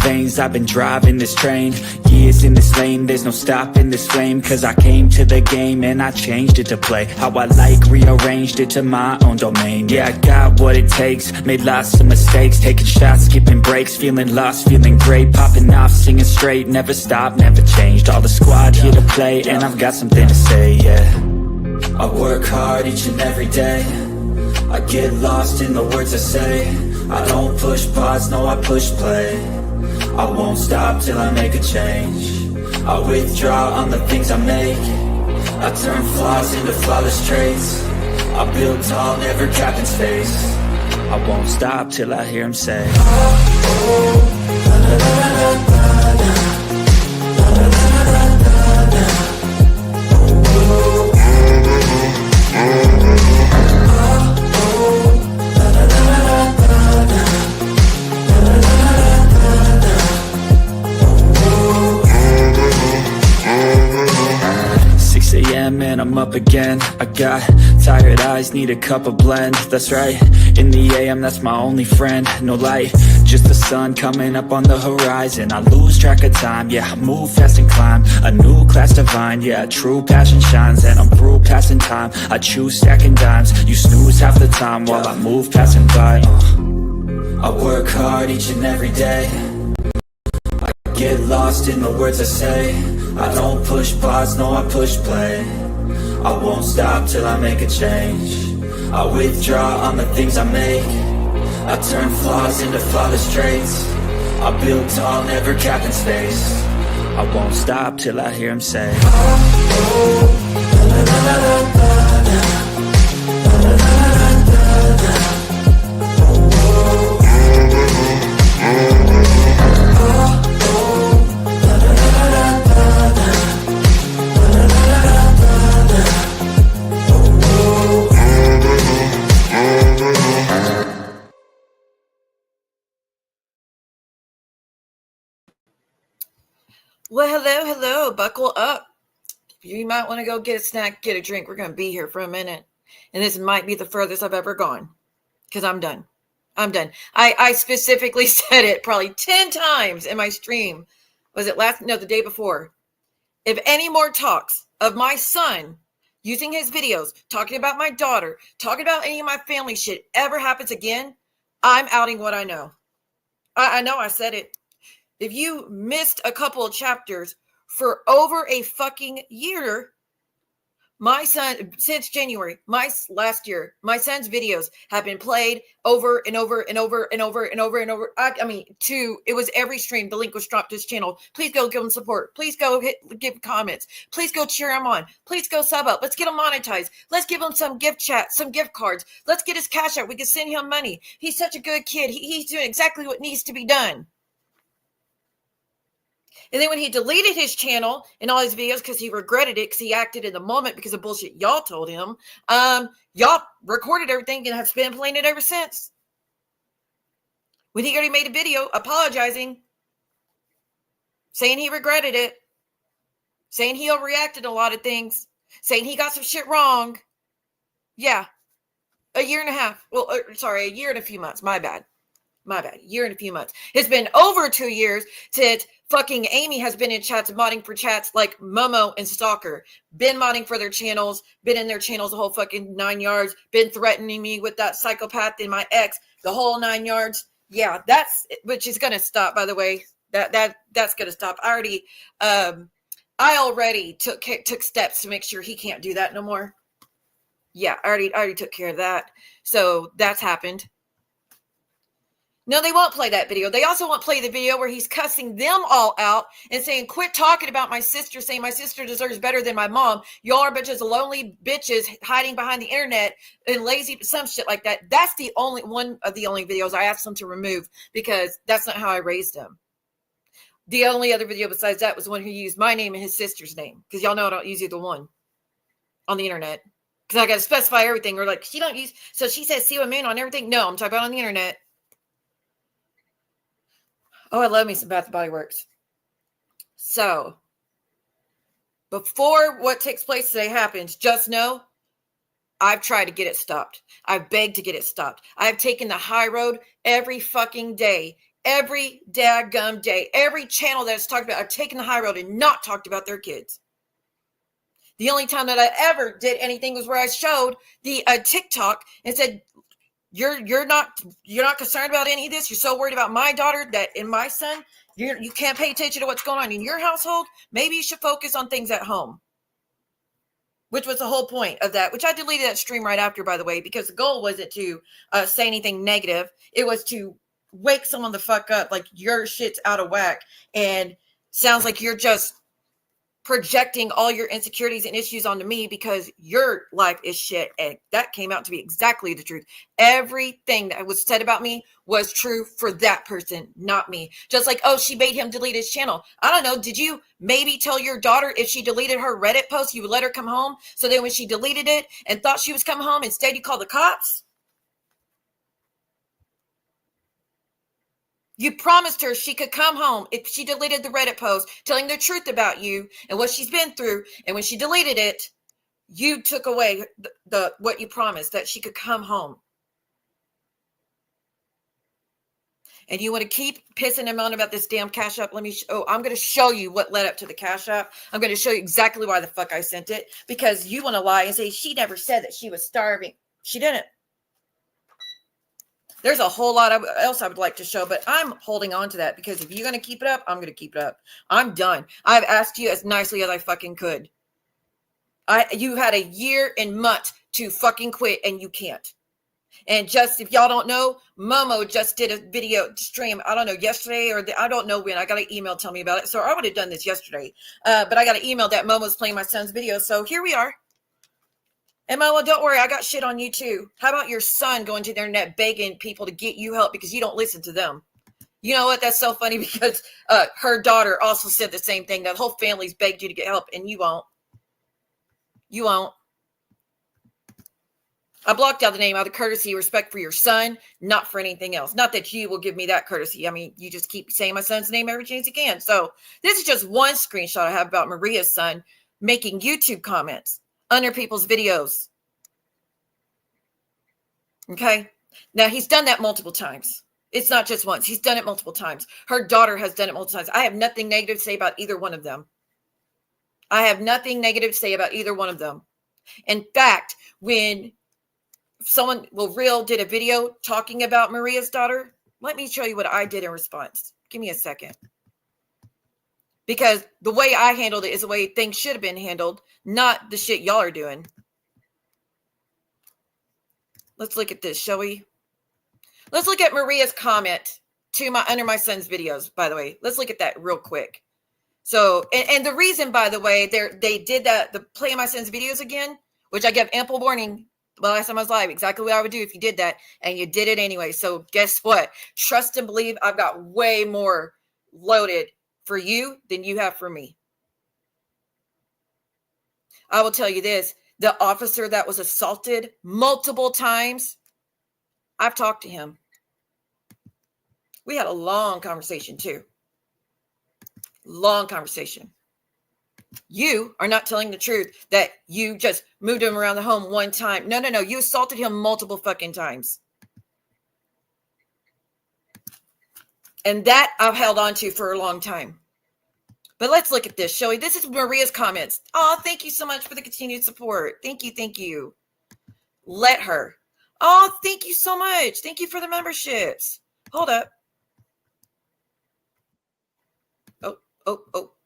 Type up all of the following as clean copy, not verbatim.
veins, I've been driving this train. Years in this lane, there's no stopping this flame. Cause I came to the game and I changed it to play how I like, rearranged it to my own domain. Yeah, I got what it takes, made lots of mistakes, taking shots, skipping breaks, feeling lost, feeling great, popping off, singing straight, never stopped, never changed. All the squad here to play, and I've got something to say, yeah. I work hard each and every day, I get lost in the words I say. I don't push pause, no, I push play. I won't stop till I make a change. I withdraw on the things I make. I turn flaws into flawless traits. I build tall, never capped in space. I won't stop till I hear him say, and I'm up again. I got tired eyes, need a cup of blend. That's right, in the AM, that's my only friend. No light, just the sun coming up on the horizon. I lose track of time, yeah, I move fast and climb a new class divine, yeah, true passion shines. And I'm through passing time, I choose stacking dimes. You snooze half the time while I move passing by. I work hard each and every day, I get lost in the words I say. I don't push pause, no, I push play. I won't stop till I make a change. I withdraw on the things I make. I turn flaws into flawless traits. I build tall, never capped in space. I won't stop till I hear him say, Well, hello, buckle up. You might want to go get a snack, get a drink. We're going to be here for a minute. And this might be the furthest I've ever gone because I'm done. I specifically said it probably 10 times in my stream. Was it the day before? If any more talks of my son using his videos, talking about my daughter, talking about any of my family shit ever happens again, I'm outing what I know. I know I said it. If you missed a couple of chapters for over a fucking year, my son, since January, last year, my son's videos have been played over and over and over and over and over and over. It was every stream. The link was dropped to his channel. Please go give him support. Please go give comments. Please go cheer him on. Please go sub up. Let's get him monetized. Let's give him some gift chat, some gift cards. Let's get his cash out. We can send him money. He's such a good kid. He's doing exactly what needs to be done. And then when he deleted his channel and all his videos because he regretted it because he acted in the moment because of bullshit y'all told him, y'all recorded everything and have been playing it ever since. When he already made a video apologizing, saying he regretted it, saying he overreacted a lot of things, saying he got some shit wrong. Yeah, a year and a half. Well, sorry, a year and a few months. My bad. Year and a few months. It's been over 2 years since fucking Amy has been in chats, modding for chats like Momo and Stalker. Been modding for their channels, been in their channels the whole fucking 9 yards, been threatening me with that psychopath and my ex, the whole 9 yards. Yeah, which is going to stop, by the way. That's going to stop. I already took steps to make sure he can't do that no more. Yeah, I already took care of that. So that's happened. No, they won't play that video. They also won't play the video where he's cussing them all out and saying, quit talking about my sister, saying my sister deserves better than my mom. Y'all are bunches of lonely bitches hiding behind the internet and lazy, some shit like that. That's the only one of the only videos I asked them to remove because that's not how I raised him. The only other video besides that was the one who used my name and his sister's name because y'all know I don't use either one on the internet because I got to specify everything. Or like, she don't use, so she says, see what I mean on everything. No, I'm talking about on the internet. Oh, I love me some Bath & Body Works. So, before what takes place today happens, just know I've tried to get it stopped. I've begged to get it stopped. I've taken the high road every fucking day. every daggum day. Every channel that's talked about, I've taken the high road and not talked about their kids. The only time that I ever did anything was where I showed the TikTok and said, you're not concerned about any of this. You're so worried about my daughter and my son. You can't pay attention to what's going on in your household. Maybe you should focus on things at home. Which was the whole point of that, which I deleted that stream right after, by the way, because the goal wasn't to say anything negative. It was to wake someone the fuck up, like your shit's out of whack and sounds like you're just projecting all your insecurities and issues onto me because your life is shit. And that came out to be exactly the truth. Everything that was said about me was true for that person, not me. Just like, oh, she made him delete his channel. I don't know. Did you maybe tell your daughter if she deleted her Reddit post, you would let her come home? So then when she deleted it and thought she was coming home, instead you called the cops? You promised her she could come home if she deleted the Reddit post, telling the truth about you and what she's been through. And when she deleted it, you took away the what you promised, that she could come home. And you want to keep pissing him on about this damn Cash App. I'm going to show you what led up to the Cash App. I'm going to show you exactly why the fuck I sent it, because you want to lie and say she never said that she was starving. She didn't. There's a whole lot else I would like to show, but I'm holding on to that because if you're going to keep it up, I'm going to keep it up. I'm done. I've asked you as nicely as I fucking could. You had a year and months to fucking quit and you can't. And just, if y'all don't know, Momo just did a video stream, I don't know, yesterday or I don't know when. I got an email telling me about it. So I would have done this yesterday. But I got an email that Momo's playing my son's video. So here we are. And Momo, don't worry, I got shit on you too. How about your son going to the internet begging people to get you help because you don't listen to them? You know what? That's so funny because her daughter also said the same thing. That whole family's begged you to get help and you won't. You won't. I blocked out the name out of courtesy, respect for your son, not for anything else. Not that you will give me that courtesy. I mean, you just keep saying my son's name every chance you can. So this is just one screenshot I have about Maria's son making YouTube comments under people's videos. Okay. Now he's done that multiple times. It's not just once. He's done it multiple times. Her daughter has done it multiple times. I have nothing negative to say about either one of them. I have nothing negative to say about either one of them. In fact, when Real did a video talking about Maria's daughter, let me show you what I did in response. Give me a second. Because the way I handled it is the way things should have been handled, not the shit y'all are doing. Let's look at this, shall we? Let's look at Maria's comment to under my son's videos, by the way. Let's look at that real quick. So, and the reason, by the way, they did that, the play my son's videos again, which I gave ample warning the last time I was live, exactly what I would do if you did that, and you did it anyway. So guess what? Trust and believe I've got way more loaded for you than you have for me. I will tell you this, the officer that was assaulted multiple times, I've talked to him. We had a long conversation too. Long conversation. You are not telling the truth that you just moved him around the home one time. No. You assaulted him multiple fucking times. And that I've held on to for a long time. But let's look at this, shall we? This is Maria's comments. Oh, thank you so much for the continued support. Thank you. Let her. Oh, thank you so much. Thank you for the memberships. Hold up. Oh.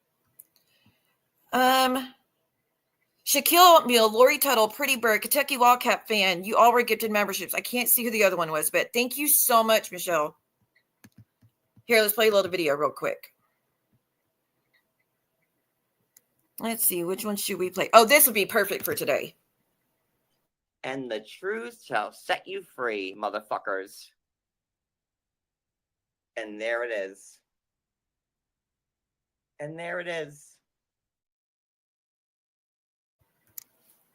Shaquille O'Neal, Lori Tuttle, Pretty Bird, Kentucky Wildcat fan. You all were gifted memberships. I can't see who the other one was, but thank you so much, Michelle. Here, let's play a little video real quick. Let's see, which one should we play? Oh, this would be perfect for today. And the truth shall set you free, motherfuckers. And there it is. And there it is.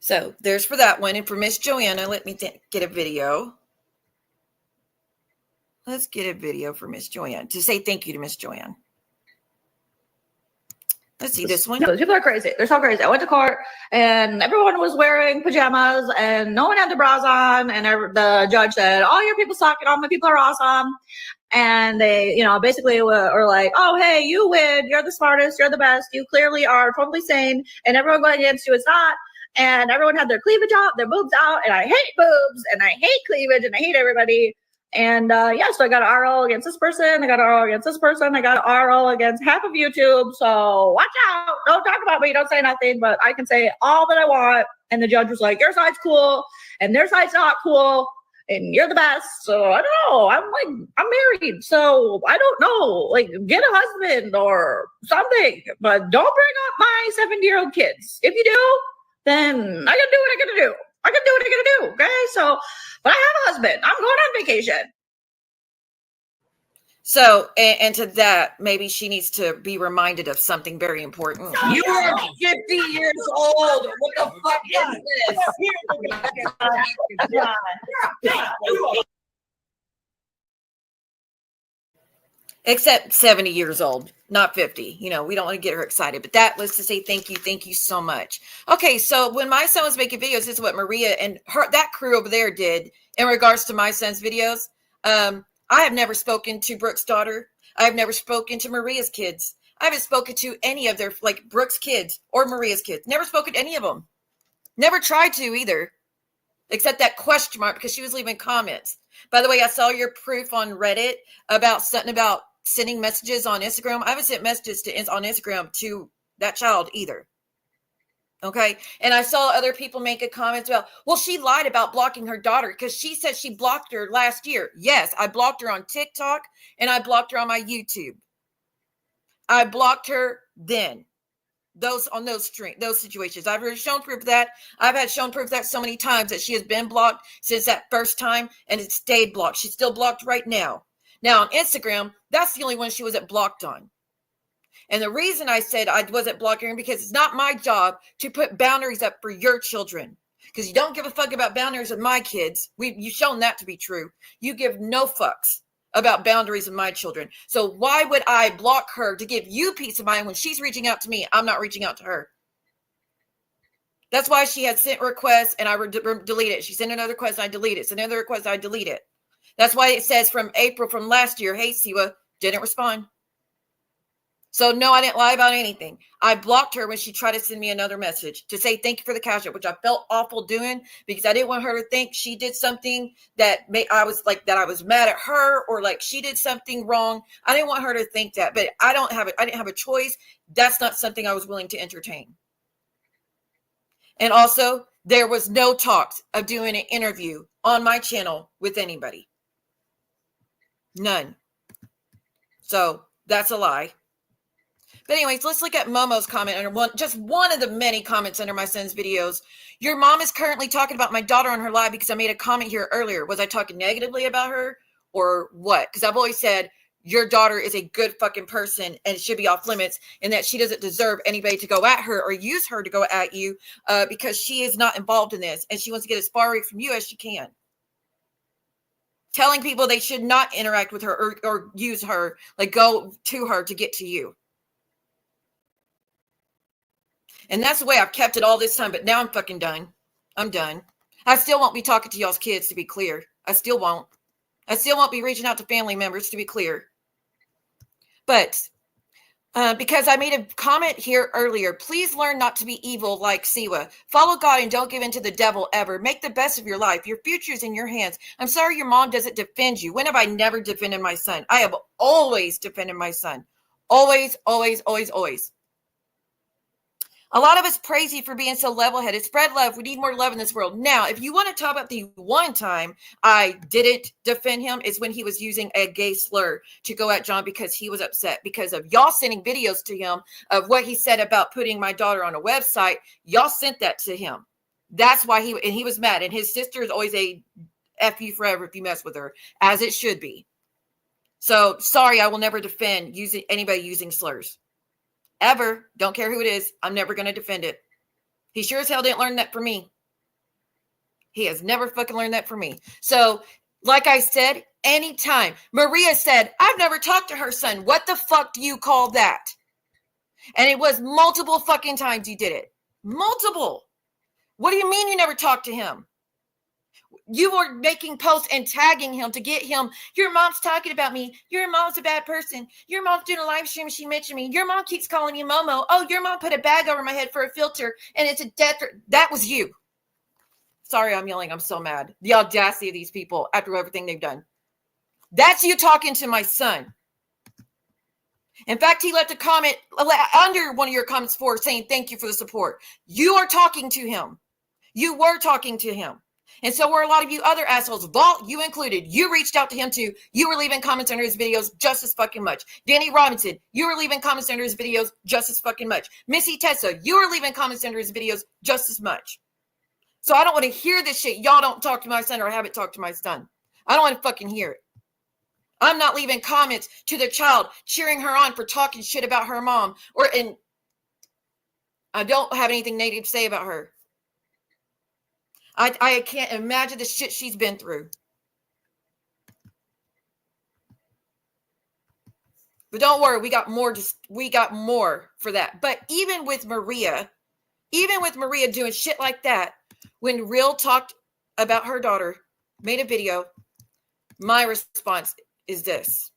So there's for that one. And for Miss Joanna, let me get a video. Let's get a video for Miss Joanne to say thank you to Miss Joanne. Let's see this one. People are crazy. They're so crazy. I went to court and everyone was wearing pajamas and no one had their bras on. And the judge said, all your people suck and all my people are awesome. And they, basically were like, oh, hey, you win. You're the smartest. You're the best. You clearly are totally sane. And everyone going against you is not. And everyone had their cleavage out, their boobs out. And I hate boobs and I hate cleavage and I hate everybody. And so I got an RL against this person. I got an RL against this person. I got an RL against half of YouTube. So watch out. Don't talk about me. Don't say nothing. But I can say all that I want. And the judge was like, your side's cool and their side's not cool. And you're the best. So I don't know. I'm married. So I don't know. Like, get a husband or something. But don't bring up my 70-year-old kids. If you do, then I gotta do what I gotta do. I can do what I gotta do. Okay. So, but I have a husband. I'm going on vacation. So, and to that, maybe she needs to be reminded of something very important. You are 50 years old. What the fuck is this? Except 70 years old, not 50. We don't want to get her excited. But that was to say thank you. Thank you so much. Okay, so when my son was making videos, this is what Maria and that crew over there did in regards to my son's videos. I have never spoken to Brooke's daughter. I have never spoken to Maria's kids. I haven't spoken to any of their, like, Brooke's kids or Maria's kids. Never spoken to any of them. Never tried to either. Except that question mark because she was leaving comments. By the way, I saw your proof on Reddit about something about sending messages on Instagram. I haven't sent messages on Instagram to that child either. Okay. And I saw other people making comments about, well, she lied about blocking her daughter because she said she blocked her last year. Yes, I blocked her on TikTok and I blocked her on my YouTube. I blocked her then. Those situations. I've already shown proof of that. I've had shown proof of that so many times that she has been blocked since that first time and it stayed blocked. She's still blocked right now. Now on Instagram, that's the only one she wasn't blocked on. And the reason I said I wasn't blocking her because it's not my job to put boundaries up for your children. Because you don't give a fuck about boundaries with my kids. You've shown that to be true. You give no fucks about boundaries with my children. So why would I block her to give you peace of mind when she's reaching out to me? I'm not reaching out to her. That's why she had sent requests and I delete it. She sent another request and I delete it. Sent another request, I delete it. That's why it says from April from last year, hey, Siwa, didn't respond. So no, I didn't lie about anything. I blocked her when she tried to send me another message to say thank you for the cash app, which I felt awful doing because I didn't want her to think she did something that I was mad at her or like she did something wrong. I didn't want her to think that, but I didn't have a choice. That's not something I was willing to entertain. And also, there was no talks of doing an interview on my channel with anybody. None. So that's a lie. But anyways, let's look at Momo's comment under just one of the many comments under my son's videos. Your mom is currently talking about my daughter on her live because I made a comment here earlier. Was I talking negatively about her or what? Because I've always said your daughter is a good fucking person and should be off limits and that she doesn't deserve anybody to go at her or use her to go at you because she is not involved in this and she wants to get as far away from you as she can. Telling people they should not interact with her or use her, like go to her to get to you. And that's the way I've kept it all this time. But now I'm fucking done. I'm done. I still won't be talking to y'all's kids, to be clear. I still won't. I still won't be reaching out to family members, to be clear. But because I made a comment here earlier, please learn not to be evil like Siwa. Follow God and don't give in to the devil ever. Make the best of your life. Your future is in your hands. I'm sorry your mom doesn't defend you. When have I never defended my son? I have always defended my son. Always, always, always, always. A lot of us praise you for being so level-headed. Spread love. We need more love in this world. Now, if you want to talk about the one time I didn't defend him is when he was using a gay slur to go at John because he was upset because of y'all sending videos to him of what he said about putting my daughter on a website. Y'all sent that to him. That's why he was mad. And his sister is always a F you forever if you mess with her, as it should be. So, sorry, I will never defend anybody using slurs. Ever. Don't care who it is. I'm never going to defend it. He sure as hell didn't learn that from me. He has never fucking learned that from me. So, like I said, anytime. Maria said, I've never talked to her son. What the fuck do you call that? And it was multiple fucking times you did it. Multiple. What do you mean you never talked to him? You were making posts and tagging him to get him. Your mom's talking about me. Your mom's a bad person. Your mom's doing a live stream. She mentioned me. Your mom keeps calling you Momo. Oh, your mom put a bag over my head for a filter and it's a death. That was you. Sorry, I'm yelling. I'm so mad. The audacity of these people after everything they've done. That's you talking to my son. In fact, he left a comment under one of your comments for saying thank you for the support. You are talking to him. You were talking to him. And so were a lot of you other assholes, Vault, you included. You reached out to him too. You were leaving comments under his videos just as fucking much. Danny Robinson, you were leaving comments under his videos just as fucking much. Missy Tessa, you were leaving comments under his videos just as much. So I don't want to hear this shit. Y'all don't talk to my son or haven't talked to my son. I don't want to fucking hear it. I'm not leaving comments to the child, cheering her on for talking shit about her mom. And I don't have anything negative to say about her. I can't imagine the shit she's been through. But don't worry, we got more for that. But even with Maria doing shit like that, when Real talked about her daughter, made a video, my response is this.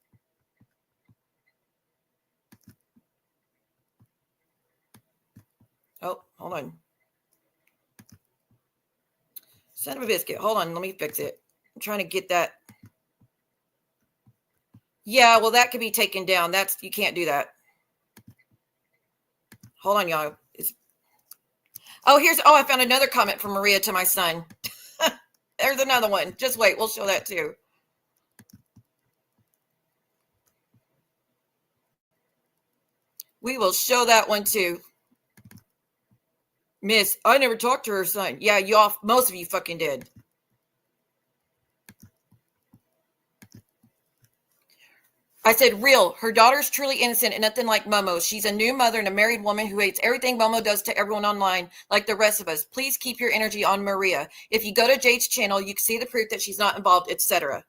Oh, hold on. Son of a biscuit. Hold on. Let me fix it. I'm trying to get that. Yeah, well, that could be taken down. You can't do that. Hold on, y'all. I found another comment from Maria to my son. There's another one. Just wait. We'll show that too. We will show that one too. Miss, I never talked to her son. Yeah, most of you fucking did. I said, Real, her daughter's truly innocent and nothing like Momo. She's a new mother and a married woman who hates everything Momo does to everyone online, like the rest of us. Please keep your energy on Maria. If you go to Jade's channel, you can see the proof that she's not involved, etc.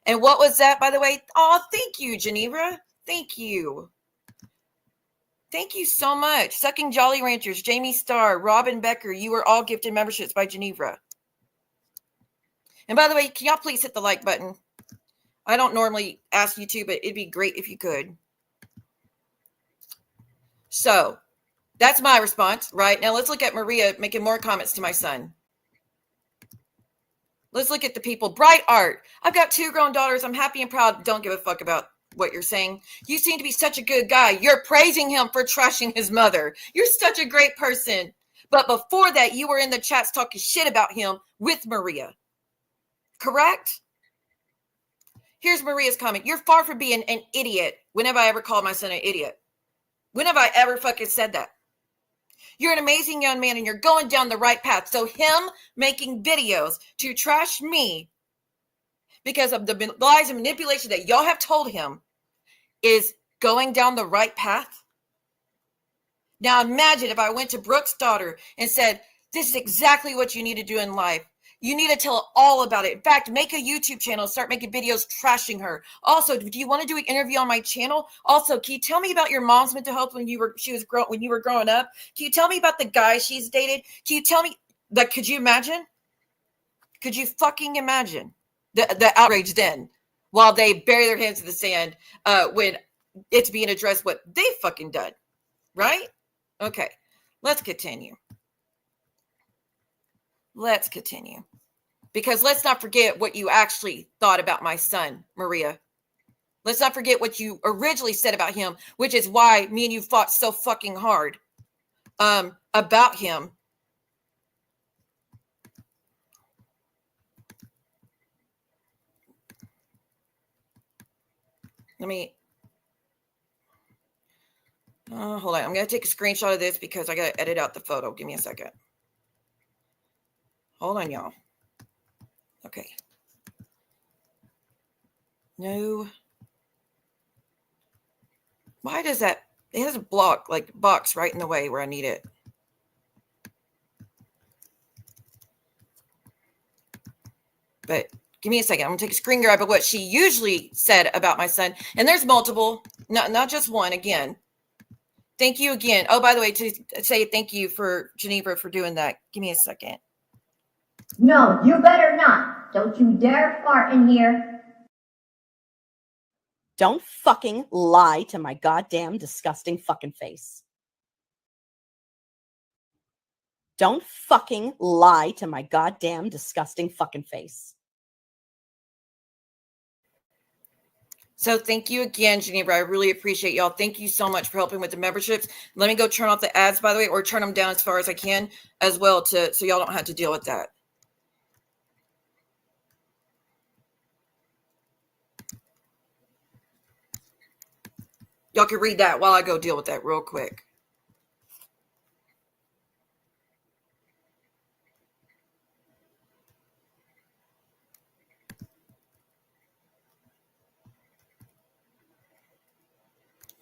And what was that, by the way? Oh, thank you, Geneva. Thank you. Thank you so much. Sucking Jolly Ranchers, Jamie Starr, Robin Becker, you were all gifted memberships by Geneva. And by the way, can y'all please hit the like button? I don't normally ask you to, but it'd be great if you could. So that's my response, right? Now let's look at Maria making more comments to my son. Let's look at the people. Bright Art. I've got 2 grown daughters. I'm happy and proud. Don't give a fuck about what you're saying. You seem to be such a good guy. You're praising him for trashing his mother. You're such a great person. But before that, you were in the chats talking shit about him with Maria. Correct? Here's Maria's comment. You're far from being an idiot. When have I ever called my son an idiot? When have I ever fucking said that? You're an amazing young man and you're going down the right path. So him making videos to trash me because of the lies and manipulation that y'all have told him is going down the right path. Now imagine if I went to Brooke's daughter and said, this is exactly what you need to do in life. You need to tell her all about it. In fact, make a YouTube channel, start making videos trashing her. Also, do you want to do an interview on my channel? Also, can you tell me about your mom's mental health when you were growing up? Can you tell me about the guy she's dated? Can you tell me that? Could you imagine? Could you fucking imagine the outrage then while they bury their hands in the sand when it's being addressed what they fucking done, right? Okay, let's continue. Let's continue. Because let's not forget what you actually thought about my son, Maria. Let's not forget what you originally said about him, which is why me and you fought so fucking hard about him. Hold on. I'm going to take a screenshot of this because I got to edit out the photo. Give me a second. Hold on, y'all. Okay. No. Why does that? It has a box right in the way where I need it. But give me a second. I'm going to take a screen grab of what she usually said about my son. And there's multiple, not just one again. Thank you again. Oh, by the way, to say thank you for Geneva for doing that. Give me a second. No, you better not. Don't you dare fart in here. Don't fucking lie to my goddamn disgusting fucking face. Don't fucking lie to my goddamn disgusting fucking face. So thank you again, Geneva. I really appreciate y'all. Thank you so much for helping with the memberships. Let me go turn off the ads, by the way, or turn them down as far as I can as well, so y'all don't have to deal with that. Y'all can read that while I go deal with that real quick.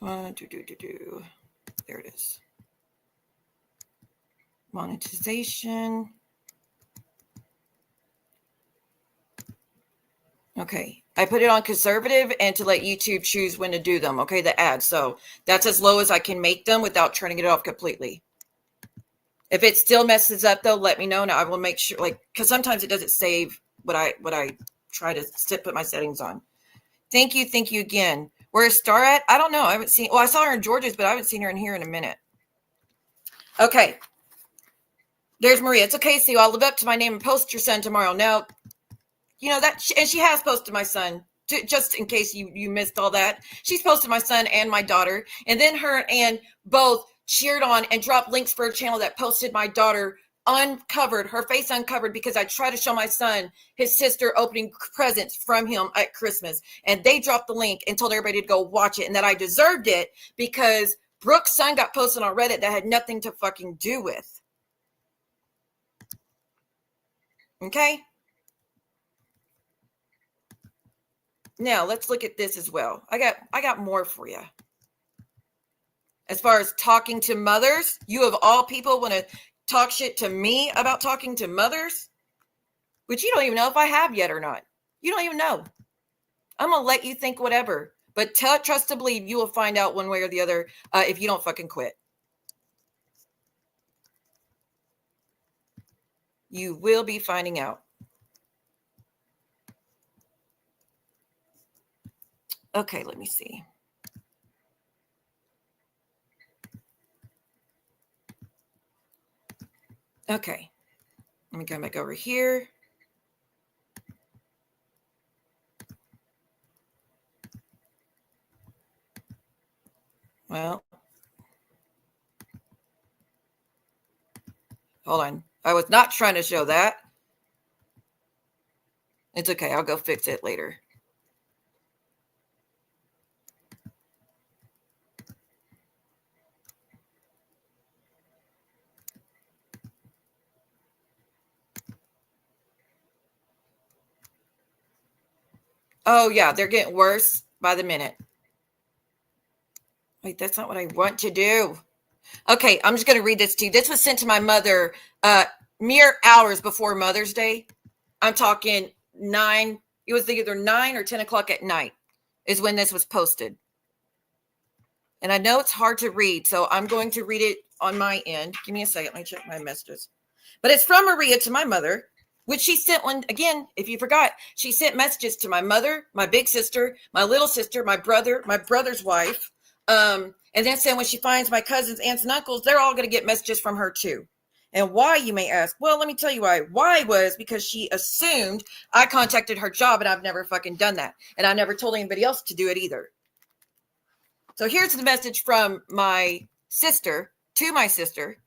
There it is. Monetization. Okay. I put it on conservative and to let YouTube choose when to do them. Okay. The ads. So that's as low as I can make them without turning it off completely. If it still messes up though, let me know. Now I will make sure, like, because sometimes it doesn't save what I try to put my settings on. Thank you again. Where's Star at? I don't know. I haven't seen. Well, I saw her in George's, but I haven't seen her in here in a minute. Okay. There's Maria. It's okay, Sue. I'll live up to my name and post your son tomorrow. Now, you know that, and she has posted my son. Just in case you missed all that, she's posted my son and my daughter, and then her and both cheered on and dropped links for a channel that posted my daughter uncovered, her face uncovered, because I tried to show my son his sister opening presents from him at Christmas, and they dropped the link and told everybody to go watch it, and that I deserved it because Brooke's son got posted on Reddit that had nothing to fucking do with. Okay. Now let's look at this as well. I got more for you. As far as talking to mothers, you of all people want to talk shit to me about talking to mothers, which you don't even know if I have yet or not. You don't even know. I'm going to let you think whatever, but trust to believe you will find out one way or the other if you don't fucking quit. You will be finding out. Okay, let me see. Okay, let me come back over here. Well, hold on. I was not trying to show that. It's okay. I'll go fix it later. Oh, yeah, they're getting worse by the minute. Wait, that's not what I want to do. Okay, I'm just going to read this to you. This was sent to my mother mere hours before Mother's Day. I'm talking 9. It was either 9 or 10 o'clock at night is when this was posted. And I know it's hard to read, so I'm going to read it on my end. Give me a second. Let me check my messages. But it's from Maria to my mother, which she sent one, again, if you forgot, she sent messages to my mother, my big sister, my little sister, my brother, my brother's wife. And then said when she finds my cousins, aunts, and uncles, they're all going to get messages from her too. And why, you may ask? Well, let me tell you why. Why was because she assumed I contacted her job, and I've never fucking done that. And I never told anybody else to do it either. So here's the message from my sister to my sister.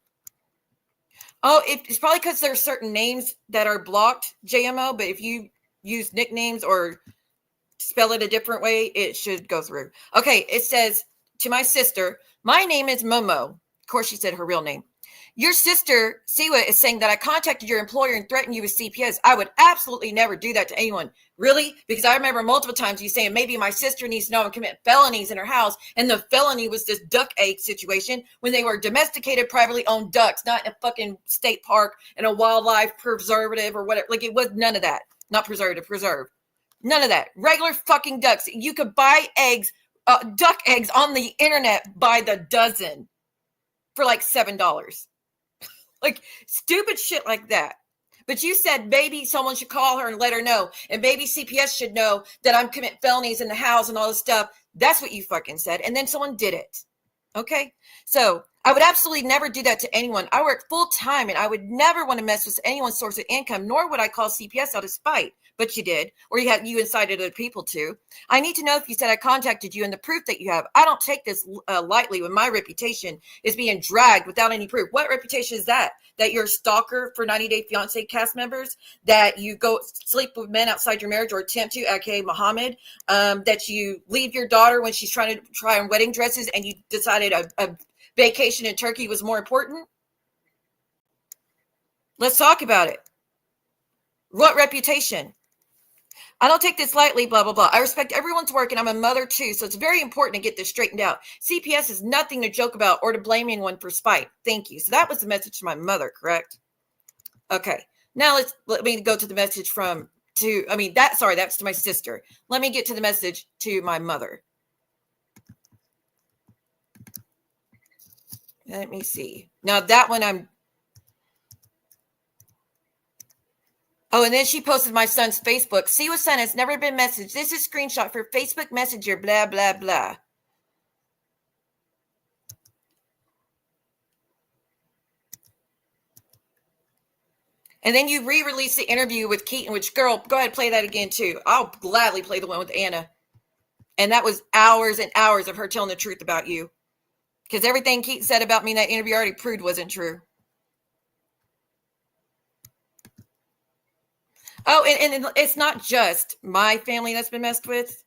Oh, it's probably because there's certain names that are blocked, JMO, but if you use nicknames or spell it a different way, it should go through. Okay, it says to my sister, my name is Momo. Of course, she said her real name. Your sister, Siwa, is saying that I contacted your employer and threatened you with CPS. I would absolutely never do that to anyone. Really? Because I remember multiple times you saying maybe my sister needs to know and commit felonies in her house. And the felony was this duck egg situation when they were domesticated, privately owned ducks, not in a fucking state park and a wildlife preservative or whatever. Like, it was none of that. Not preservative, preserve. None of that. Regular fucking ducks. You could buy eggs, duck eggs on the internet by the dozen for like $7. Like, stupid shit like that. But you said maybe someone should call her and let her know. And maybe CPS should know that I'm committing felonies in the house and all this stuff. That's what you fucking said. And then someone did it. Okay? So I would absolutely never do that to anyone. I work full time and I would never want to mess with anyone's source of income, nor would I call CPS out of spite. But you did, or you incited other people to. I need to know if you said I contacted you and the proof that you have. I don't take this lightly when my reputation is being dragged without any proof. What reputation is that? That you're a stalker for 90 Day Fiancé cast members? That you go sleep with men outside your marriage or attempt to, aka Muhammad? That you leave your daughter when she's trying to try on wedding dresses and you decided a vacation in Turkey was more important? Let's talk about it. What reputation? I don't take this lightly, blah, blah, blah. I respect everyone's work and I'm a mother too. So it's very important to get this straightened out. CPS is nothing to joke about or to blame anyone for spite. Thank you. So that was the message to my mother, correct? Okay. Now let me go to the message that's to my sister. Let me get to the message to my mother. Let me see. Now that one Oh, and then she posted my son's Facebook. See what son has never been messaged. This is screenshot for Facebook Messenger, blah, blah, blah. And then you re-release the interview with Keaton, which, girl, go ahead, play that again, too. I'll gladly play the one with Anna. And that was hours and hours of her telling the truth about you. Because everything Keaton said about me in that interview already proved wasn't true. Oh, and it's not just my family that's been messed with.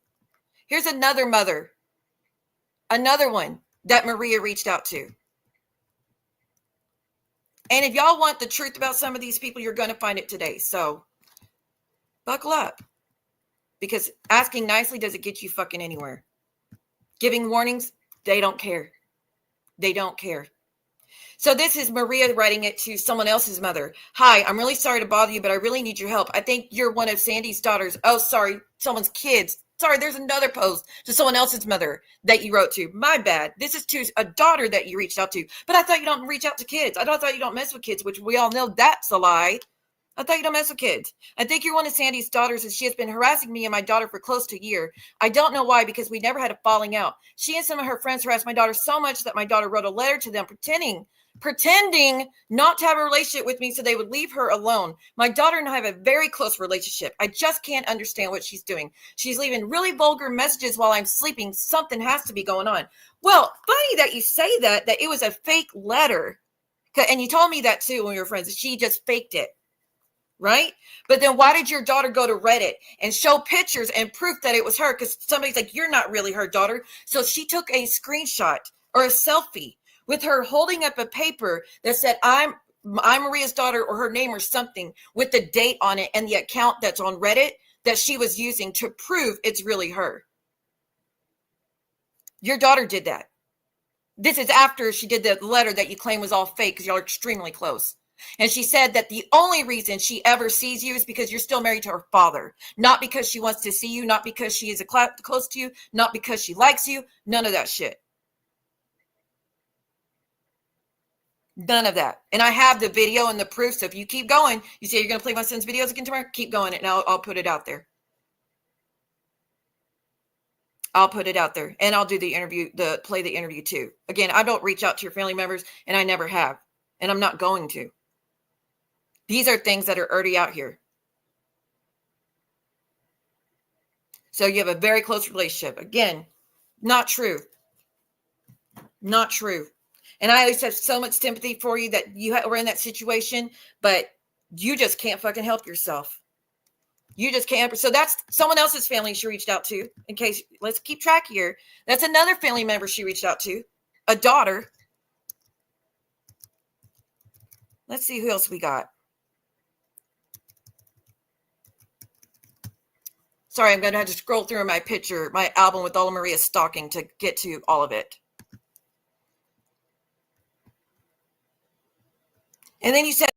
Here's another mother. Another one that Maria reached out to. And if y'all want the truth about some of these people, you're going to find it today. So buckle up. Because asking nicely doesn't get you fucking anywhere. Giving warnings, they don't care. They don't care. So this is Maria writing it to someone else's mother. Hi, I'm really sorry to bother you, but I really need your help. I think you're one of Sandy's daughters. Oh, sorry, someone's kids. Sorry, there's another post to someone else's mother that you wrote to. My bad. This is to a daughter that you reached out to. But I thought you don't reach out to kids. I thought you don't mess with kids, which we all know that's a lie. I thought you don't mess with kids. I think you're one of Sandy's daughters, and she has been harassing me and my daughter for close to a year. I don't know why, because we never had a falling out. She and some of her friends harassed my daughter so much that my daughter wrote a letter to them pretending not to have a relationship with me so they would leave her alone. My daughter and I have a very close relationship. I just can't understand what she's doing. She's leaving really vulgar messages while I'm sleeping. Something has to be going on. Well, funny that you say that it was a fake letter. And you told me that too when we were friends. She just faked it. Right? But then why did your daughter go to Reddit and show pictures and proof that it was her? Because somebody's like, you're not really her daughter. So she took a screenshot or a selfie with her holding up a paper that said, I'm Maria's daughter, or her name or something, with the date on it and the account that's on Reddit that she was using to prove it's really her. Your daughter did that. This is after she did the letter that you claim was all fake because y'all are extremely close. And she said that the only reason she ever sees you is because you're still married to her father. Not because she wants to see you, not because she is close to you, not because she likes you. None of that shit. None of that. And I have the video and the proof. So if you keep going, you say you're going to play my son's videos again tomorrow, keep going and I'll put it out there. I'll put it out there and I'll do the interview, play the interview too. Again, I don't reach out to your family members and I never have, and I'm not going to. These are things that are already out here. So you have a very close relationship. Again, not true. Not true. And I always have so much sympathy for you that you were in that situation, but you just can't fucking help yourself. You just can't. So that's someone else's family she reached out to. In case, let's keep track here. That's another family member she reached out to, a daughter. Let's see who else we got. Sorry, I'm going to have to scroll through my album with all of Maria's stalking to get to all of it. And then you said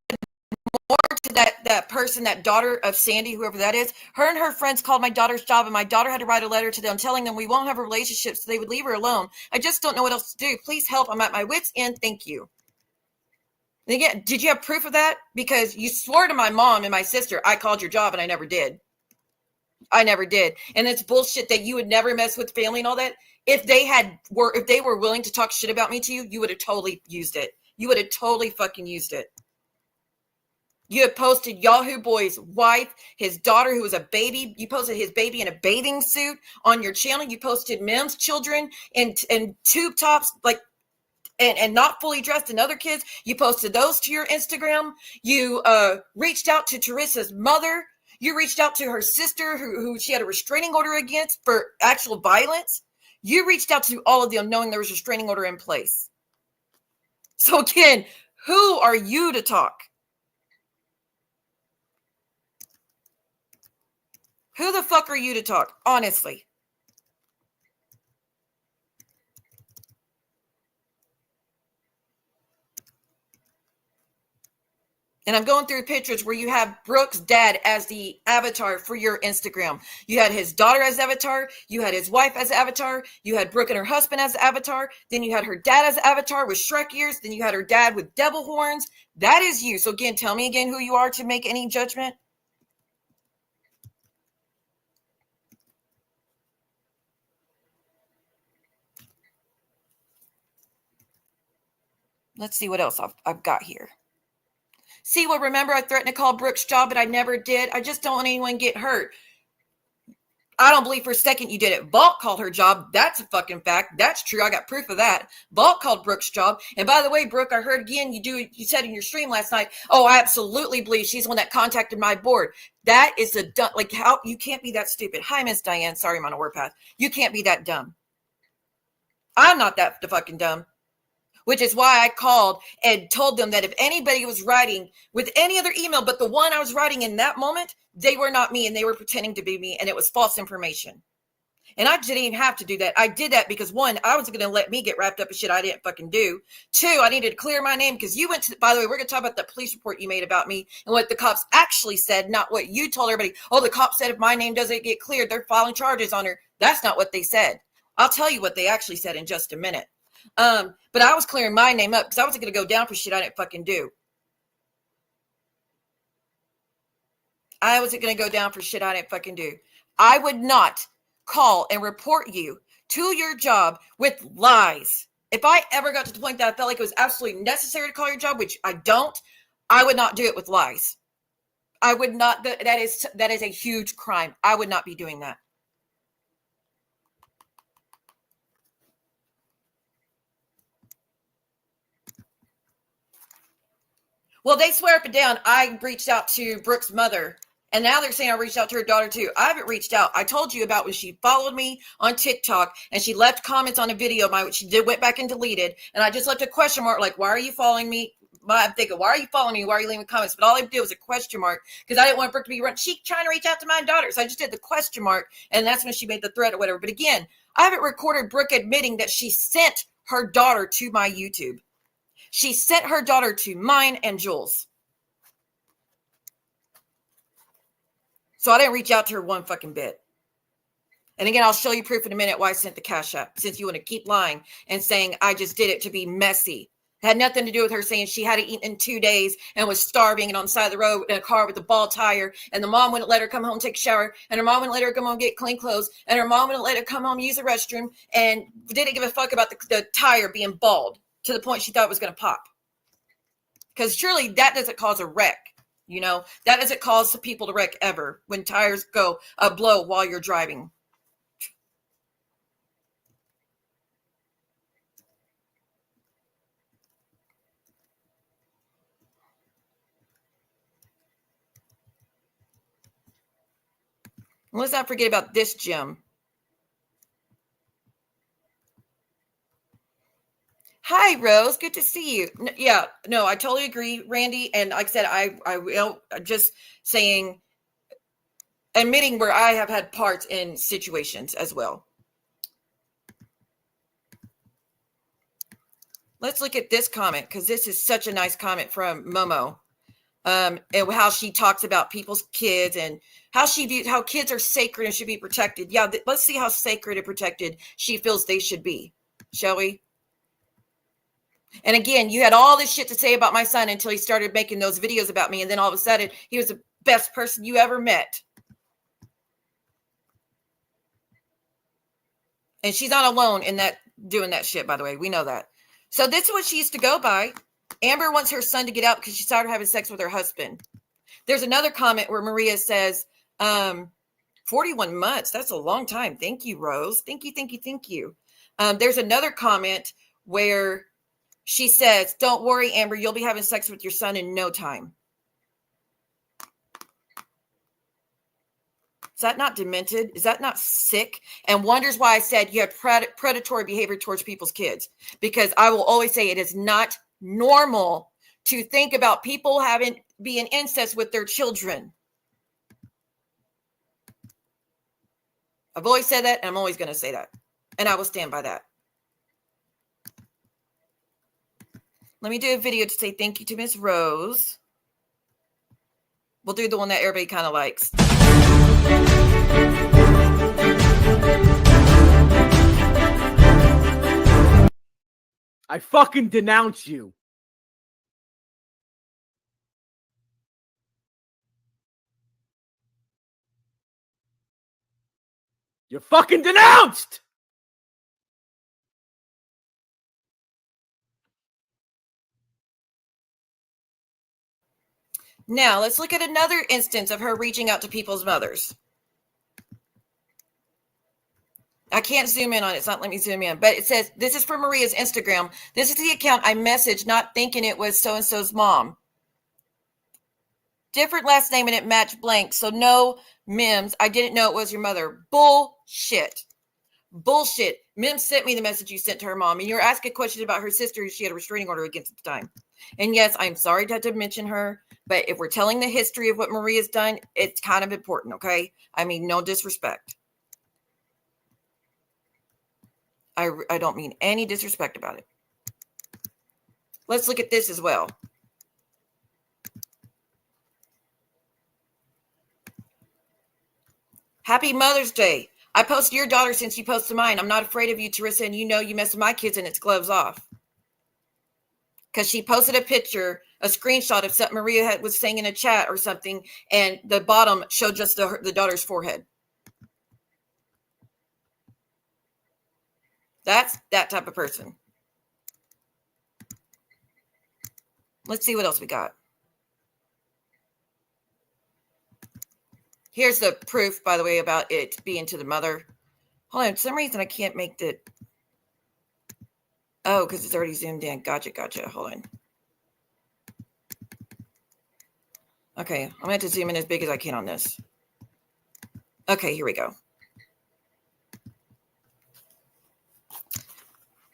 more to that person, that daughter of Sandy, whoever that is. Her and her friends called my daughter's job, and my daughter had to write a letter to them telling them we won't have a relationship, so they would leave her alone. I just don't know what else to do. Please help. I'm at my wit's end. Thank you. And again, did you have proof of that? Because you swore to my mom and my sister, I called your job, and I never did. I never did. And it's bullshit that you would never mess with family and all that. If they were willing to talk shit about me to you, you would have totally used it. You would have totally fucking used it. You had posted Yahoo Boy's wife, his daughter, who was a baby. You posted his baby in a bathing suit on your channel. You posted Mim's children in tube tops, like, and not fully dressed, and other kids. You posted those to your Instagram. You reached out to Teresa's mother. You reached out to her sister, who she had a restraining order against for actual violence. You reached out to all of them knowing there was a restraining order in place. So again, who are you to talk? Who the fuck are you to talk? Honestly. And I'm going through pictures where you have Brooke's dad as the avatar for your Instagram. You had his daughter as avatar. You had his wife as avatar. You had Brooke and her husband as avatar. Then you had her dad as avatar with Shrek ears. Then you had her dad with devil horns. That is you. So again, tell me again who you are to make any judgment. Let's see what else I've got here. See, well, remember I threatened to call Brooke's job, but I never did. I just don't want anyone get hurt. I don't believe for a second you did it. Vault called her job. That's a fucking fact. That's true. I got proof of that. Vault called Brooke's job. And by the way, Brooke, I heard again, you said in your stream last night, oh, I absolutely believe she's the one that contacted my board. That is a dumb, like, how, you can't be that stupid. Hi, Miss Diane. Sorry, I'm on a warpath. You can't be that dumb. I'm not that fucking dumb. Which is why I called and told them that if anybody was writing with any other email but the one I was writing in that moment, they were not me and they were pretending to be me, and it was false information. And I didn't even have to do that. I did that because, one, I wasn't going to let me get wrapped up in shit I didn't fucking do. Two, I needed to clear my name because you went to, by the way, we're going to talk about the police report you made about me and what the cops actually said, not what you told everybody. Oh, the cops said if my name doesn't get cleared, they're filing charges on her. That's not what they said. I'll tell you what they actually said in just a minute. But I was clearing my name up because I wasn't going to go down for shit I didn't fucking do. I wasn't going to go down for shit I didn't fucking do. I would not call and report you to your job with lies. If I ever got to the point that I felt like it was absolutely necessary to call your job, which I don't, I would not do it with lies. I would not. That is a huge crime. I would not be doing that. Well, they swear up and down I reached out to Brooke's mother, and now they're saying I reached out to her daughter too. I haven't reached out. I told you about when she followed me on TikTok and she left comments on a video of mine, which she went back and deleted, and I just left a question mark like, why are you following me? I'm thinking, why are you following me? Why are you leaving comments? But all I did was a question mark because I didn't want Brooke to be run. She trying to reach out to my daughter, so I just did the question mark, and that's when she made the threat or whatever. But again, I haven't recorded Brooke admitting that she sent her daughter to my YouTube. She sent her daughter to mine and Jules. So I didn't reach out to her one fucking bit. And again, I'll show you proof in a minute why I sent the CashApp, since you want to keep lying and saying I just did it to be messy. It had nothing to do with her saying she hadn't eaten in 2 days and was starving and on the side of the road in a car with a bald tire, and the mom wouldn't let her come home take a shower, and her mom wouldn't let her come home get clean clothes, and her mom wouldn't let her come home use the restroom, and didn't give a fuck about the tire being bald to the point she thought it was going to pop. Because surely that doesn't cause a wreck. You know, that doesn't cause the people to wreck ever when tires go blow while you're driving. Let's not forget about this gem. Hi, Rose. Good to see you. Yeah, no, I totally agree, Randy. And like I said, I will just saying, admitting where I have had parts in situations as well. Let's look at this comment because this is such a nice comment from Momo. And how she talks about people's kids and how she views how kids are sacred and should be protected. Yeah, let's see how sacred and protected she feels they should be, shall we? And again, you had all this shit to say about my son until he started making those videos about me. And then all of a sudden, he was the best person you ever met. And she's not alone in that, doing that shit, by the way. We know that. So this is what she used to go by. Amber wants her son to get out because she's tired of having sex with her husband. There's another comment where Maria says, 41 months. That's a long time. Thank you, Rose. Thank you, thank you, thank you. There's another comment where she says, don't worry, Amber, you'll be having sex with your son in no time. Is that not demented? Is that not sick? And wonders why I said you have predatory behavior towards people's kids. Because I will always say it is not normal to think about people being incest with their children. I've always said that, and I'm always going to say that. And I will stand by that. Let me do a video to say thank you to Miss Rose. We'll do the one that everybody kind of likes. I fucking denounce you. You're fucking denounced! Now, let's look at another instance of her reaching out to people's mothers. I can't zoom in on it. It's not letting me zoom in. But it says, this is from Maria's Instagram. This is the account I messaged, not thinking it was so-and-so's mom. Different last name and it matched blank. So no, Mims, I didn't know it was your mother. Bullshit. Bullshit. Mims sent me the message you sent to her mom. And you're asking questions about her sister who she had a restraining order against at the time. And yes, I'm sorry to have to mention her. But if we're telling the history of what Maria's done, it's kind of important, okay? I mean, no disrespect. I don't mean any disrespect about it. Let's look at this as well. Happy Mother's Day. I posted your daughter since you posted mine. I'm not afraid of you, Teresa, and you know you mess with my kids and it's gloves off. Because she posted a picture, a screenshot of something Maria was saying in a chat or something, and the bottom showed just the daughter's forehead. That's that type of person. Let's see what else we got. Here's the proof, by the way, about it being to the mother. Hold on. For some reason, I can't make the... Oh, because it's already zoomed in. Gotcha. Hold on. Okay. I'm going to have to zoom in as big as I can on this. Okay, here we go.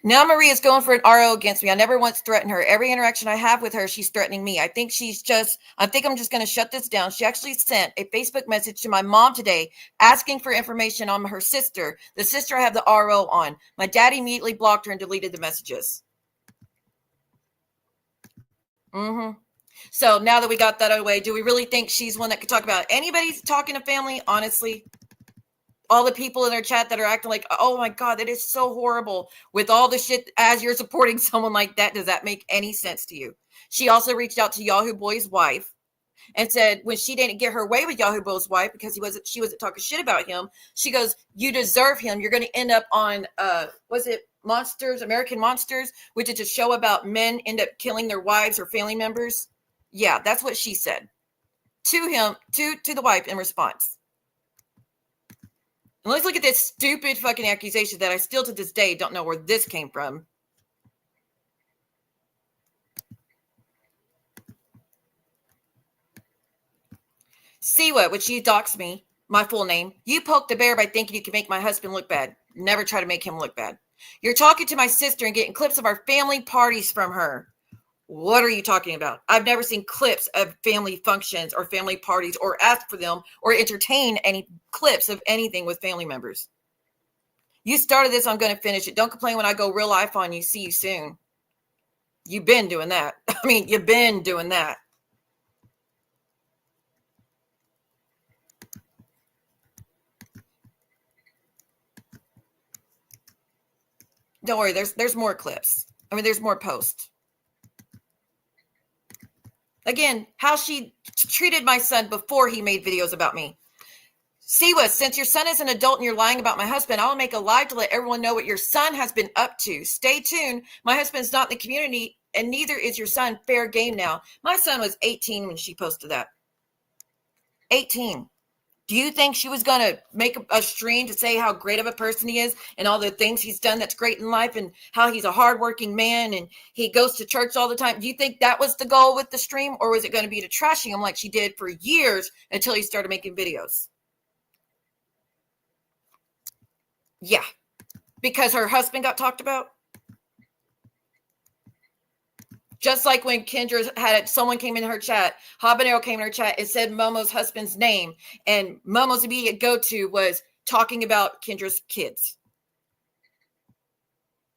Now Maria's going for an RO against me. I never once threatened her. Every interaction I have with her, she's threatening me. I think I'm just going to shut this down. She actually sent a Facebook message to my mom today asking for information on her sister. The sister I have the RO on. My dad immediately blocked her and deleted the messages. So now that we got that out of the way, do we really think she's one that could talk about it? Anybody's talking to family, honestly? All the people in their chat that are acting like, oh my God, that is so horrible with all the shit as you're supporting someone like that. Does that make any sense to you? She also reached out to Yahoo Boy's wife and said when she didn't get her way with Yahoo Boy's wife because she wasn't talking shit about him, she goes, you deserve him. You're going to end up on, was it Monsters, American Monsters, which is a show about men end up killing their wives or family members. Yeah, that's what she said to him, to the wife in response. And let's look at this stupid fucking accusation that I still to this day don't know where this came from. Siwa, which you doxed me, my full name. You poked the bear by thinking you could make my husband look bad. Never try to make him look bad. You're talking to my sister and getting clips of our family parties from her. What are you talking about? I've never seen clips of family functions or family parties or asked for them or entertain any clips of anything with family members. You started this, I'm going to finish it. Don't complain when I go real life on you. See you soon. You've been doing that. I mean, you've been doing that. Don't worry, there's more clips. I mean, there's more posts. Again, how she treated my son before he made videos about me. Siwa, since your son is an adult and you're lying about my husband, I'll make a live to let everyone know what your son has been up to. Stay tuned. My husband's not in the community, and neither is your son. Fair game now. My son was 18 when she posted that. 18. Do you think she was going to make a stream to say how great of a person he is and all the things he's done that's great in life and how he's a hardworking man and he goes to church all the time? Do you think that was the goal with the stream, or was it going to be to trashing him like she did for years until he started making videos? Yeah, because her husband got talked about. Just like when Kendra had someone came in her chat, Habanero came in her chat, it said Momo's husband's name, and Momo's immediate go-to was talking about Kendra's kids.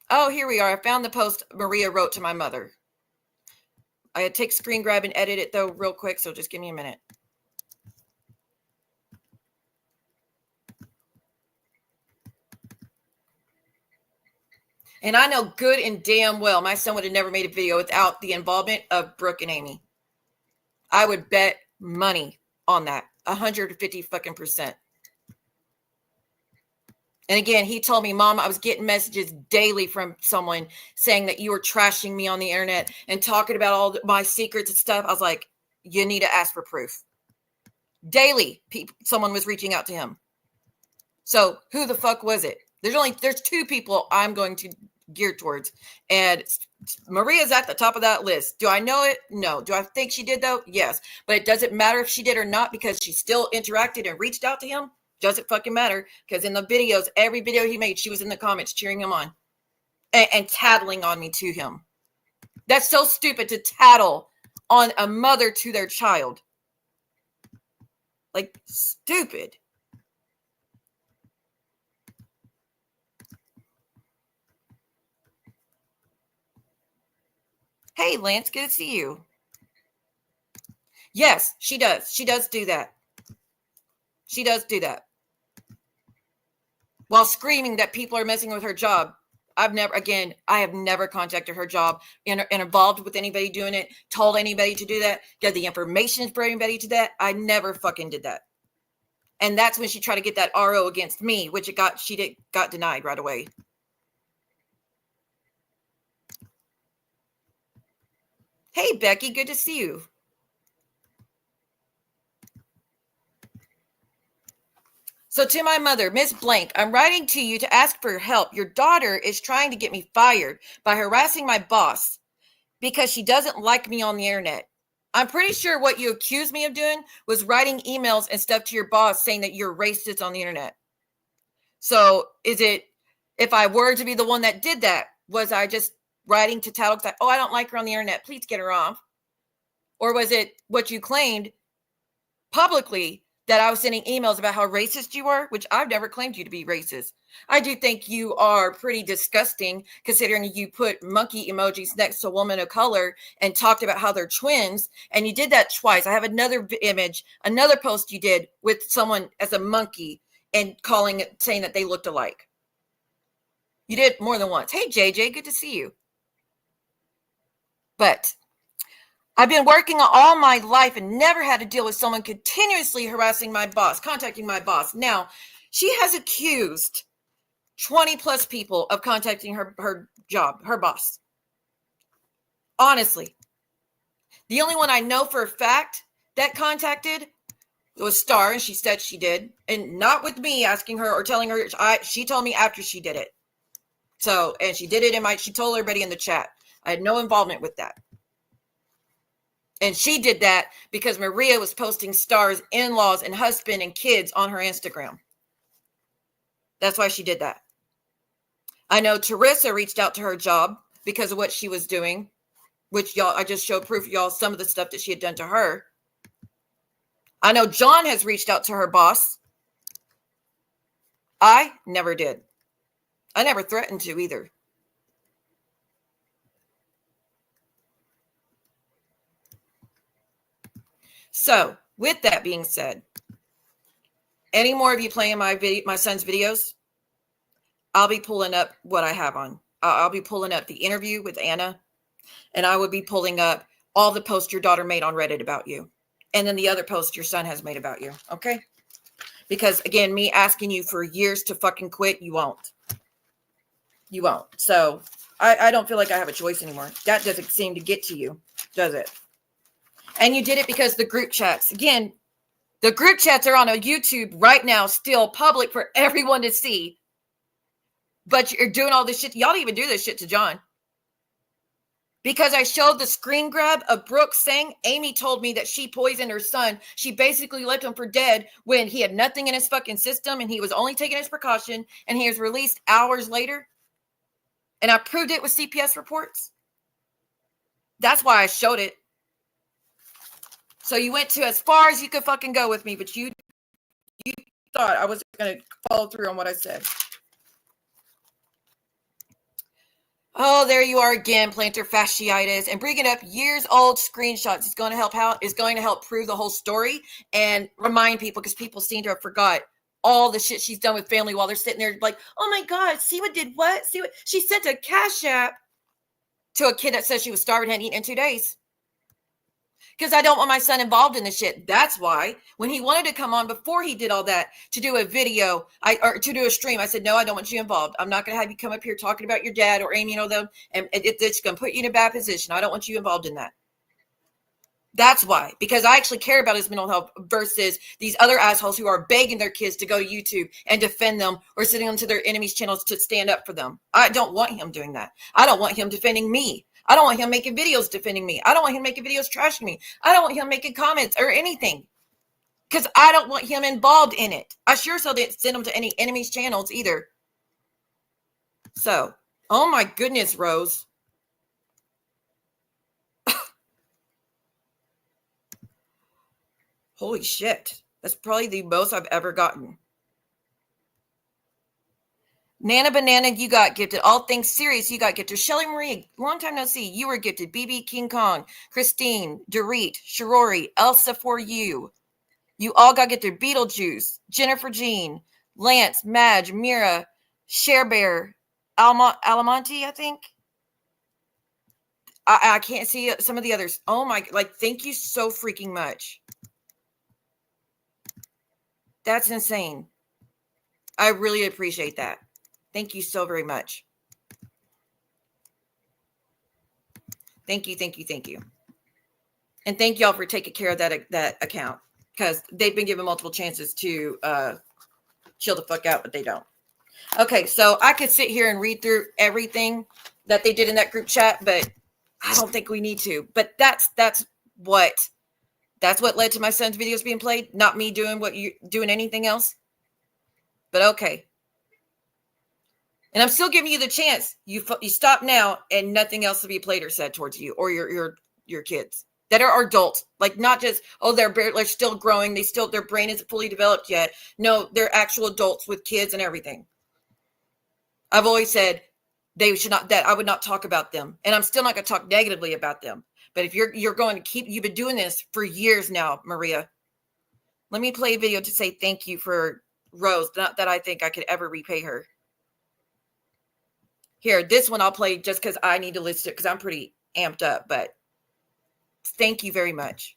Oh, here we are. I found the post Maria wrote to my mother. I had to take screen grab and edit it though real quick, so just give me a minute. And I know good and damn well my son would have never made a video without the involvement of Brooke and Amy. I would bet money on that. 150 fucking %. And again, he told me, Mom, I was getting messages daily from someone saying that you were trashing me on the internet and talking about all my secrets and stuff. I was like, you need to ask for proof. Daily, someone was reaching out to him. So who the fuck was it? There's two people I'm going to gear towards. And Maria's at the top of that list. Do I know it? No. Do I think she did though? Yes. But it doesn't matter if she did or not because she still interacted and reached out to him. Doesn't fucking matter. Because in the videos, every video he made, she was in the comments cheering him on. And tattling on me to him. That's so stupid to tattle on a mother to their child. Like, stupid. Hey, Lance, good to see you. Yes, she does. She does do that. She does do that. While screaming that people are messing with her job. I have never contacted her job and involved with anybody doing it, told anybody to do that, got the information for anybody to that. I never fucking did that. And that's when she tried to get that RO against me, which she got denied right away. Hey, Becky, good to see you. So to my mother, Miss Blank, I'm writing to you to ask for help. Your daughter is trying to get me fired by harassing my boss because she doesn't like me on the internet. I'm pretty sure what you accused me of doing was writing emails and stuff to your boss saying that you're racist on the internet. So if I were to be the one that did that, was I just writing to tattle because I don't like her on the internet, please get her off? Or was it what you claimed publicly that I was sending emails about how racist you were, which I've never claimed you to be racist. I do think you are pretty disgusting considering you put monkey emojis next to a woman of color and talked about how they're twins. And you did that twice. I have another image, another post you did with someone as a monkey and saying that they looked alike. You did more than once. Hey, JJ, good to see you. But I've been working all my life and never had to deal with someone continuously harassing my boss, contacting my boss. Now, she has accused 20 plus people of contacting her boss. Honestly, the only one I know for a fact that contacted was Star, and she said she did, and not with me asking her or telling her. She told me after she did it. So, and she did it she told everybody in the chat. I had no involvement with that. And she did that because Maria was posting Star's in-laws and husband and kids on her Instagram. That's why she did that. I know Teresa reached out to her job because of what she was doing, which I just showed proof y'all some of the stuff that she had done to her. I know John has reached out to her boss. I never did. I never threatened to either. So, with that being said, any more of you playing my son's videos, I'll be pulling up what I have on I'll be pulling up the interview with Anna, and I would be pulling up all the posts your daughter made on Reddit about you, and then the other posts your son has made about you. Okay? Because again, me asking you for years to fucking quit, you won't. You won't. So I don't feel like I have a choice anymore. That doesn't seem to get to you, does it? And you did it because the group chats. Again, the group chats are on a YouTube right now, still public for everyone to see. But you're doing all this shit. Y'all didn't even do this shit to John. Because I showed the screen grab of Brooks saying Amy told me that she poisoned her son. She basically left him for dead when he had nothing in his fucking system and he was only taking his precaution, and he was released hours later. And I proved it with CPS reports. That's why I showed it. So you went to as far as you could fucking go with me, but you thought I wasn't going to follow through on what I said. Oh, there you are again, plantar fasciitis, and bringing up years old screenshots is going to help out. Is going to help prove the whole story and remind people, because people seem to have forgot all the shit she's done with family while they're sitting there like, oh my God, see what did what? See what she sent a CashApp to a kid that says she was starving and hadn't eaten in 2 days. Because I don't want my son involved in this shit. That's why when he wanted to come on before he did all that to do a video, or to do a stream, I said, no, I don't want you involved. I'm not going to have you come up here talking about your dad or Amy, them, and it's going to put you in a bad position. I don't want you involved in that. That's why, because I actually care about his mental health versus these other assholes who are begging their kids to go to YouTube and defend them, or sending them to their enemies' channels to stand up for them. I don't want him doing that. I don't want him defending me. I don't want him making videos defending me. I don't want him making videos trashing me. I don't want him making comments or anything, because I don't want him involved in it. I sure so didn't send him to any enemies' channels either. So, oh my goodness, Rose. Holy shit. That's probably the most I've ever gotten. Nana Banana, you got gifted. All things serious, you got gifted. Shelly Marie, long time no see. You were gifted. BB King Kong, Christine, Dorit, Shirori, Elsa for you. You all got gifted. Beetlejuice, Jennifer Jean, Lance, Madge, Mira, Sharebear, Alamonte, I think. I can't see some of the others. Oh my, thank you so freaking much. That's insane. I really appreciate that. Thank you so very much. Thank you, thank you, thank you. And thank y'all for taking care of that account, because they've been given multiple chances to chill the fuck out, but they don't. Okay, so I could sit here and read through everything that they did in that group chat, but I don't think we need to. But that's what led to my son's videos being played, not me doing anything else. But okay. And I'm still giving you the chance. You stop now, and nothing else will be played or said towards you or your kids that are adults. Like, not just, oh, they're still growing. Their brain isn't fully developed yet. No, they're actual adults with kids and everything. I've always said that I would not talk about them, and I'm still not going to talk negatively about them. But if you're going to you've been doing this for years now, Maria. Let me play a video to say thank you for Rose. Not that I think I could ever repay her. Here, this one I'll play just because I need to listen to it, because I'm pretty amped up. But thank you very much.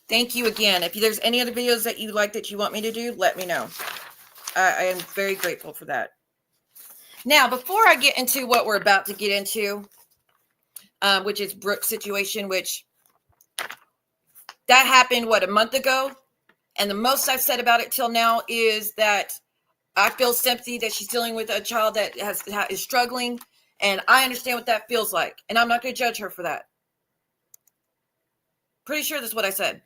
Thank you again. If there's any other videos that you like that you want me to do, let me know. I am very grateful for that. Now, before I get into what we're about to get into, which is Brooke's situation, which that happened, a month ago? And the most I've said about it till now is that I feel sympathy that she's dealing with a child that is struggling, And I understand what that feels like. And I'm not going to judge her for that. Pretty sure that's what I said.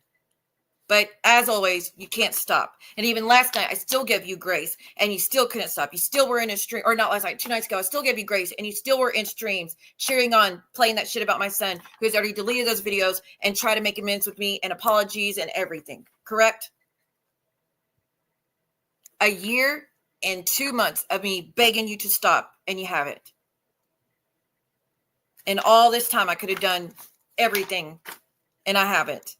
But as always, you can't stop. And even last night, I still gave you grace, and you still couldn't stop. You still were in a stream, or not last night, 2 nights ago, I still gave you grace, and you still were in streams, cheering on, playing that shit about my son, who has already deleted those videos and tried to make amends with me and apologies and everything. Correct? A year and 2 months of me begging you to stop, and you haven't. And all this time, I could have done everything, and I haven't.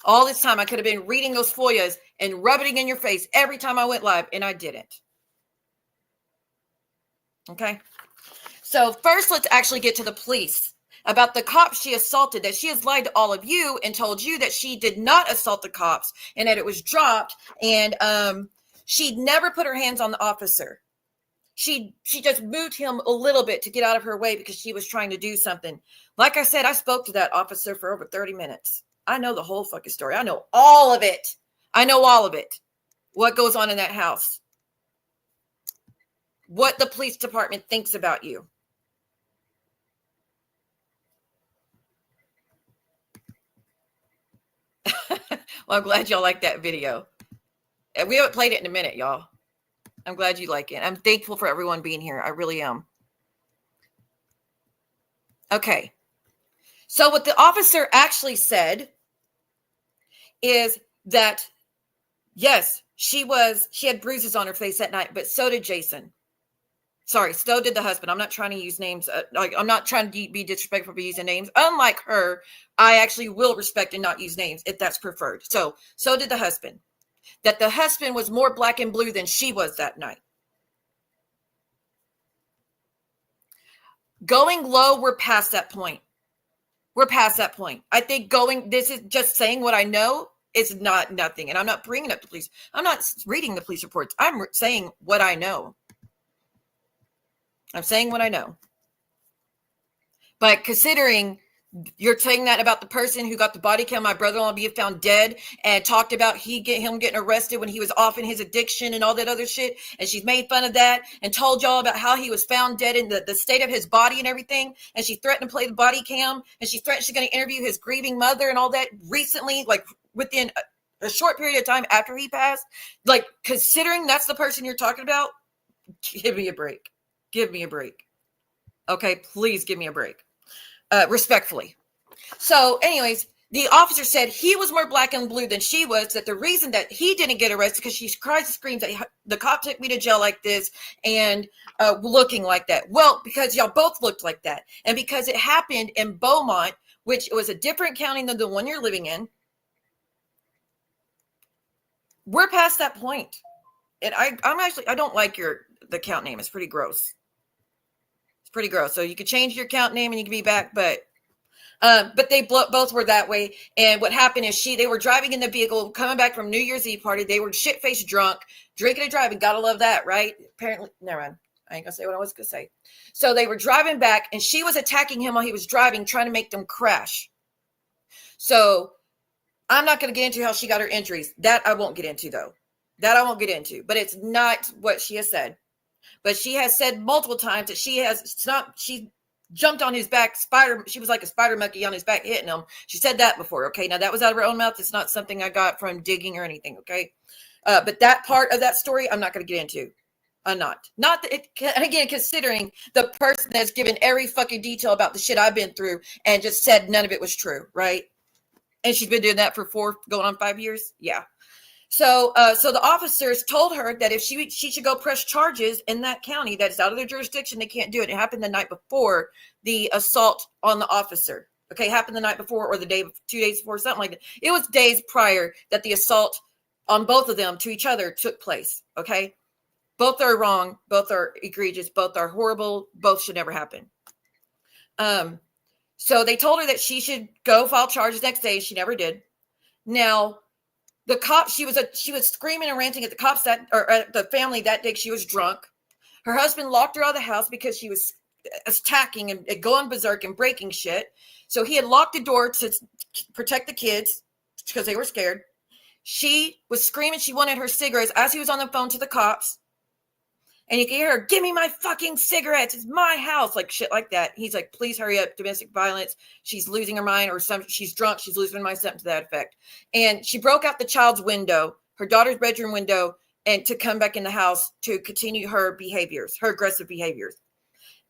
All this time, I could have been reading those FOIAs and rubbing it in your face every time I went live, and I didn't. Okay? So first, let's actually get to the police. About the cops she assaulted, that she has lied to all of you and told you that she did not assault the cops and that it was dropped, and she never put her hands on the officer. She just moved him a little bit to get out of her way because she was trying to do something. Like I said, I spoke to that officer for over 30 minutes. I know the whole fucking story. I know all of it. I know all of it. What goes on in that house. What the police department thinks about you. Well, I'm glad y'all like that video. We haven't played it in a minute, y'all. I'm glad you like it. I'm thankful for everyone being here. I really am. Okay. So what the officer actually said is that, yes, she had bruises on her face that night, but so did Jason. Sorry, so did the husband. I'm not trying to use names. I'm not trying to be disrespectful for using names. Unlike her, I actually will respect and not use names if that's preferred. So did the husband. That the husband was more black and blue than she was that night. Going low, we're past that point. We're past that point. I think this is just saying what I know is nothing. And I'm not bringing up the police. I'm not reading the police reports. I'm saying what I know. I'm saying what I know. But considering you're saying that about the person who got the body cam, my brother-in-law being found dead, and talked about him getting arrested when he was off in his addiction and all that other shit, and she's made fun of that and told y'all about how he was found dead in the state of his body and everything, and she threatened to play the body cam, and she threatened she's going to interview his grieving mother and all that recently, like within a short period of time after he passed. Like, considering that's the person you're talking about, give me a break. Give me a break. Okay, please give me a break. Respectfully. So anyways, the officer said he was more black and blue than she was, that the reason that he didn't get arrested because she cries and screams that the cop took me to jail like this and looking like that. Well, because y'all both looked like that. And because it happened in Beaumont, which was a different county than the one you're living in. We're past that point. And I don't like the account name. It's pretty gross. Pretty gross. So you could change your account name and you can be back, but they both were that way. And what happened is they were driving in the vehicle coming back from New Year's Eve party. They were shit-faced drunk, drinking and driving. Gotta love that, right? Apparently, never mind. I ain't gonna say what I was gonna say. So they were driving back, and she was attacking him while he was driving, trying to make them crash. So I'm not gonna get into how she got her injuries. That I won't get into, though. That I won't get into. But it's not what she has said. But she has said multiple times that she jumped on his back, she was like a spider monkey on his back hitting him. She said that before, okay? Now, that was out of her own mouth. It's not something I got from digging or anything, okay? But that part of that story, I'm not going to get into. I'm not. And again, considering the person that's given every fucking detail about the shit I've been through and just said none of it was true, right? And she's been doing that for going on 5 years? Yeah. So the officers told her that if she should go press charges in that county that is out of their jurisdiction, they can't do it. It happened the night before the assault on the officer. Okay, happened the night before or 2 days before, something like that. It was days prior that the assault on both of them to each other took place. Okay, both are wrong, both are egregious, both are horrible, both should never happen. So they told her that she should go file charges next day. She never did. Now, the cop, she was screaming and ranting at the cops at the family that day. She was drunk. Her husband locked her out of the house because she was attacking and going berserk and breaking shit. So he had locked the door to protect the kids because they were scared. She was screaming. She wanted her cigarettes as he was on the phone to the cops. And you can hear her, give me my fucking cigarettes. It's my house. Like shit like that. He's like, please hurry up. Domestic violence. She's losing her mind, or she's drunk. She's losing her mind, something to that effect. And she broke out the child's window, her daughter's bedroom window, and to come back in the house to continue her behaviors, her aggressive behaviors.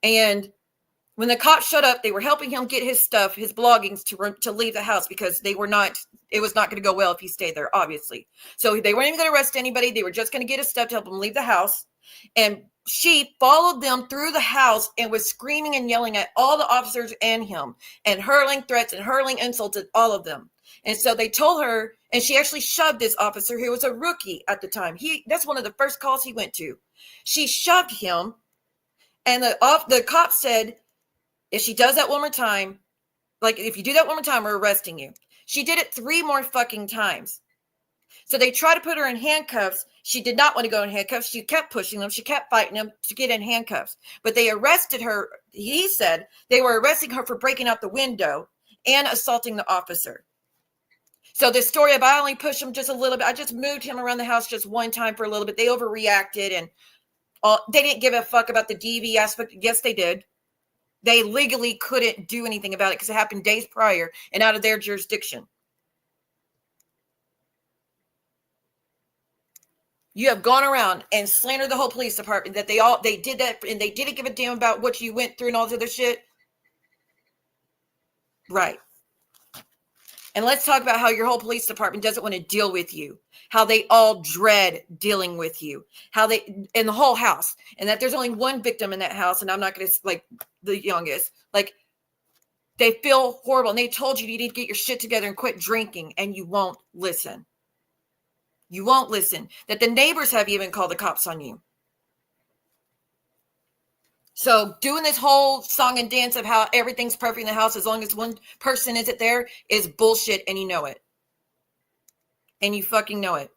And when the cops showed up, they were helping him get his stuff, his belongings to leave the house, because it was not going to go well if he stayed there, obviously. So they weren't even going to arrest anybody. They were just going to get his stuff to help him leave the house. And she followed them through the house and was screaming and yelling at all the officers and him, and hurling threats and hurling insults at all of them. And so they told her, and she actually shoved this officer who was a rookie at the time. That's one of the first calls he went to. She shoved him, and the cop said, if she does that one more time, like if you do that one more time, we're arresting you. She did it 3 more fucking times. So they tried to put her in handcuffs. She did not want to go in handcuffs. She kept pushing them. She kept fighting them to get in handcuffs. But they arrested her. He said they were arresting her for breaking out the window and assaulting the officer. So this story of I only pushed him just a little bit. I just moved him around the house just one time for a little bit. They overreacted, and they didn't give a fuck about the DV aspect. Yes, they did. They legally couldn't do anything about it because it happened days prior and out of their jurisdiction. You have gone around and slandered the whole police department that they did that, and they didn't give a damn about what you went through and all this other shit. Right. And let's talk about how your whole police department doesn't want to deal with you. How they all dread dealing with you. How they, in the whole house. And that there's only one victim in that house. And I'm not going to, like, the youngest. Like, they feel horrible. And they told you need to get your shit together and quit drinking. And you won't listen. You won't listen. That the neighbors have even called the cops on you. So doing this whole song and dance of how everything's perfect in the house as long as one person isn't there is bullshit, and you know it. And you fucking know it.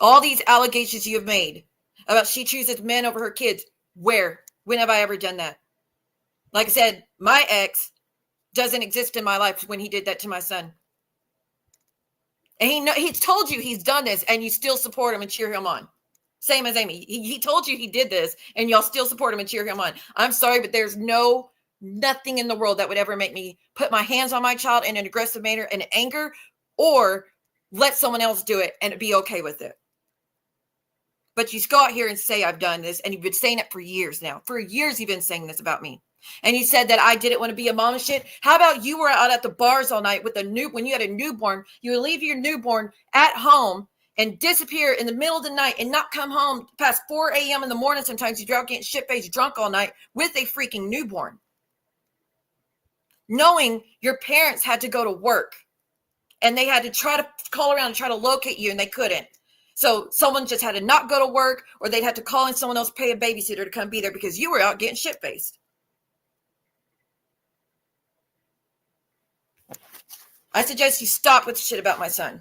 All these allegations you have made about she chooses men over her kids. Where? When have I ever done that? Like I said, my ex doesn't exist in my life when he did that to my son. And he's told you he's done this, and you still support him and cheer him on. Same as Amy. He told you he did this, and y'all still support him and cheer him on. I'm sorry, but there's nothing in the world that would ever make me put my hands on my child in an aggressive manner and anger, or let someone else do it and be okay with it. But you go out here and say I've done this, and you've been saying it for years now. For years you've been saying this about me. And you said that I didn't want to be a mom and shit. How about you were out at the bars all night with when you had a newborn, you would leave your newborn at home and disappear in the middle of the night and not come home past 4 a.m. in the morning. Sometimes you're out getting shit-faced drunk all night with a freaking newborn. Knowing your parents had to go to work and they had to try to call around and try to locate you, and they couldn't. So someone just had to not go to work, or they'd have to call in someone else, pay a babysitter to come be there because you were out getting shit-faced. I suggest you stop with the shit about my son.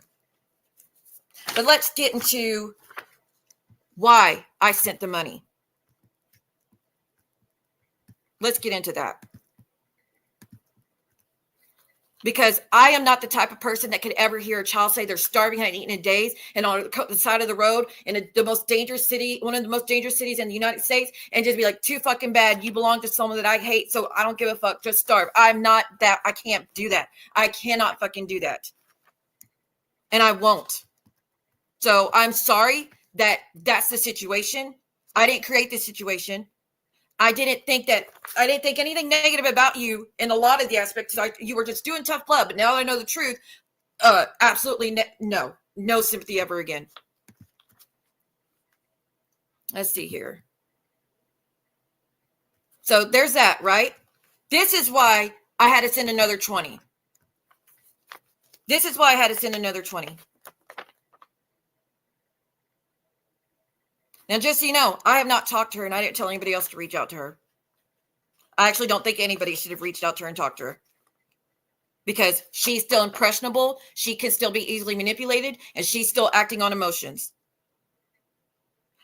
But let's get into why I sent the money. Let's get into that. Because I am not the type of person that could ever hear a child say they're starving, haven't eaten in days, and on the side of the road in the most dangerous city, one of the most dangerous cities in the United States, and just be like, too fucking bad. You belong to someone that I hate, so I don't give a fuck. Just starve. I'm not that. I can't do that. I cannot fucking do that. And I won't. So I'm sorry that that's the situation. I didn't create this situation. I didn't think anything negative about you in a lot of the aspects. You were just doing tough love. But now I know the truth. Absolutely no sympathy ever again. Let's see here. So there's that, right? This is why I had to send another 20. This is why I had to send another 20. Now, just so you know, I have not talked to her, and I didn't tell anybody else to reach out to her. I actually don't think anybody should have reached out to her and talked to her. Because she's still impressionable, she can still be easily manipulated, and she's still acting on emotions.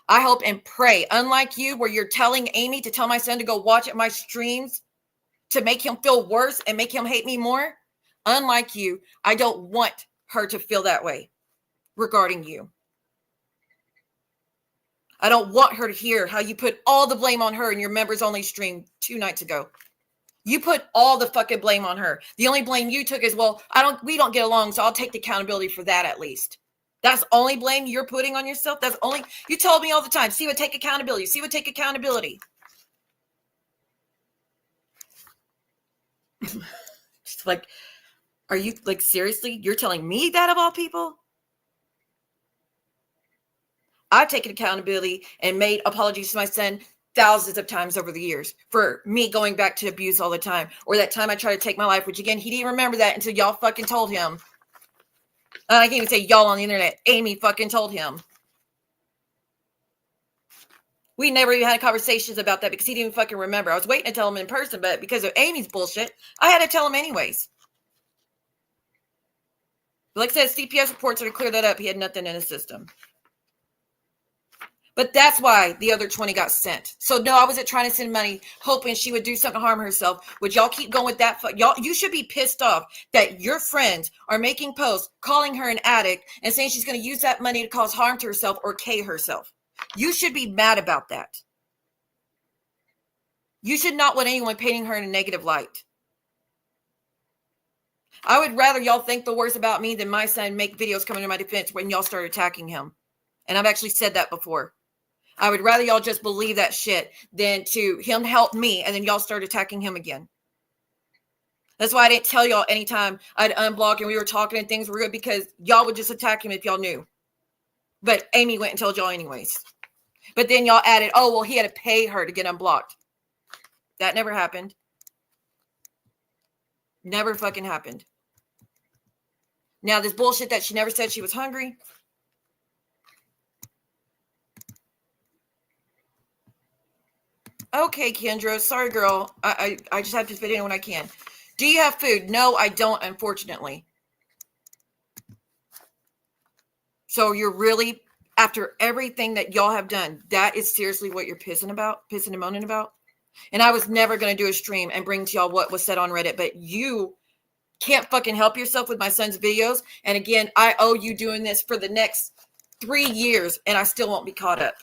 I hope and pray, unlike you, where you're telling Amy to tell my son to go watch at my streams to make him feel worse and make him hate me more. Unlike you, I don't want her to feel that way regarding you. I don't want her to hear how you put all the blame on her in your members only stream 2 nights ago. You put all the fucking blame on her. The only blame you took is, well, we don't get along, so I'll take the accountability for that at least. That's only blame you're putting on yourself. That's only, you told me all the time, see what take accountability, see what take accountability. Just like, are you like, seriously? You're telling me that of all people? I've taken accountability and made apologies to my son thousands of times over the years for me going back to abuse all the time. Or that time I tried to take my life, which again, he didn't remember that until y'all fucking told him. I can't even say y'all on the internet. Amy fucking told him. We never even had conversations about that because he didn't even fucking remember. I was waiting to tell him in person, but because of Amy's bullshit, I had to tell him anyways. But like I said, CPS reports are to clear that up. He had nothing in his system. But that's why the other 20 got sent. So no, I wasn't trying to send money hoping she would do something to harm herself. Would y'all keep going with that? Y'all, you should be pissed off that your friends are making posts calling her an addict and saying she's going to use that money to cause harm to herself or K herself. You should be mad about that. You should not want anyone painting her in a negative light. I would rather y'all think the worst about me than my son make videos coming to my defense when y'all start attacking him. And I've actually said that before. I would rather y'all just believe that shit than to him help me and then y'all start attacking him again. That's why I didn't tell y'all anytime I'd unblock and we were talking and things were good because y'all would just attack him if y'all knew. But Amy went and told y'all anyways. But then y'all added, oh, well, he had to pay her to get unblocked. That never happened. Never fucking happened. Now, this bullshit that she never said she was hungry. Okay, Kendra. Sorry, girl. I just have to fit in when I can. Do you have food? No, I don't, unfortunately. So you're really, after everything that y'all have done, that is seriously what you're pissing and moaning about? And I was never going to do a stream and bring to y'all what was said on Reddit, but you can't fucking help yourself with my son's videos. And again, I owe you doing this for the next 3 years, and I still won't be caught up.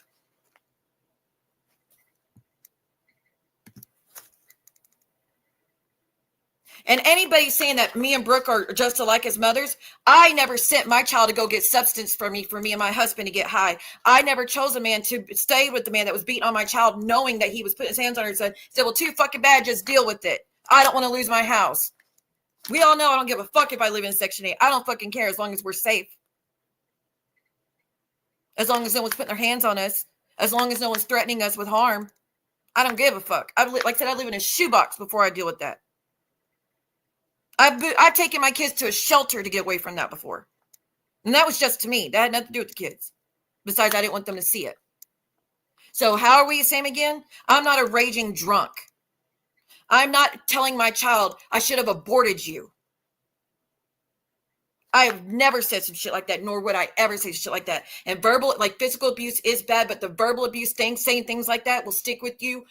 And anybody saying that me and Brooke are just alike as mothers, I never sent my child to go get substance for me and my husband to get high. I never chose a man to stay with the man that was beating on my child, knowing that he was putting his hands on her and said, well, too fucking bad, just deal with it. I don't want to lose my house. We all know I don't give a fuck if I live in Section 8. I don't fucking care as long as we're safe. As long as no one's putting their hands on us. As long as no one's threatening us with harm. I don't give a fuck. Like I said, I live in a shoebox before I deal with that. I've taken my kids to a shelter to get away from that before. And that was just to me. That had nothing to do with the kids. Besides, I didn't want them to see it. So how are we the same again? I'm not a raging drunk. I'm not telling my child I should have aborted you. I have never said some shit like that, nor would I ever say shit like that. And physical abuse is bad, but the verbal abuse thing, saying things like that will stick with you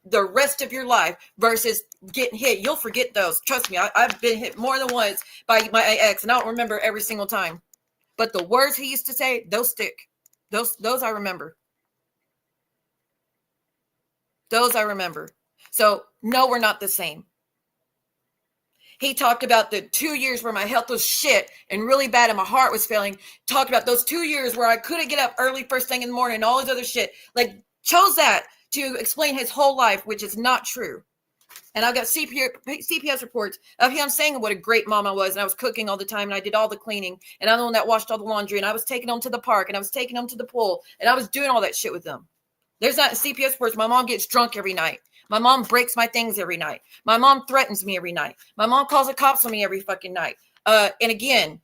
the rest of your life versus getting hit. You'll forget those. Trust me, I've been hit more than once by my ex, and I don't remember every single time. But the words he used to say, those stick. Those I remember. Those I remember. So, no, we're not the same. He talked about the 2 years where my health was shit and really bad and my heart was failing. Talked about those 2 years where I couldn't get up early first thing in the morning and all this other shit. Like, chose to explain his whole life, which is not true. And I've got CPS reports of him saying what a great mom I was. And I was cooking all the time and I did all the cleaning. And I'm the one that washed all the laundry. And I was taking them to the park and I was taking them to the pool. And I was doing all that shit with them. There's not CPS reports. My mom gets drunk every night. My mom breaks my things every night. My mom threatens me every night. My mom calls the cops on me every fucking night. And again,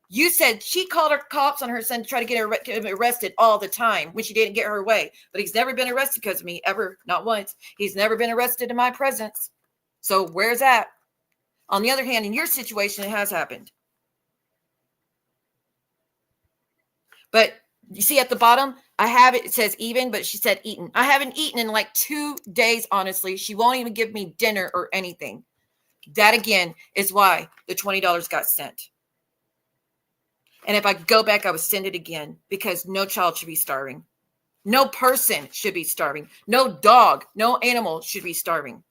you said she called her cops on her son to try to get her arrested all the time when she didn't get her way. But he's never been arrested because of me, ever, not once. He's never been arrested in my presence. So where's that? On the other hand, in your situation, it has happened. But you see at the bottom, I have it. It says even, but she said eaten. I haven't eaten in like 2 days, honestly. She won't even give me dinner or anything. That, again, is why the $20 got sent. And if I go back, I would send it again because no child should be starving. No person should be starving. No dog, no animal should be starving.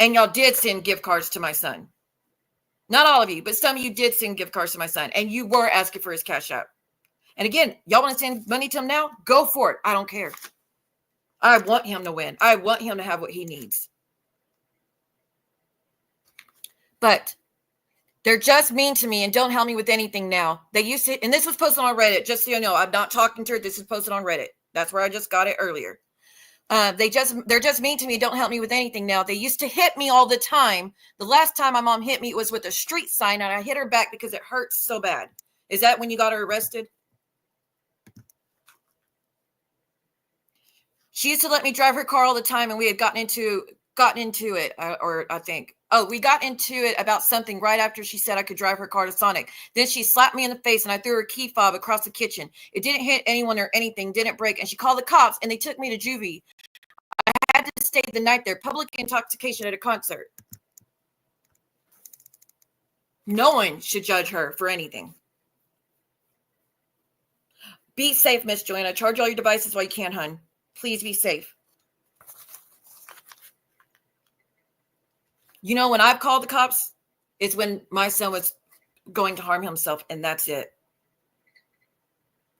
And y'all did send gift cards to my son. Not all of you, but some of you did send gift cards to my son. And you were asking for his cash app. And again, y'all want to send money to him now? Go for it. I don't care. I want him to win. I want him to have what he needs. But they're just mean to me and don't help me with anything now. They used to, and this was posted on Reddit, just so you know, I'm not talking to her. This is posted on Reddit. That's where I just got it earlier. They're just mean to me. Don't help me with anything now. They used to hit me all the time. The last time my mom hit me, it was with a street sign, and I hit her back because it hurts so bad. Is that when you got her arrested? She used to let me drive her car all the time, and we had gotten into it, we got into it about something right after she said I could drive her car to Sonic. Then she slapped me in the face, and I threw her key fob across the kitchen. It didn't hit anyone or anything, didn't break, and she called the cops, and they took me to juvie. I had to stay the night there. Public intoxication at a concert. No one should judge her for anything. Be safe, Miss Joanna. Charge all your devices while you can, hun. Please be safe. You know, when I've called the cops, it's when my son was going to harm himself, and that's it.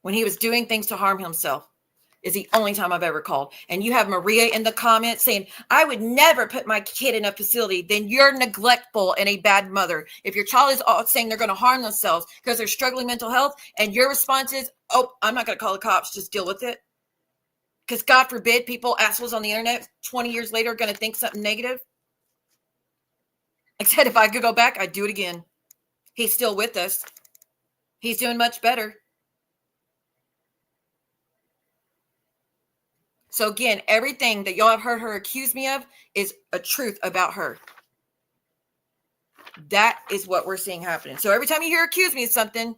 When he was doing things to harm himself is the only time I've ever called. And you have Maria in the comments saying, I would never put my kid in a facility. Then you're neglectful and a bad mother. If your child is saying they're going to harm themselves because they're struggling mental health, and your response is, oh, I'm not going to call the cops, just deal with it. Because God forbid people, assholes on the internet, 20 years later are going to think something negative. I said, if I could go back, I'd do it again. He's still with us. He's doing much better. So again, everything that y'all have heard her accuse me of is a truth about her. That is what we're seeing happening. So every time you hear accuse me of something,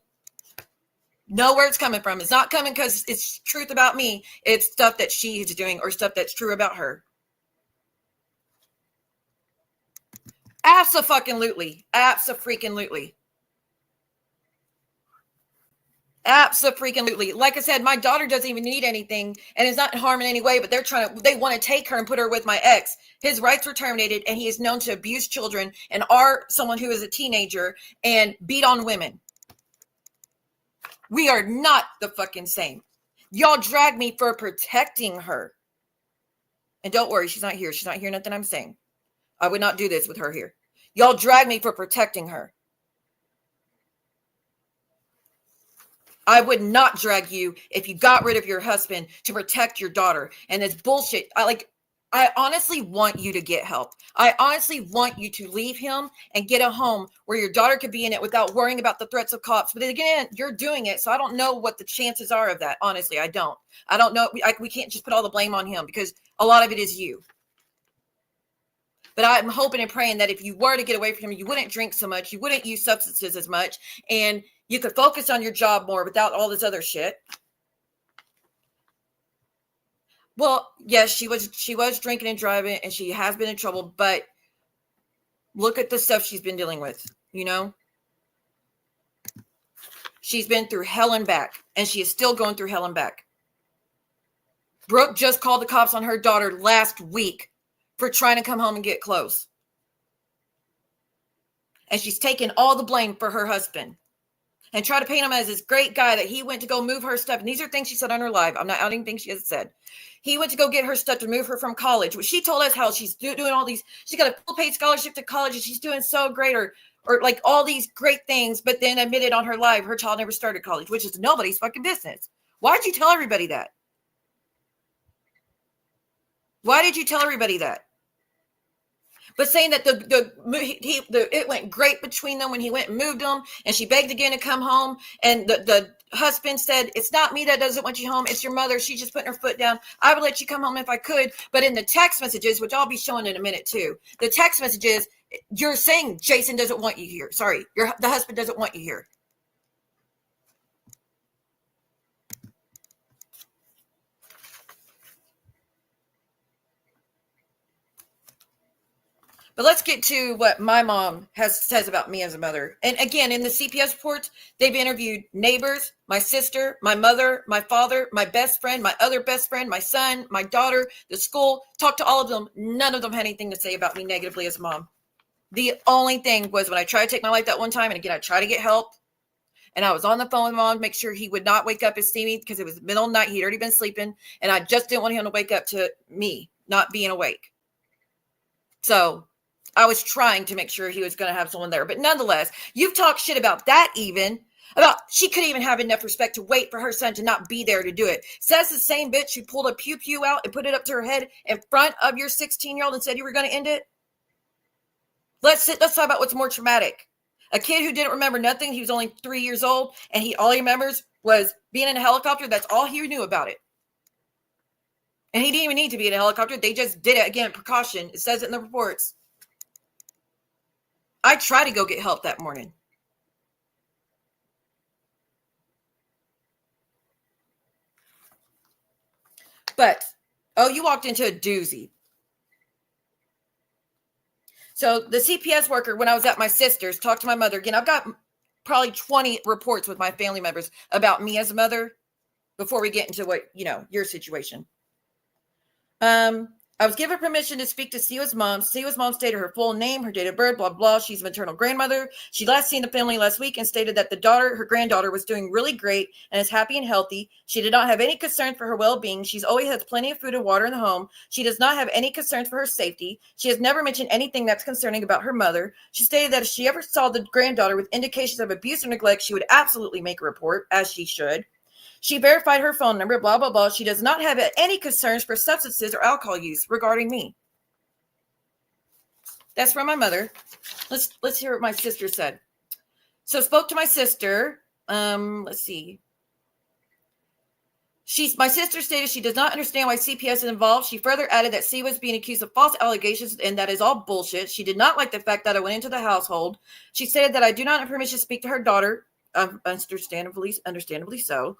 know where it's coming from. It's not coming because it's truth about me. It's stuff that she is doing or stuff that's true about her. Abso-fucking-lutely. Abso-freaking-lutely. Abso-freaking-lutely. Like I said, my daughter doesn't even need anything and is not in harm in any way, but they want to take her and put her with my ex. His rights were terminated, and he is known to abuse children and are someone who is a teenager and beat on women. We are not the fucking same. Y'all drag me for protecting her. And don't worry, she's not here. She's not hearing nothing I'm saying. I would not do this with her here. Y'all drag me for protecting her. I would not drag you if you got rid of your husband to protect your daughter. And this bullshit. I honestly want you to get help. I honestly want you to leave him and get a home where your daughter could be in it without worrying about the threats of cops. But again, you're doing it. So I don't know what the chances are of that. Honestly, I don't. I don't know. We can't just put all the blame on him because a lot of it is you. But I'm hoping and praying that if you were to get away from him, you wouldn't drink so much. You wouldn't use substances as much. And you could focus on your job more without all this other shit. Well, yes, she was drinking and driving, and she has been in trouble. But look at the stuff she's been dealing with, you know? She's been through hell and back, and she is still going through hell and back. Brooke just called the cops on her daughter last week for trying to come home and get close. And she's taking all the blame for her husband and try to paint him as this great guy that he went to go move her stuff. And these are things she said on her live. I'm not outing things she has said. He went to go get her stuff to move her from college. She told us how she's doing all these. She got a full paid scholarship to college and she's doing so great or like all these great things. But then admitted on her live, her child never started college, which is nobody's fucking business. Why'd you tell everybody that? Why did you tell everybody that? But saying that it went great between them when he went and moved them, and she begged again to come home, and the husband said, it's not me that doesn't want you home, it's your mother, she's just putting her foot down. I would let you come home if I could. But in the text messages, which I'll be showing in a minute too, the text messages, you're saying Jason doesn't want you here. Sorry, the husband doesn't want you here. But let's get to what my mom says about me as a mother. And again, in the CPS reports, they've interviewed neighbors, my sister, my mother, my father, my best friend, my other best friend, my son, my daughter, the school, talked to all of them. None of them had anything to say about me negatively as a mom. The only thing was when I tried to take my life that one time, and again, I tried to get help, and I was on the phone with mom to make sure he would not wake up and see me because it was middle of the night. He'd already been sleeping, and I just didn't want him to wake up to me not being awake. So I was trying to make sure he was going to have someone there. But nonetheless, you've talked shit about that even. About she couldn't even have enough respect to wait for her son to not be there to do it. Says the same bitch who pulled a pew-pew out and put it up to her head in front of your 16-year-old and said you were going to end it. Let's talk about what's more traumatic. A kid who didn't remember nothing. He was only 3 years old, and all he remembers was being in a helicopter. That's all he knew about it. And he didn't even need to be in a helicopter. They just did it. Again, precaution. It says it in the reports. I tried to go get help that morning. But, you walked into a doozy. So the CPS worker, when I was at my sister's, talked to my mother. Again, I've got probably 20 reports with my family members about me as a mother before we get into what, your situation. I was given permission to speak to Siwa's mom. Siwa's mom stated her full name, her date of birth, blah, blah. She's a maternal grandmother. She last seen the family last week and stated that her granddaughter was doing really great and is happy and healthy. She did not have any concern for her well-being. She's always has plenty of food and water in the home. She does not have any concerns for her safety. She has never mentioned anything that's concerning about her mother. She stated that if she ever saw the granddaughter with indications of abuse or neglect, she would absolutely make a report, as she should. She verified her phone number, blah, blah, blah. She does not have any concerns for substances or alcohol use regarding me. That's from my mother. Let's hear what my sister said. So spoke to my sister. Let's see. My sister stated she does not understand why CPS is involved. She further added that Siwa was being accused of false allegations, and that is all bullshit. She did not like the fact that I went into the household. She stated that I do not have permission to speak to her daughter. Understandably so.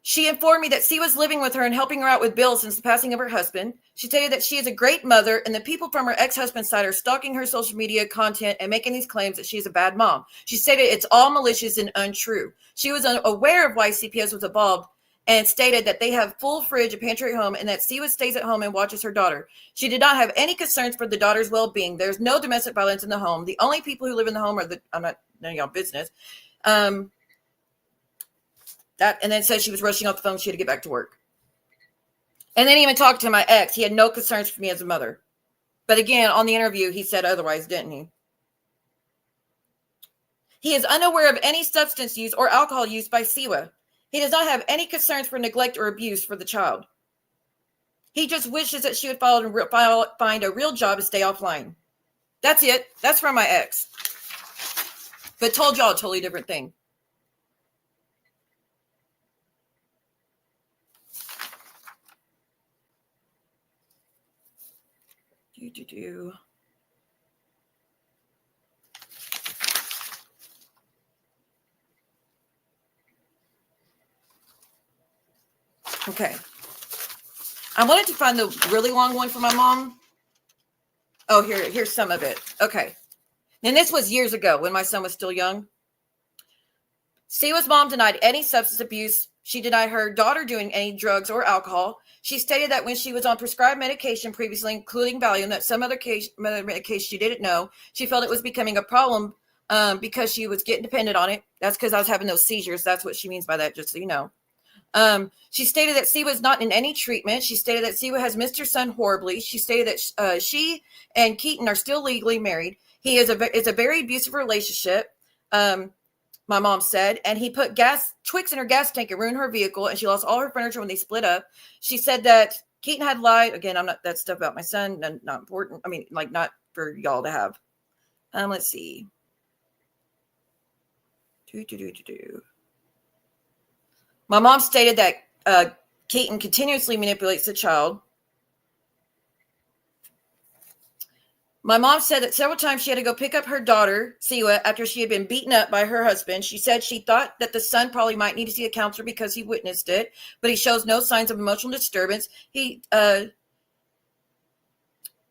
She informed me that Siwa was living with her and helping her out with bills since the passing of her husband. She stated that she is a great mother, and the people from her ex-husband's side are stalking her social media content and making these claims that she's a bad mom. She stated it's all malicious and untrue. She was unaware of why CPS was involved and stated that they have full fridge and pantry at home and that Siwa stays at home and watches her daughter. She did not have any concerns for the daughter's well-being. There's no domestic violence in the home. The only people who live in the home are I'm not none of y'all business. And then said she was rushing off the phone. She had to get back to work. And then even talked to my ex. He had no concerns for me as a mother. But again, on the interview, he said otherwise, didn't he? He is unaware of any substance use or alcohol use by Siwa. He does not have any concerns for neglect or abuse for the child. He just wishes that she would find a real job and stay offline. That's it. That's from my ex. But told y'all a totally different thing. Okay. I wanted to find the really long one for my mom. Oh, here's some of it. Okay. And this was years ago when my son was still young. Siwa's mom denied any substance abuse. She denied her daughter doing any drugs or alcohol. She stated that when she was on prescribed medication previously, including Valium, that some other medication she didn't know, she felt it was becoming a problem because she was getting dependent on it. That's because I was having those seizures. That's what she means by that, just so you know. She stated that Siwa is not in any treatment. She stated that Siwa has missed her son horribly. She stated that she and Keaton are still legally married. It's a very abusive relationship. My mom said, and he put Twix in her gas tank and ruined her vehicle, and she lost all her furniture when they split up. She said that Keaton had lied. Again, that stuff about my son, not important. I mean, like, not for y'all to have. Let's see. My mom stated that Keaton continuously manipulates the child. My mom said that several times she had to go pick up her daughter, Siwa, after she had been beaten up by her husband. She said she thought that the son probably might need to see a counselor because he witnessed it, but he shows no signs of emotional disturbance.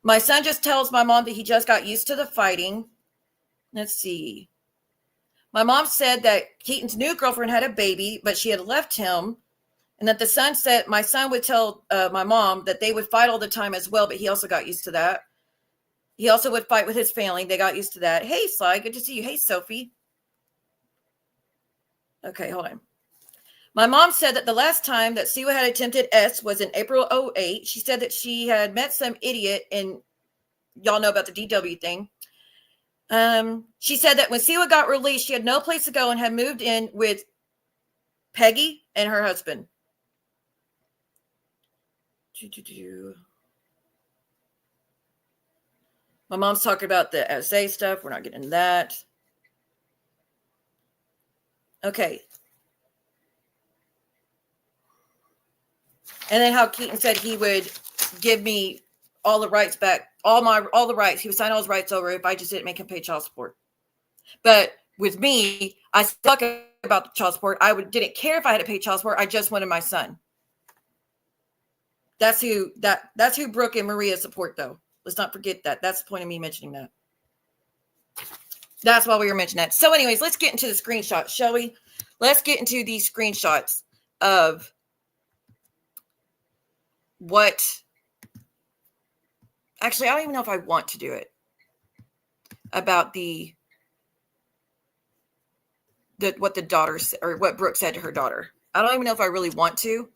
My son just tells my mom that he just got used to the fighting. Let's see. My mom said that Keaton's new girlfriend had a baby, but she had left him. And that the son said, my son would tell my mom that they would fight all the time as well, but he also got used to that. He also would fight with his family. They got used to that. Hey, Sly, good to see you. Hey, Sophie. Okay, hold on. My mom said that the last time that Siwa had attempted S was in April 2008. She said that she had met some idiot, and y'all know about the DW thing. She said that when Siwa got released, she had no place to go and had moved in with Peggy and her husband. My mom's talking about the SA stuff. We're not getting into that. Okay. And then how Keaton said he would give me all the rights back, all the rights. He would sign all his rights over if I just didn't make him pay child support. But with me, I stuck about the child support. Didn't care if I had to pay child support. I just wanted my son. That's who Brooke and Maria support, though. Let's not forget that. That's the point of me mentioning that. That's why we were mentioning that. So anyways, let's get into the screenshots, shall we? Let's get into these screenshots of what. Actually, I don't even know if I want to do it. About what the daughter or what Brooke said to her daughter. I don't even know if I really want to.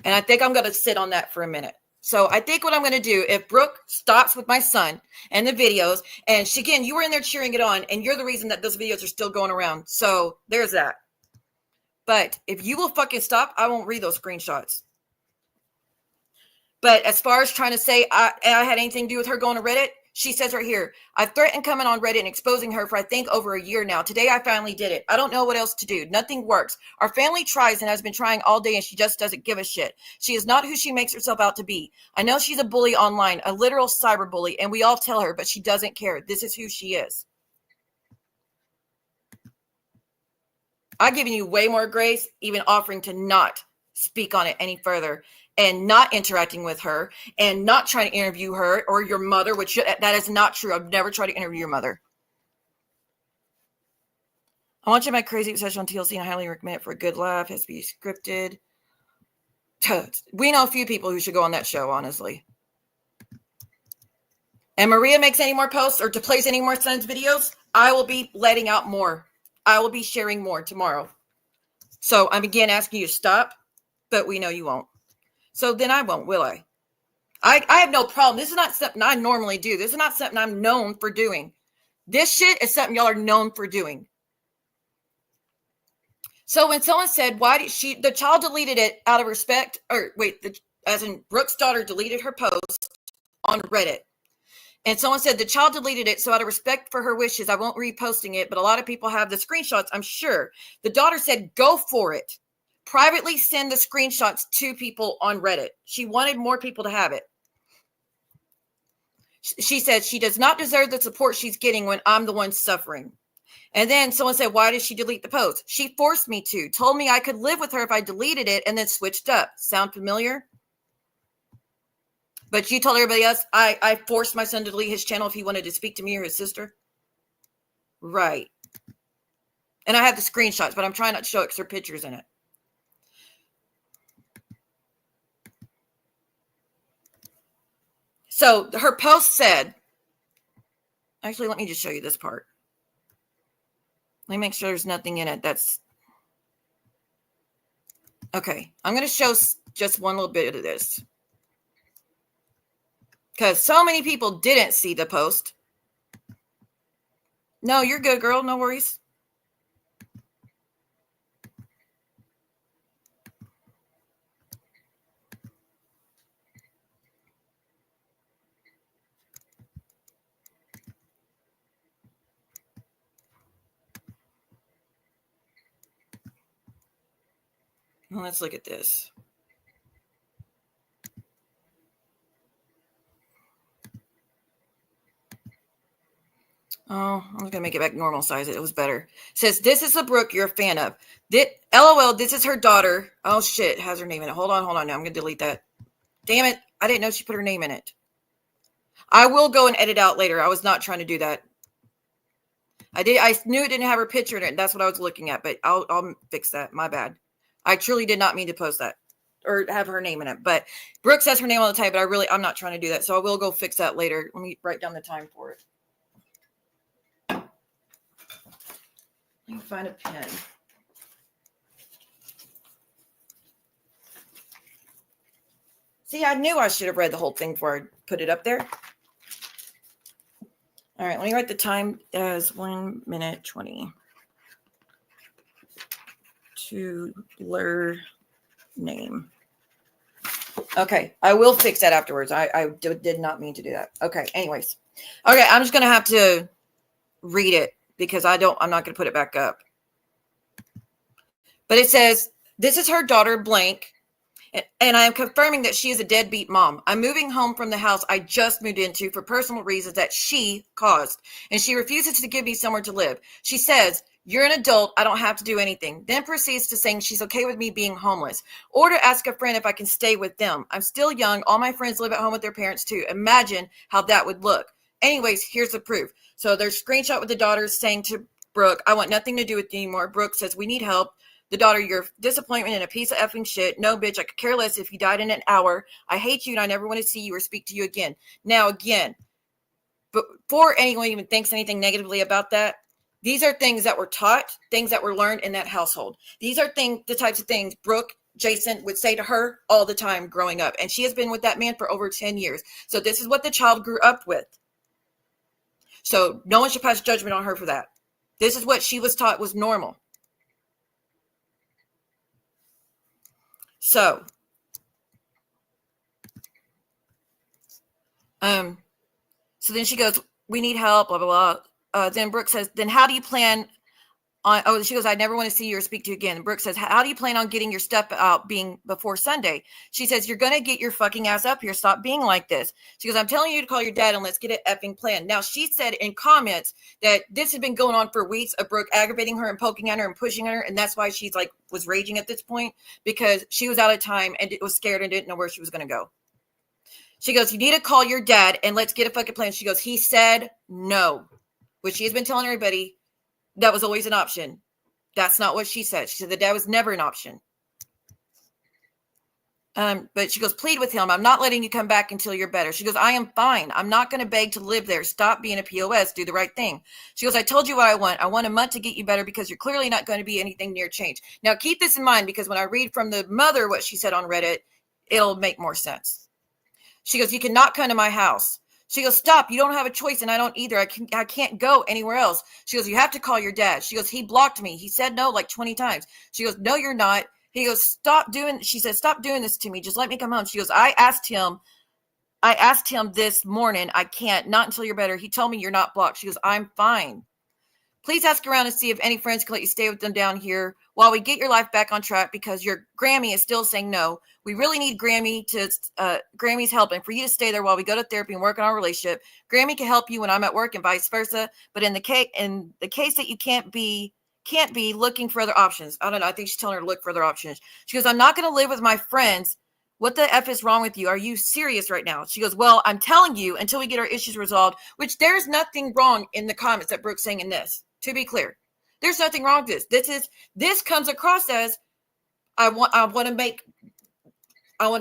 And I think I'm going to sit on that for a minute. So I think what I'm going to do, if Brooke stops with my son and the videos, and she, again, you were in there cheering it on, and you're the reason that those videos are still going around. So there's that. But if you will fucking stop, I won't read those screenshots. But as far as trying to say I had anything to do with her going to Reddit, she says right here, I threatened coming on Reddit and exposing her for, I think, over a year now. Today, I finally did it. I don't know what else to do. Nothing works. Our family tries and has been trying all day, and she just doesn't give a shit. She is not who she makes herself out to be. I know she's a bully online, a literal cyber bully, and we all tell her, but she doesn't care. This is who she is. I've given you way more grace, even offering to not speak on it any further. And not interacting with her and not trying to interview her or your mother, which that is not true. I've never tried to interview your mother. I want you my crazy obsession on TLC and I highly recommend it for a good laugh. It has to be scripted. We know a few people who should go on that show, honestly. And Maria makes any more posts or to plays any more Sons videos, I will be letting out more. I will be sharing more tomorrow. So I'm again asking you to stop, but we know you won't. So then I won't, will I? I have no problem. This is not something I normally do. This is not something I'm known for doing. This shit is something y'all are known for doing. So when someone said, why did the child deleted it out of respect, or wait, as in Brooke's daughter deleted her post on Reddit. And someone said the child deleted it, so out of respect for her wishes, I won't reposting it, but a lot of people have the screenshots, I'm sure. The daughter said, go for it. Privately send the screenshots to people on Reddit. She wanted more people to have it. She said she does not deserve the support she's getting when I'm the one suffering. And then someone said, why did she delete the post? She forced me to. Told me I could live with her if I deleted it and then switched up. Sound familiar? But you told everybody else, I forced my son to delete his channel if he wanted to speak to me or his sister? Right. And I have the screenshots, but I'm trying not to show it because there are pictures in it. So her post said, actually, let me just show you this part. Let me make sure there's nothing in it that's, okay. I'm going to show just one little bit of this. Because so many people didn't see the post. No, you're good, girl. No worries. Well, let's look at this. Oh, I'm going to make it back normal size. It was better. It says, this is the Brooke you're a fan of. LOL, this is her daughter. Oh, shit. It has her name in it. Hold on. Now I'm going to delete that. Damn it. I didn't know she put her name in it. I will go and edit out later. I was not trying to do that. I knew it didn't have her picture in it. That's what I was looking at, but I'll fix that. My bad. I truly did not mean to post that or have her name in it. But Brooke says her name all the time, but I'm not trying to do that. So I will go fix that later. Let me write down the time for it. Let me find a pen. See, I knew I should have read the whole thing before I put it up there. All right, let me write the time as 1 minute 20. To blur name. Okay, I will fix that afterwards. I did not mean to do that. Okay, anyways. Okay, I'm just going to have to read it because I'm not going to put it back up. But it says, this is her daughter, blank. And I am confirming that she is a deadbeat mom. I'm moving home from the house I just moved into for personal reasons that she caused. And she refuses to give me somewhere to live. She says, you're an adult. I don't have to do anything. Then proceeds to saying she's okay with me being homeless. Or to ask a friend if I can stay with them. I'm still young. All my friends live at home with their parents too. Imagine how that would look. Anyways, here's the proof. So there's a screenshot with the daughter saying to Brooke, I want nothing to do with you anymore. Brooke says, we need help. The daughter, you're disappointment and a piece of effing shit. No, bitch, I could care less if you died in an hour. I hate you and I never want to see you or speak to you again. Now, again, but before anyone even thinks anything negatively about that, these are things that were taught, things that were learned in that household. These are the types of things Brooke, Jason would say to her all the time growing up. And she has been with that man for over 10 years. So this is what the child grew up with. So no one should pass judgment on her for that. This is what she was taught was normal. So, so then she goes, we need help, blah, blah, blah. Then Brooke says, then how do you plan on, she goes, I never want to see you or speak to you again. And Brooke says, how do you plan on getting your stuff out being before Sunday? She says, you're going to get your fucking ass up here. Stop being like this. She goes, I'm telling you to call your dad and let's get an effing plan. Now, she said in comments that this had been going on for weeks of Brooke aggravating her and poking at her and pushing at her. And that's why she's like, was raging at this point because she was out of time and was scared and didn't know where she was going to go. She goes, you need to call your dad and let's get a fucking plan. She goes, he said no, which she has been telling everybody. That was always an option. That's not what she said. She said the dad was never an option. But she goes, plead with him. I'm not letting you come back until you're better. She goes, I am fine. I'm not going to beg to live there. Stop being a POS. Do the right thing. She goes, I told you what I want. I want a month to get you better because you're clearly not going to be anything near change. Now, keep this in mind because when I read from the mother what she said on Reddit, it'll make more sense. She goes, you cannot come to my house. She goes, stop. You don't have a choice, and I don't either. I can't go anywhere else. She goes, you have to call your dad. She goes, he blocked me. He said no like 20 times. She goes, no, you're not. He goes, stop doing. She says, stop doing this to me. Just let me come home. She goes, I asked him this morning. I can't. Not until you're better. He told me you're not blocked. She goes, I'm fine. Please ask around and see if any friends can let you stay with them down here while we get your life back on track because your Grammy is still saying no. We really need Grammy's help and for you to stay there while we go to therapy and work on our relationship. Grammy can help you when I'm at work and vice versa. But in the case that you can't be looking for other options. I don't know. I think she's telling her to look for other options. She goes, I'm not going to live with my friends. What the F is wrong with you? Are you serious right now? She goes, well, I'm telling you until we get our issues resolved, which there's nothing wrong in the comments that Brooke's saying in this. To be clear, there's nothing wrong with this. This comes across as I want to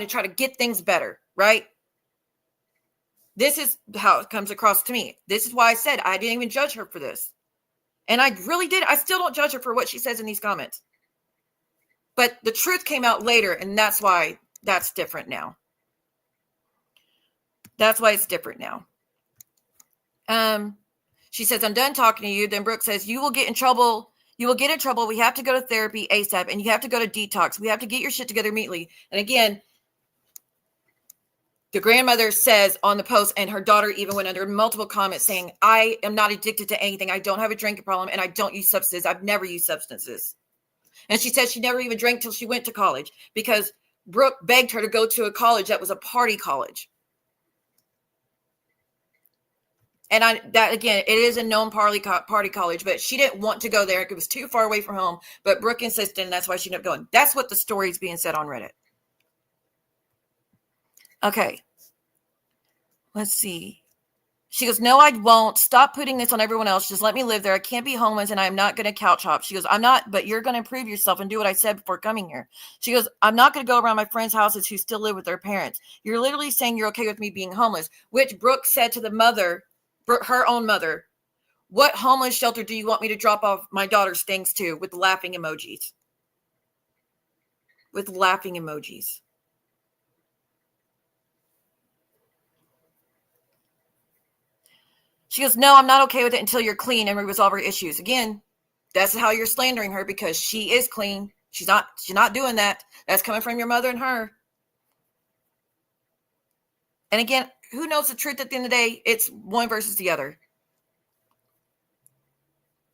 try to get things better, right? This is how it comes across to me. This is why I said I didn't even judge her for this. And I really did. I still don't judge her for what she says in these comments. But the truth came out later, and that's why that's different now. That's why it's different now. She says, I'm done talking to you. Then Brooke says, you will get in trouble. You will get in trouble. We have to go to therapy ASAP, and you have to go to detox. We have to get your shit together immediately. And again, the grandmother says on the post, and her daughter even went under multiple comments saying, I am not addicted to anything. I don't have a drinking problem, and I don't use substances. I've never used substances. And she said she never even drank till she went to college because Brooke begged her to go to a college that was a party college. And again, it is a known party college, but she didn't want to go there. It was too far away from home. But Brooke insisted, and that's why she ended up going. That's what the story is being said on Reddit. Okay. Let's see. She goes, no, I won't. Stop putting this on everyone else. Just let me live there. I can't be homeless and I'm not going to couch hop. She goes, I'm not, but you're going to improve yourself and do what I said before coming here. She goes, I'm not going to go around my friends' houses who still live with their parents. You're literally saying you're okay with me being homeless, which Brooke said to the mother, her own mother, what homeless shelter do you want me to drop off my daughter's things to? With laughing emojis. With laughing emojis. She goes, no, I'm not okay with it until you're clean and we resolve our issues. Again, that's how you're slandering her because she is clean. She's not doing that. That's coming from your mother and her. And again, who knows the truth at the end of the day? It's one versus the other.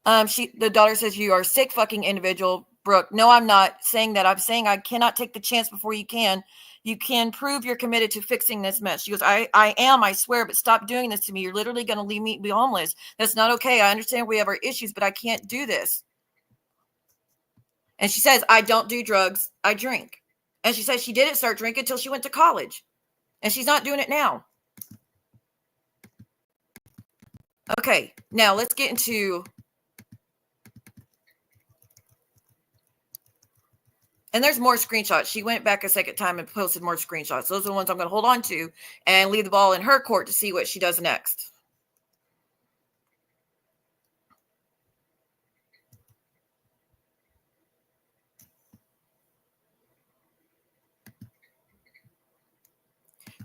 The daughter says, you are a sick fucking individual, Brooke. No, I'm not saying that. I'm saying I cannot take the chance before you can. You can prove you're committed to fixing this mess. She goes, I am, I swear, but stop doing this to me. You're literally going to leave me be homeless. That's not okay. I understand we have our issues, but I can't do this. And she says, I don't do drugs. I drink. And she says she didn't start drinking until she went to college. And she's not doing it now. Okay, now let's get into... And there's more screenshots. She went back a second time and posted more screenshots. Those are the ones I'm going to hold on to and leave the ball in her court to see what she does next.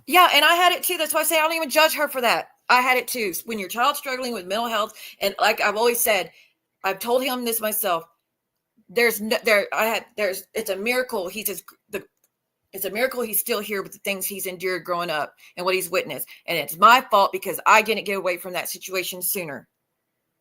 Yeah, and I had it too. That's why I say I don't even judge her for that. I had it too. When your child's struggling with mental health, and like I've always said, I've told him this myself. It's a miracle. It's a miracle he's still here with the things he's endured growing up and what he's witnessed. And it's my fault because I didn't get away from that situation sooner.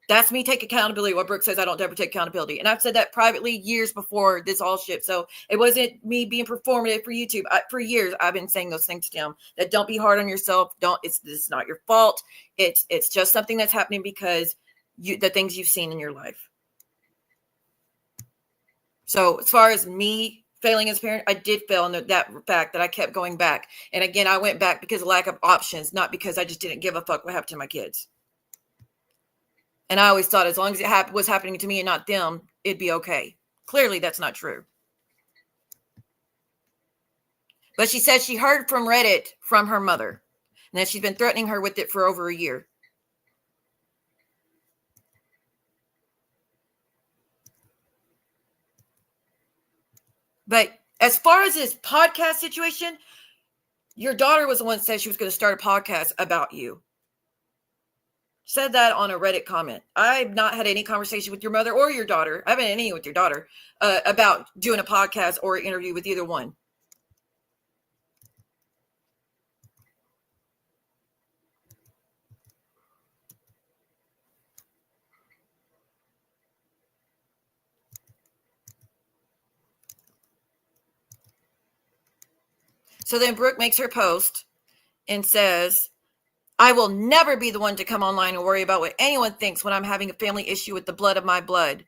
That's me take accountability. What Brooke says, I don't ever take accountability. And I've said that privately years before this all shit. So it wasn't me being performative for YouTube. For years, I've been saying those things to him, that don't be hard on yourself. It's not your fault. It's just something that's happening because the things you've seen in your life. So as far as me failing as a parent, I did fail in that fact that I kept going back. And again, I went back because of lack of options, not because I just didn't give a fuck what happened to my kids. And I always thought as long as it was happening to me and not them, it'd be okay. Clearly, that's not true. But she said she heard from Reddit from her mother, and that she's been threatening her with it for over a year. But as far as this podcast situation, your daughter was the one that said she was going to start a podcast about you. Said that on a Reddit comment. I've not had any conversation with your mother or your daughter. I haven't had any with your daughter about doing a podcast or an interview with either one. So then Brooke makes her post and says, I will never be the one to come online and worry about what anyone thinks when I'm having a family issue with the blood of my blood.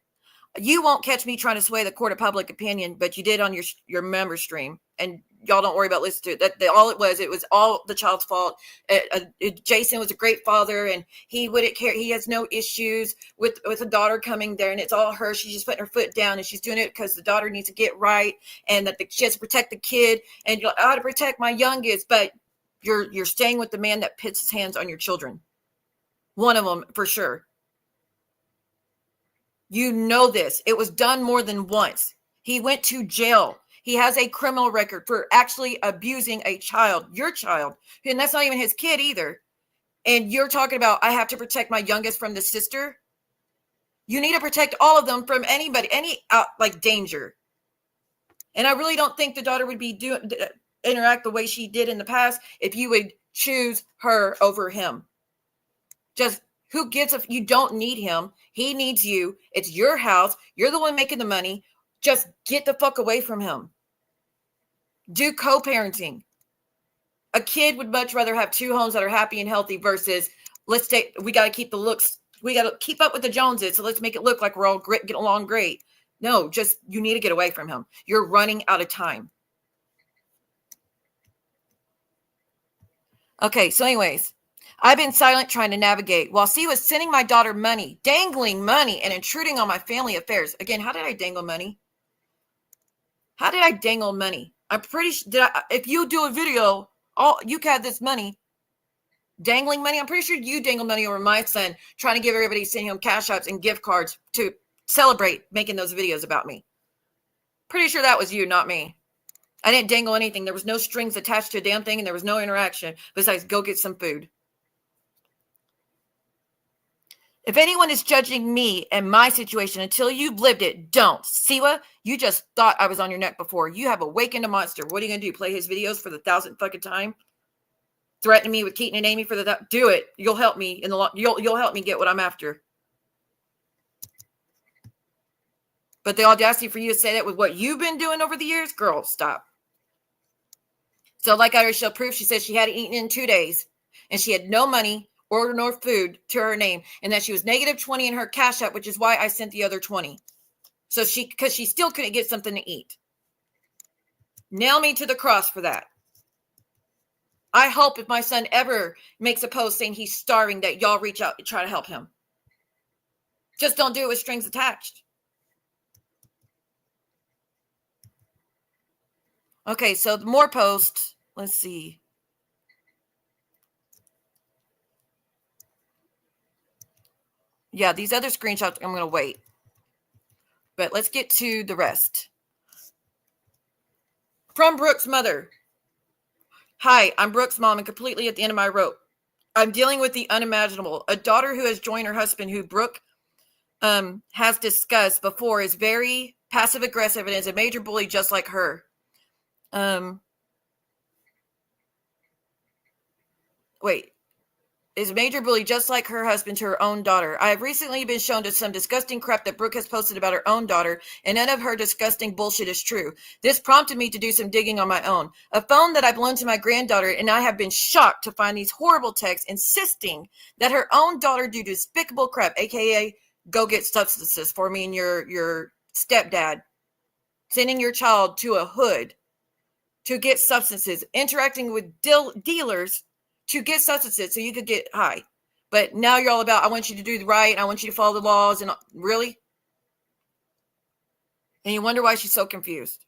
You won't catch me trying to sway the court of public opinion, but you did on your member stream. And y'all don't worry about listening to it. All it was all the child's fault. Jason was a great father and he wouldn't care. He has no issues with a daughter coming there, and it's all her. She's just putting her foot down and she's doing it because the daughter needs to get right and that she has to protect the kid and I ought to protect my youngest, but you're staying with the man that puts his hands on your children. One of them for sure. You know this. It was done more than once. He went to jail. He has a criminal record for actually abusing a child, your child. And that's not even his kid either. And you're talking about, I have to protect my youngest from the sister. You need to protect all of them from anybody, any danger. And I really don't think the daughter would be interact the way she did in the past if you would choose her over him. Just who gives a, you don't need him. He needs you. It's your house. You're the one making the money. Just get the fuck away from him. Do co-parenting. A kid would much rather have two homes that are happy and healthy versus we got to keep the looks. We got to keep up with the Joneses. So let's make it look like we're all get along great. No, just you need to get away from him. You're running out of time. Okay, so anyways, I've been silent trying to navigate while C was sending my daughter money, dangling money, and intruding on my family affairs. Again, how did I dangle money? How did I dangle money? I'm pretty sure, if you do a video, you had this money, dangling money. I'm pretty sure you dangled money over my son, trying to give everybody, sending him cash apps and gift cards to celebrate making those videos about me. Pretty sure that was you, not me. I didn't dangle anything. There was no strings attached to a damn thing, and there was no interaction besides go get some food. If anyone is judging me and my situation until you've lived it, don't. Siwa, you just thought I was on your neck before. You have awakened a monster. What are you going to do? Play his videos for the 1,000th fucking time? Threaten me with Keaton and Amy for the... Do it. You'll help me in the you'll help me get what I'm after. But the audacity for you to say that with what you've been doing over the years, girl, stop. So like I already showed proof, she said she hadn't eaten in 2 days and she had no money or nor food to her name, and that she was negative 20 in her cash app, which is why I sent the other 20. So because she still couldn't get something to eat. Nail me to the cross for that. I hope if my son ever makes a post saying he's starving that y'all reach out and try to help him. Just don't do it with strings attached. Okay, so more posts. Let's see. Yeah, these other screenshots, I'm going to wait. But let's get to the rest. From Brooke's mother. Hi, I'm Brooke's mom and completely at the end of my rope. I'm dealing with the unimaginable. A daughter who has joined her husband, who Brooke has discussed before, is very passive-aggressive and is a major bully just like her. Is a major bully just like her husband to her own daughter. I have recently been shown to some disgusting crap that Brooke has posted about her own daughter, and none of her disgusting bullshit is true. This prompted me to do some digging on my own. A phone that I've loaned to my granddaughter, and I have been shocked to find these horrible texts insisting that her own daughter do despicable crap, aka go get substances for me and your stepdad, sending your child to a hood to get substances, interacting with dealers to get substances so you could get high. But now you're all about, I want you to do the right, and I want you to follow the laws, and really? And you wonder why she's so confused.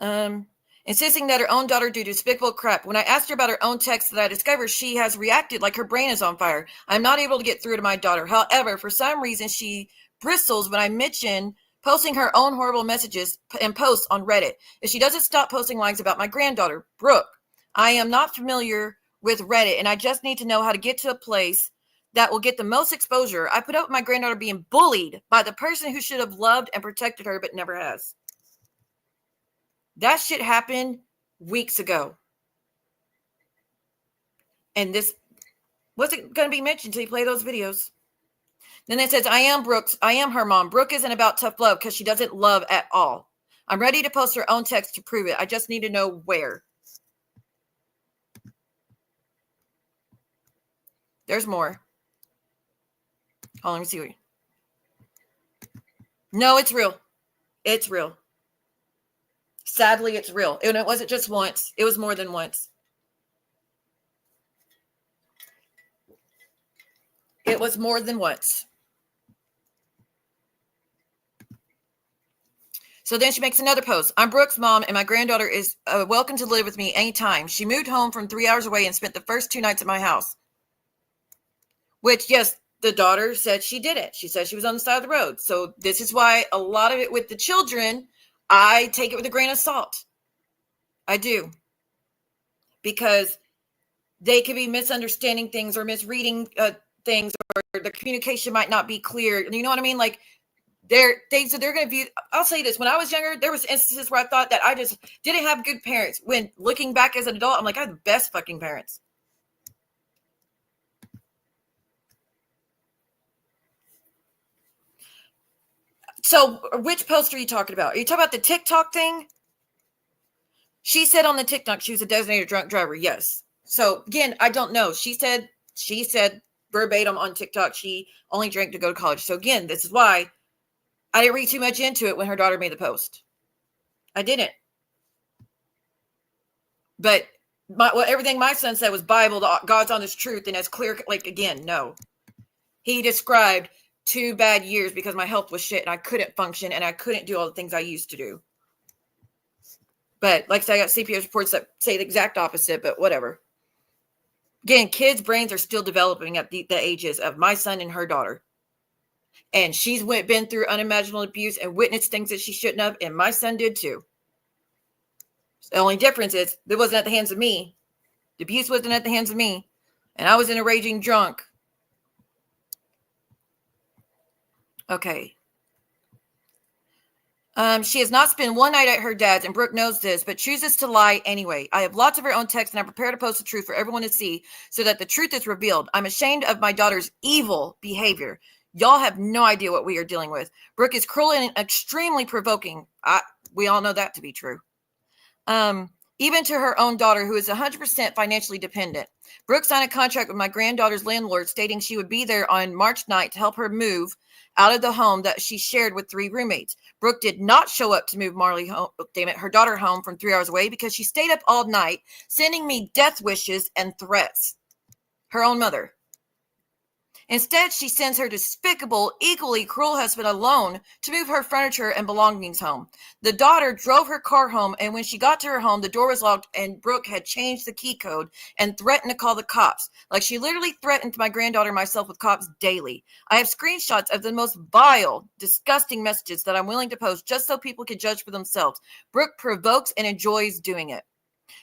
Insisting that her own daughter do despicable crap. When I asked her about her own text that I discovered, she has reacted like her brain is on fire. I'm not able to get through to my daughter. However, for some reason, she bristles when I mention posting her own horrible messages and posts on Reddit. If she doesn't stop posting lies about my granddaughter, Brooke, I am not familiar with Reddit, and I just need to know how to get to a place that will get the most exposure. I put up with my granddaughter being bullied by the person who should have loved and protected her, but never has. That shit happened weeks ago. And this wasn't going to be mentioned until you play those videos. Then it says, I am her mom. Brooke isn't about tough love because she doesn't love at all. I'm ready to post her own text to prove it. I just need to know where. There's more. Hold on, let me see. No, it's real. It's real. Sadly, it's real. And it wasn't just once. It was more than once. It was more than once. So then she makes another post. I'm Brooke's mom, and my granddaughter is welcome to live with me anytime. She moved home from 3 hours away and spent the first 2 nights at my house. Which, yes, the daughter said she did it. She said she was on the side of the road. So this is why a lot of it with the children, I take it with a grain of salt. I do. Because they could be misunderstanding things or misreading things, or the communication might not be clear. You know what I mean? Like, they're going to view. I'll say this. When I was younger, there was instances where I thought that I just didn't have good parents. When looking back as an adult, I'm like, I have the best fucking parents. So which post are you talking about? Are you talking about the TikTok thing? She said on the TikTok she was a designated drunk driver. Yes. So again, I don't know. She said verbatim on TikTok she only drank to go to college. So again, this is why I didn't read too much into it when her daughter made the post. I didn't. But everything my son said was Bible, God's honest truth, and as clear, like, again, no. He described 2 bad years because my health was shit and I couldn't function and I couldn't do all the things I used to do. But like I said, I got CPS reports that say the exact opposite, but whatever. Again, kids' brains are still developing at the ages of my son and her daughter. And she's been through unimaginable abuse and witnessed things that she shouldn't have, and my son did too. The only difference is it wasn't at the hands of me. The abuse wasn't at the hands of me. And I was in a raging drunk. Okay. She has not spent one night at her dad's, and Brooke knows this, but chooses to lie anyway. I have lots of her own texts, and I'm prepared to post the truth for everyone to see so that the truth is revealed. I'm ashamed of my daughter's evil behavior. Y'all have no idea what we are dealing with. Brooke is cruel and extremely provoking. We all know that to be true. Even to her own daughter, who is 100% financially dependent. Brooke signed a contract with my granddaughter's landlord stating she would be there on March night to help her move out of the home that she shared with 3 roommates. Brooke did not show up to move Marley home, her daughter home from 3 hours away because she stayed up all night sending me death wishes and threats. Her own mother. Instead, she sends her despicable, equally cruel husband alone to move her furniture and belongings home. The daughter drove her car home, and when she got to her home, the door was locked, and Brooke had changed the key code and threatened to call the cops. Like, she literally threatened my granddaughter and myself with cops daily. I have screenshots of the most vile, disgusting messages that I'm willing to post just so people can judge for themselves. Brooke provokes and enjoys doing it.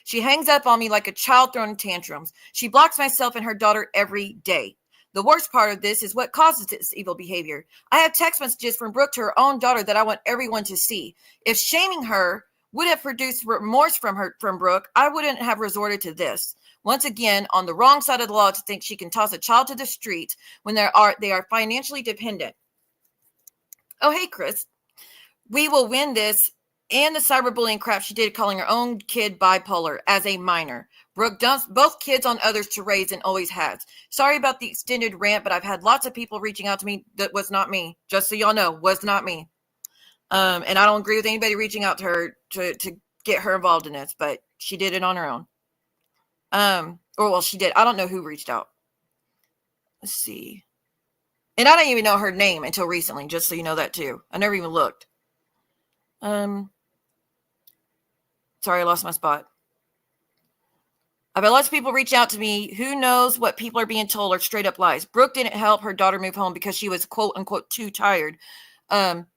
She hangs up on me like a child throwing tantrums. She blocks myself and her daughter every day. The worst part of this is what causes this evil behavior. I have text messages from Brooke to her own daughter that I want everyone to see. If shaming her would have produced remorse from Brooke, I wouldn't have resorted to this. Once again, on the wrong side of the law to think she can toss a child to the street when they are financially dependent. Oh, hey, Chris. We will win this and the cyberbullying crap she did calling her own kid bipolar as a minor. Brooke dumps both kids on others to raise and always has. Sorry about the extended rant, but I've had lots of people reaching out to me that was not me. Just so y'all know, was not me. And I don't agree with anybody reaching out to her to get her involved in this, but she did it on her own. She did. I don't know who reached out. Let's see. And I didn't even know her name until recently, just so you know that too. I never even looked. Sorry, I lost my spot. I've had lots of people reach out to me. Who knows what people are being told are straight up lies. Brooke didn't help her daughter move home because she was quote unquote too tired. Brooke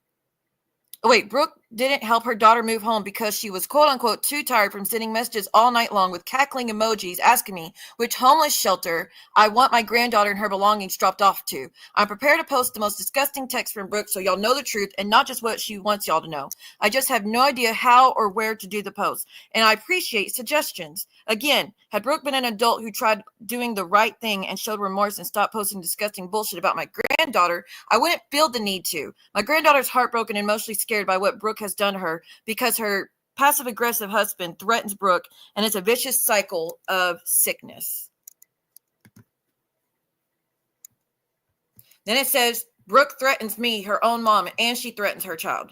didn't help her daughter move home because she was quote unquote too tired from sending messages all night long with cackling emojis asking me which homeless shelter I want my granddaughter and her belongings dropped off to. I'm prepared to post the most disgusting text from Brooke so y'all know the truth and not just what she wants y'all to know. I just have no idea how or where to do the post, and I appreciate suggestions. Again, had Brooke been an adult who tried doing the right thing and showed remorse and stopped posting disgusting bullshit about my granddaughter, I wouldn't feel the need to. My granddaughter's heartbroken and emotionally scared by what Brooke has done to her because her passive-aggressive husband threatens Brooke, and it's a vicious cycle of sickness. Then it says, Brooke threatens me, her own mom, and she threatens her child.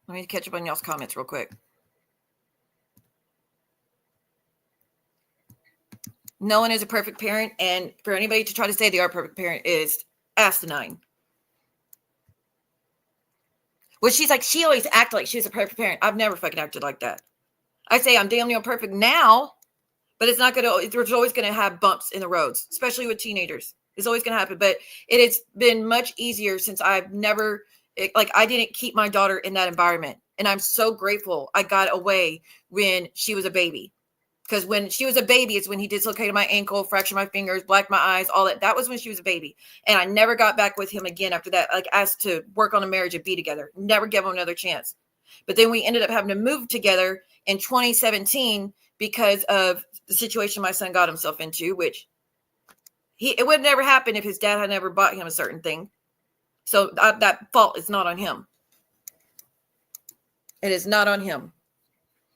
Let me catch up on y'all's comments real quick. No one is a perfect parent, and for anybody to try to say they are a perfect parent is asinine. Well, she's like, she always acted like she was a perfect parent. I've never fucking acted like that. I say I'm damn near perfect now, but it's not going to, there's always going to have bumps in the roads, especially with teenagers. It's always going to happen, but it has been much easier since I've never, I didn't keep my daughter in that environment. And I'm so grateful I got away when she was a baby. Because when she was a baby, it's when he dislocated my ankle, fractured my fingers, blacked my eyes, all that. That was when she was a baby. And I never got back with him again after that, asked to work on a marriage and be together. Never gave him another chance. But then we ended up having to move together in 2017 because of the situation my son got himself into, which it would never happen if his dad had never bought him a certain thing. So that fault is not on him. It is not on him.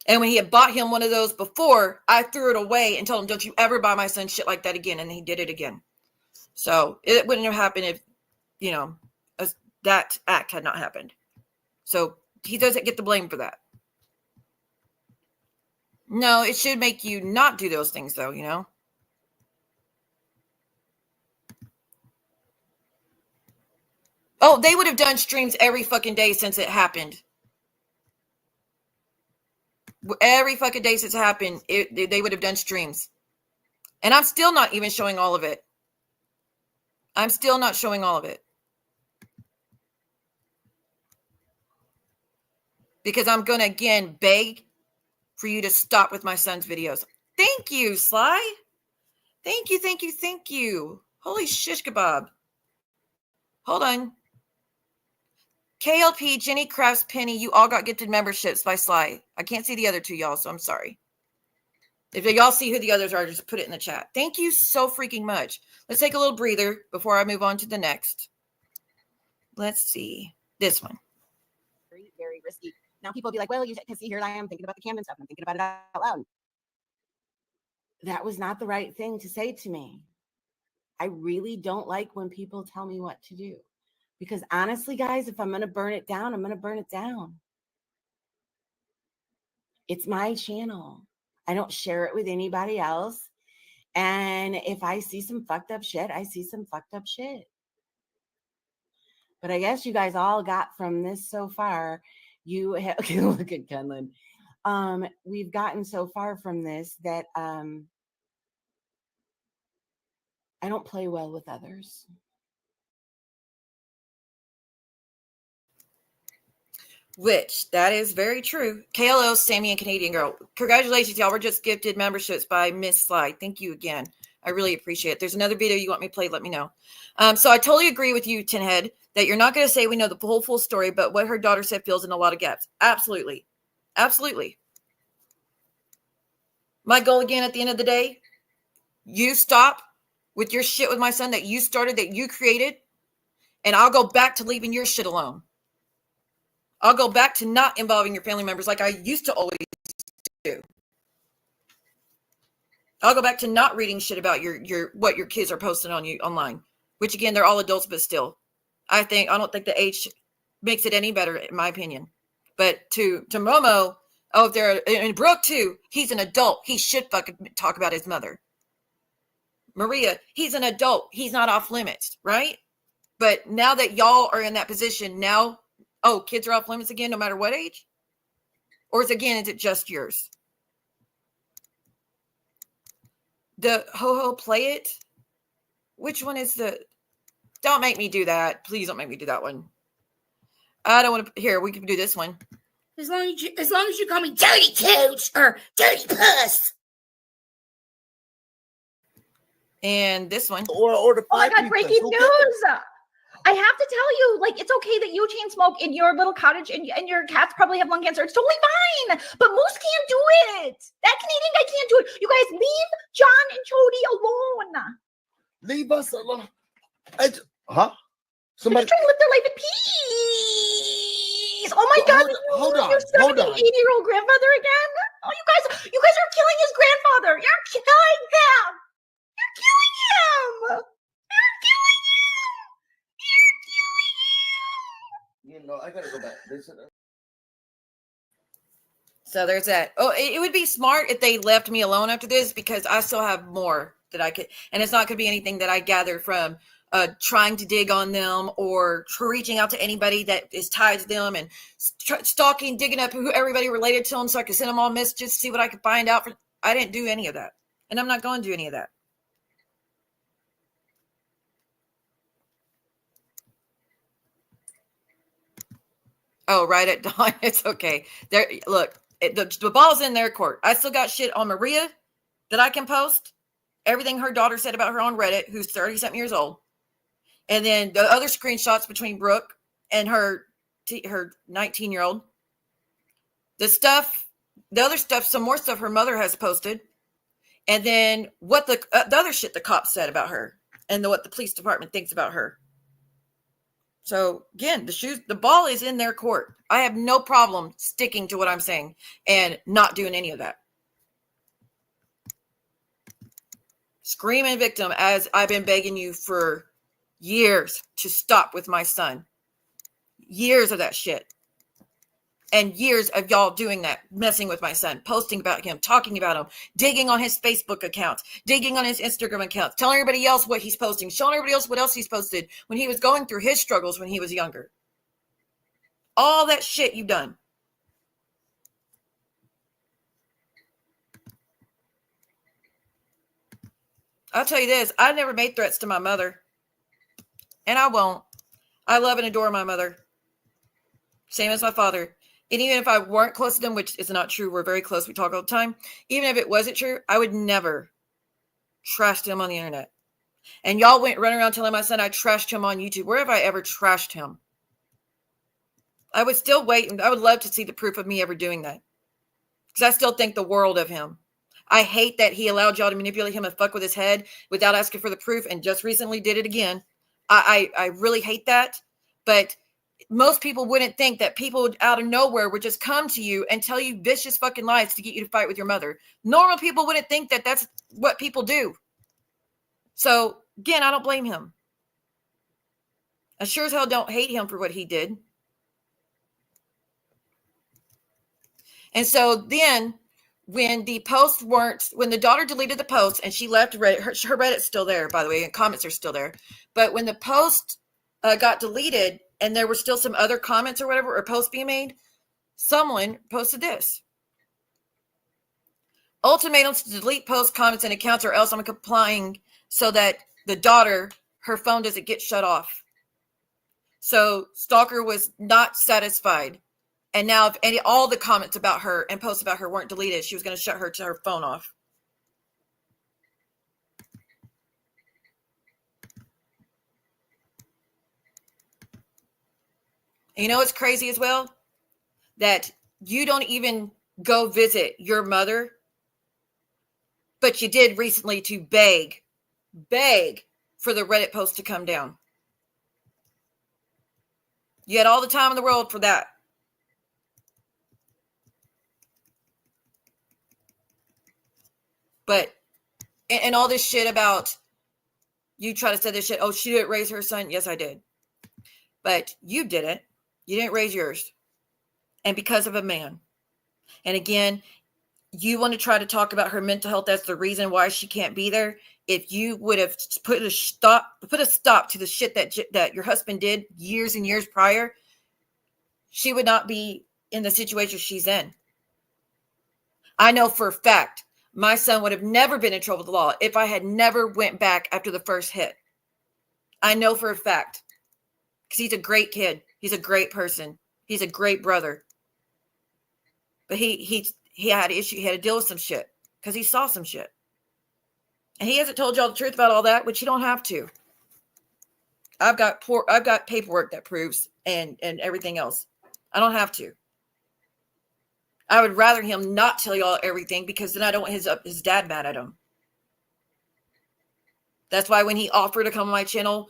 And when he had bought him one of those before, I threw it away and told him, don't you ever buy my son shit like that again. And he did it again. So it wouldn't have happened if that act had not happened. So he doesn't get the blame for that. No, it should make you not do those things, though, Oh, they would have done streams every fucking day since it happened. Every fucking day since it happened, they would have done streams. And I'm still not even showing all of it. I'm still not showing all of it. Because I'm going to, again, beg for you to stop with my son's videos. Thank you, Sly. Thank you, thank you, thank you. Holy shish kebab. Hold on. KLP, Jenny Crafts, Penny, you all got gifted memberships by Sly. I can't see the other two, y'all, so I'm sorry. If y'all see who the others are, just put it in the chat. Thank you so freaking much. Let's take a little breather before I move on to the next. Let's see. This one. Very, very risky. Now people will be like, well, you can see, here I am thinking about the Camden stuff. I'm thinking about it out loud. That was not the right thing to say to me. I really don't like when people tell me what to do. Because honestly, guys, if I'm going to burn it down, I'm going to burn it down. It's my channel. I don't share it with anybody else. And if I see some fucked up shit, I see some fucked up shit. But I guess you guys all got from this so far. You have, okay, look at Kenlin. We've gotten so far from this that I don't play well with others. Which, that is very true. KLO, Sammy, and Canadian Girl. Congratulations, y'all. We're just gifted memberships by Miss Sly. Thank you again. I really appreciate it. There's another video you want me to play, let me know. So I totally agree with you, Tinhead, that you're not going to say we know the whole full story, but what her daughter said fills in a lot of gaps. Absolutely. Absolutely. My goal again at the end of the day, you stop with your shit with my son that you started, that you created, and I'll go back to leaving your shit alone. I'll go back to not involving your family members like I used to always do. I'll go back to not reading shit about your what your kids are posting on you online, which again, they're all adults, but still, I don't think the age makes it any better, in my opinion. But to Momo, oh, if they're, and Brooke too, he's an adult. He should fucking talk about his mother. Maria, he's an adult. He's not off limits, right? But now that y'all are in that position, now, oh, kids are off limits again, no matter what age? Or is it just yours? The ho-ho play it? Which one is the... Don't make me do that. Please don't make me do that one. I don't want to... Here, we can do this one. As long as you call me Dirty Cooch or Dirty Puss. And this one. Or the Oh my God, breaking news. I have to tell you, like, it's okay that you chain smoke in your little cottage and your cats probably have lung cancer. It's totally fine. But Moose can't do it. That Canadian guy can't do it. You guys leave John and Jody alone. Leave us alone. Somebody They're just trying to live their life in peace. Oh my God. Hold on. You're 78-year-old grandfather again? Oh, you guys are killing his grandfather. You're killing him. You're killing him. You're killing him. You know, I gotta go back. So there's that. Oh, it would be smart if they left me alone after this, because I still have more that I could, and it's not going to be anything that I gathered from trying to dig on them or reaching out to anybody that is tied to them and stalking, digging up who everybody related to them so I could send them all messages, see what I could find out. I didn't do any of that, and I'm not going to do any of that. Oh, right at dawn. It's okay. There, look, the ball's in their court. I still got shit on Maria that I can post. Everything her daughter said about her on Reddit, who's 30-something years old. And then the other screenshots between Brooke and her 19-year-old. The other stuff, some more stuff her mother has posted. And then what the other shit the cops said about her and what the police department thinks about her. So again, the ball is in their court. I have no problem sticking to what I'm saying and not doing any of that. Screaming victim, as I've been begging you for years to stop with my son. Years of that shit. And years of y'all doing that, messing with my son, posting about him, talking about him, digging on his Facebook account, digging on his Instagram account, telling everybody else what he's posting, showing everybody else what else he's posted when he was going through his struggles when he was younger. All that shit you've done. I'll tell you this, I never made threats to my mother. And I won't. I love and adore my mother. Same as my father. And even if I weren't close to them, which is not true, we're very close, we talk all the time. Even if it wasn't true, I would never trash him on the internet. And y'all went running around telling my son I trashed him on YouTube. Where have I ever trashed him? I would still wait, and I would love to see the proof of me ever doing that. Because I still think the world of him. I hate that he allowed y'all to manipulate him and fuck with his head without asking for the proof, and just recently did it again. I really hate that. But most people wouldn't think that people out of nowhere would just come to you and tell you vicious fucking lies to get you to fight with your mother. Normal people wouldn't think that that's what people do. So, again, I don't blame him. I sure as hell don't hate him for what he did. And so then when the posts weren't, when the daughter deleted the post and she left Reddit, her Reddit's still there, by the way, and comments are still there. But when the post got deleted and there were still some other comments or whatever, or posts being made, someone posted this. Ultimatums to delete posts, comments, and accounts, or else I'm complying so that the daughter, her phone doesn't get shut off. So Stalker was not satisfied. And now if all the comments about her and posts about her weren't deleted, she was going to shut her phone off. And you know what's crazy as well? That you don't even go visit your mother, but you did recently to beg for the Reddit post to come down. You had all the time in the world for that. But, and all this shit about, you try to say this shit, oh, she didn't raise her son. Yes, I did. But you didn't. You didn't raise yours. And because of a man. And again, you want to try to talk about her mental health. That's the reason why she can't be there. If you would have put a stop to the shit that your husband did years and years prior, she would not be in the situation she's in. I know for a fact my son would have never been in trouble with the law if I had never went back after the first hit. I know for a fact. Because he's a great kid. He's a great person. He's a great brother. But he had issue. He had to deal with some shit. Because he saw some shit. And he hasn't told y'all the truth about all that, which you don't have to. I've got paperwork that proves and everything else. I don't have to. I would rather him not tell y'all everything, because then I don't want his dad mad at him. That's why when he offered to come on my channel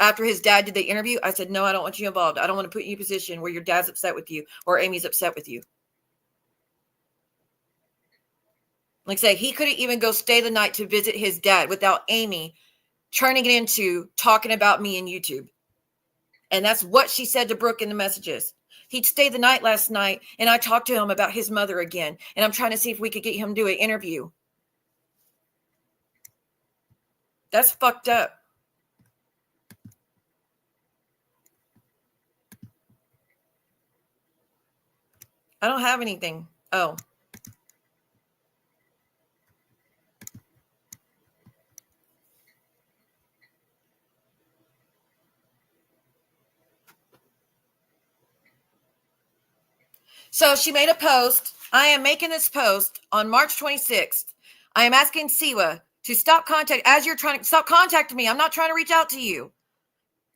after his dad did the interview, I said, no, I don't want you involved. I don't want to put you in a position where your dad's upset with you or Amy's upset with you. Like I say, he couldn't even go stay the night to visit his dad without Amy turning it into talking about me in YouTube. And that's what she said to Brooke in the messages. He'd stay the night last night, and I talked to him about his mother again. And I'm trying to see if we could get him to do an interview. That's fucked up. I don't have anything. Oh. So she made a post. I am making this post on March 26th. I am asking Siwa to stop contacting me. I'm not trying to reach out to you.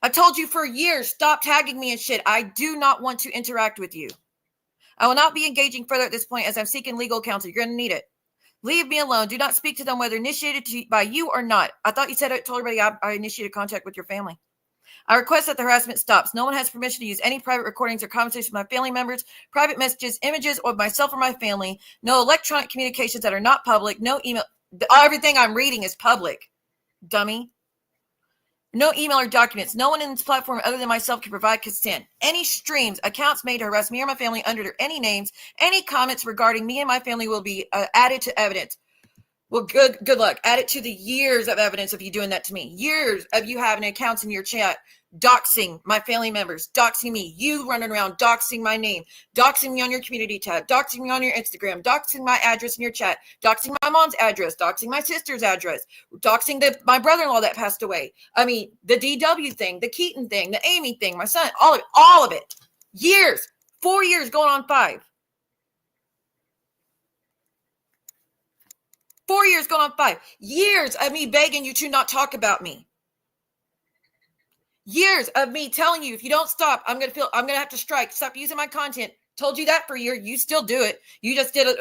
I've told you for years, stop tagging me and shit. I do not want to interact with you. I will not be engaging further at this point as I'm seeking legal counsel. You're going to need it. Leave me alone. Do not speak to them, whether initiated by you or not. I thought you said I told everybody I initiated contact with your family. I request that the harassment stops. No one has permission to use any private recordings or conversations with my family members, private messages, images, or myself or my family. No electronic communications that are not public. No email. Everything I'm reading is public. Dummy. No email or documents. No one in this platform other than myself can provide consent. Any streams, accounts made to harass me or my family under any names, any comments regarding me and my family will be added to evidence. Well, good luck. Add it to the years of evidence of you doing that to me. Years of you having accounts in your chat, doxing my family members, doxing me, you running around doxing my name, doxing me on your community tab, doxing me on your Instagram, doxing my address in your chat, doxing my mom's address, doxing my sister's address, doxing my brother-in-law that passed away. I mean, the DW thing, the Keaton thing, the Amy thing, my son, all of it. Years, 4 years going on 5. 4 years going on 5. Years of me begging you to not talk about me. Years of me telling you, if you don't stop, I'm gonna have to strike. Stop using my content. Told you that for a year. You still do it. You just did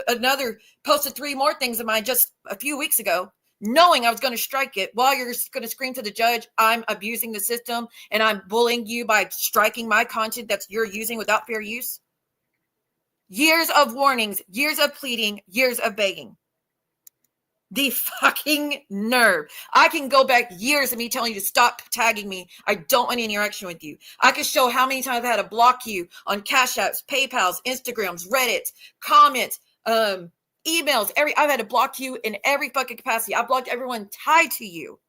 posted 3 more things of mine just a few weeks ago, knowing I was going to strike it while you're going to scream to the judge, I'm abusing the system and I'm bullying you by striking my content that you're using without fair use. Years of warnings, years of pleading, years of begging. The fucking nerve. I can go back years of me telling you to stop tagging me. I don't want any interaction with you. I can show how many times I've had to block you on CashApps, PayPals, Instagrams, Reddits, comments, emails. I've had to block you in every fucking capacity. I blocked everyone tied to you.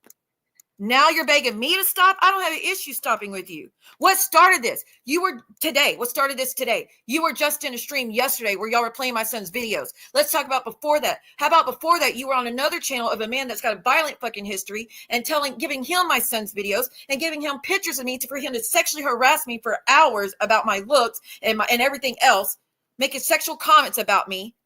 Now you're begging me to stop? I don't have an issue stopping with you. What started this? What started this today? You were just in a stream yesterday where y'all were playing my son's videos. Let's talk about before that. How about before that you were on another channel of a man that's got a violent fucking history and giving him my son's videos and giving him pictures of me for him to sexually harass me for hours about my looks and everything else, making sexual comments about me.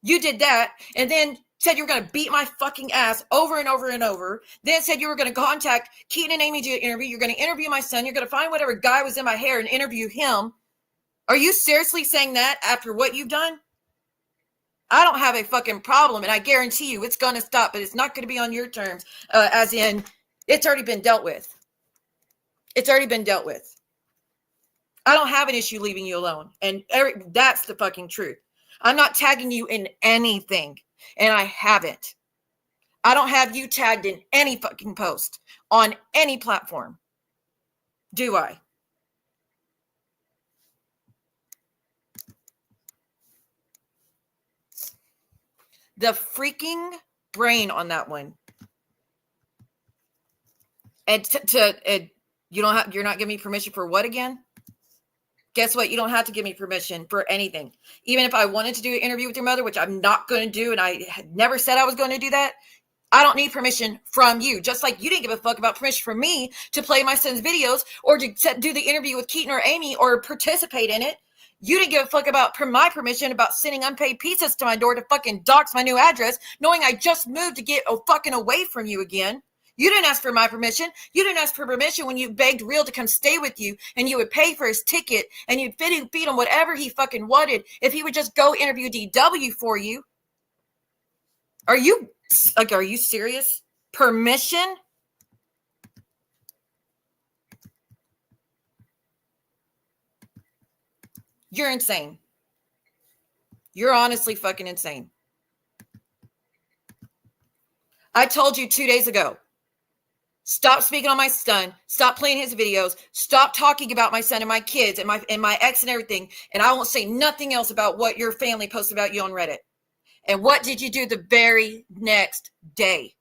You did that, and then said you were going to beat my fucking ass over and over and over. Then said you were going to contact Keaton and Amy to interview. You're going to interview my son. You're going to find whatever guy was in my hair and interview him. Are you seriously saying that after what you've done? I don't have a fucking problem, and I guarantee you it's going to stop, but it's not going to be on your terms, as in it's already been dealt with. It's already been dealt with. I don't have an issue leaving you alone, and that's the fucking truth. I'm not tagging you in anything. And I haven't. I don't have you tagged in any fucking post on any platform. Do I? The freaking brain on that one. And you're not giving me permission for what again? Guess what? You don't have to give me permission for anything. Even if I wanted to do an interview with your mother, which I'm not going to do, and I never said I was going to do that, I don't need permission from you. Just like you didn't give a fuck about permission from me to play my son's videos or to do the interview with Keaton or Amy or participate in it. You didn't give a fuck about my permission about sending unpaid pizzas to my door to fucking dox my new address, knowing I just moved to get fucking away from you again. You didn't ask for my permission. You didn't ask for permission when you begged Real to come stay with you and you would pay for his ticket and you'd feed him whatever he fucking wanted if he would just go interview DW for you. Are you serious? Permission? You're insane. You're honestly fucking insane. I told you 2 days ago. Stop speaking on my son. Stop playing his videos. Stop talking about my son and my kids and my ex and everything. And I won't say nothing else about what your family posted about you on Reddit. And what did you do the very next day?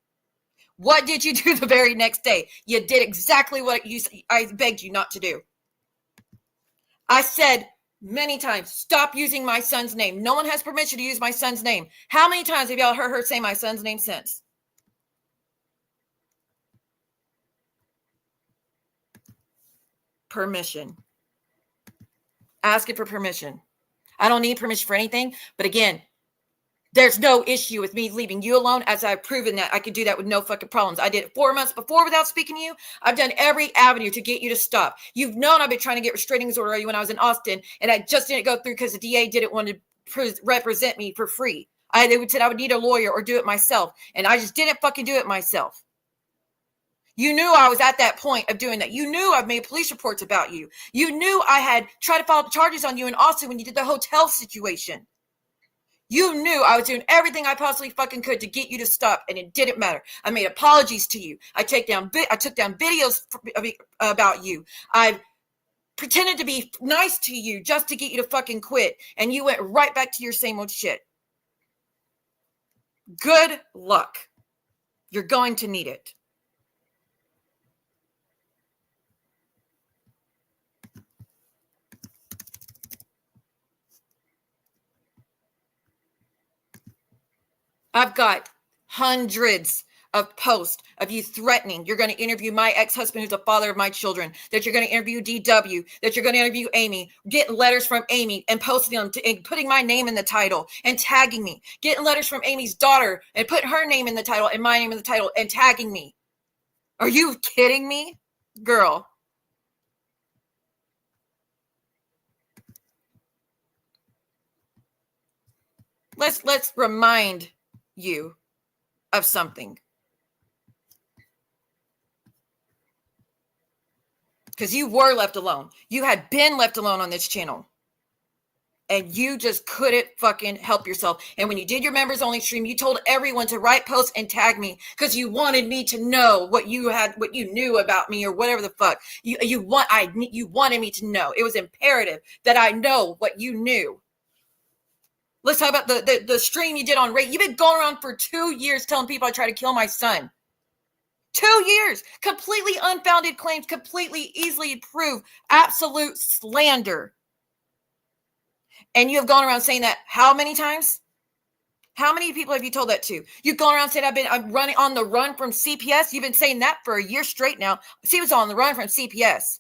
What did you do the very next day? You did exactly what I begged you not to do. I said many times, stop using my son's name. No one has permission to use my son's name. How many times have y'all heard her say my son's name since? Permission. Asking for permission. I don't need permission for anything. But again, there's no issue with me leaving you alone, as I've proven that I could do that with no fucking problems. I did it 4 months before without speaking to you. I've done every avenue to get you to stop. You've known I've been trying to get restraining order on you when I was in Austin, and I just didn't go through because the DA didn't want to represent me for free. They said I would need a lawyer or do it myself, and I just didn't fucking do it myself. You knew I was at that point of doing that. You knew I've made police reports about you. You knew I had tried to file charges on you in Austin when you did the hotel situation. You knew I was doing everything I possibly fucking could to get you to stop, and it didn't matter. I made apologies to you. I took down videos about you. I pretended to be nice to you just to get you to fucking quit, and you went right back to your same old shit. Good luck. You're going to need it. I've got hundreds of posts of you threatening you're going to interview my ex-husband who's the father of my children, that you're going to interview DW, that you're going to interview Amy, getting letters from Amy and posting them and putting my name in the title and tagging me, getting letters from Amy's daughter and putting her name in the title and my name in the title and tagging me. Are you kidding me, girl? Let's remind you of something. Because you were left alone. You had been left alone on this channel. And you just couldn't fucking help yourself. And when you did your members only stream, you told everyone to write posts and tag me because you wanted me to know what you knew about me or whatever the fuck. You wanted me to know. It was imperative that I know what you knew. Let's talk about the stream you did on Ray. You've been going around for 2 years telling people I tried to kill my son. 2 years. Completely unfounded claims, completely easily proved, absolute slander. And you have gone around saying that how many times? How many people have you told that to? You've gone around saying I'm running on the run from CPS. You've been saying that for a year straight now. She was on the run from CPS.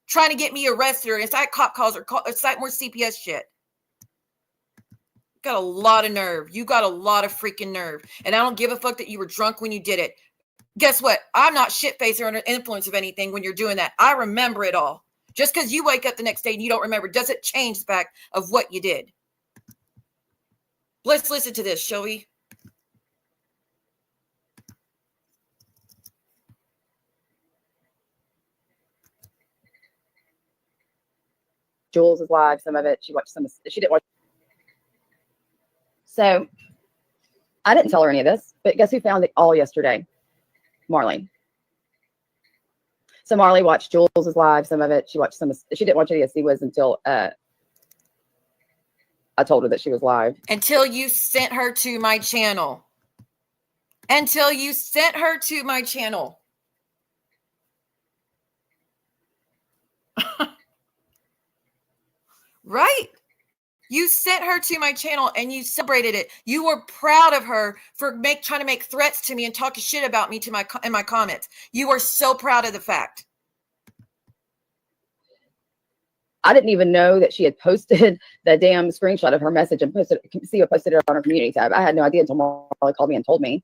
Trying to get me arrested or incite cop calls or incite more CPS shit. Got a lot of nerve. You got a lot of freaking nerve. And I don't give a fuck that you were drunk when you did it. Guess what? I'm not shit-faced or under influence of anything when you're doing that. I remember it all. Just because you wake up the next day and you don't remember doesn't change the fact of what you did. Let's listen to this, shall we? Jules is live. Some of it she watched. She didn't watch. So I didn't tell her any of this, but guess who found it all yesterday? Marley. So Marley watched Jules is live. Some of it she watched. She didn't watch any of CWIS until I told her that she was live. Until you sent her to my channel. Until you sent her to my channel. Right? You sent her to my channel and you celebrated it. You were proud of her for trying to make threats to me and talking shit about me in my comments. You were so proud of the fact. I didn't even know that she had posted the damn screenshot of her message and posted it on her community tab. I had no idea until Marley called me and told me.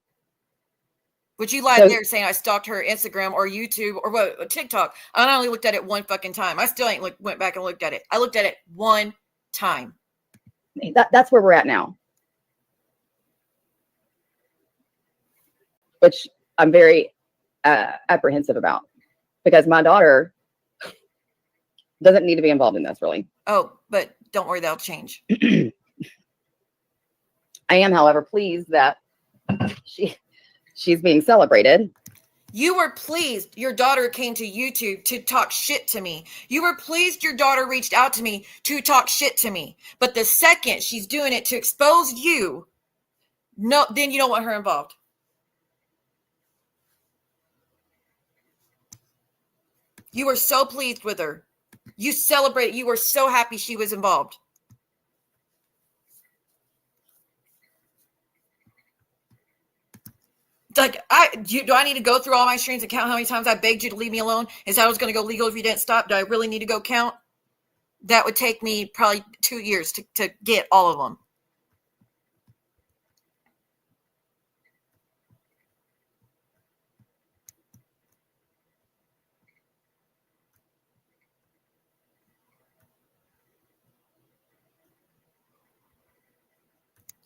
Would you lie there saying I stalked her Instagram or YouTube or what, TikTok? I only looked at it one fucking time. I still ain't went back and looked at it. I looked at it one time. That's where we're at now. Which I'm very apprehensive about because my daughter doesn't need to be involved in this, really. Oh, but don't worry, that'll change. I am, however, pleased that she's being celebrated. You were pleased your daughter came to YouTube to talk shit to me. You were pleased your daughter reached out to me to talk shit to me. But the second she's doing it to expose you, no, then you don't want her involved. You were so pleased with her. You celebrated. You were so happy she was involved. Like, do I need to go through all my streams and count how many times I begged you to leave me alone and said I was going to go legal if you didn't stop? Do I really need to go count? That would take me probably 2 years to get all of them.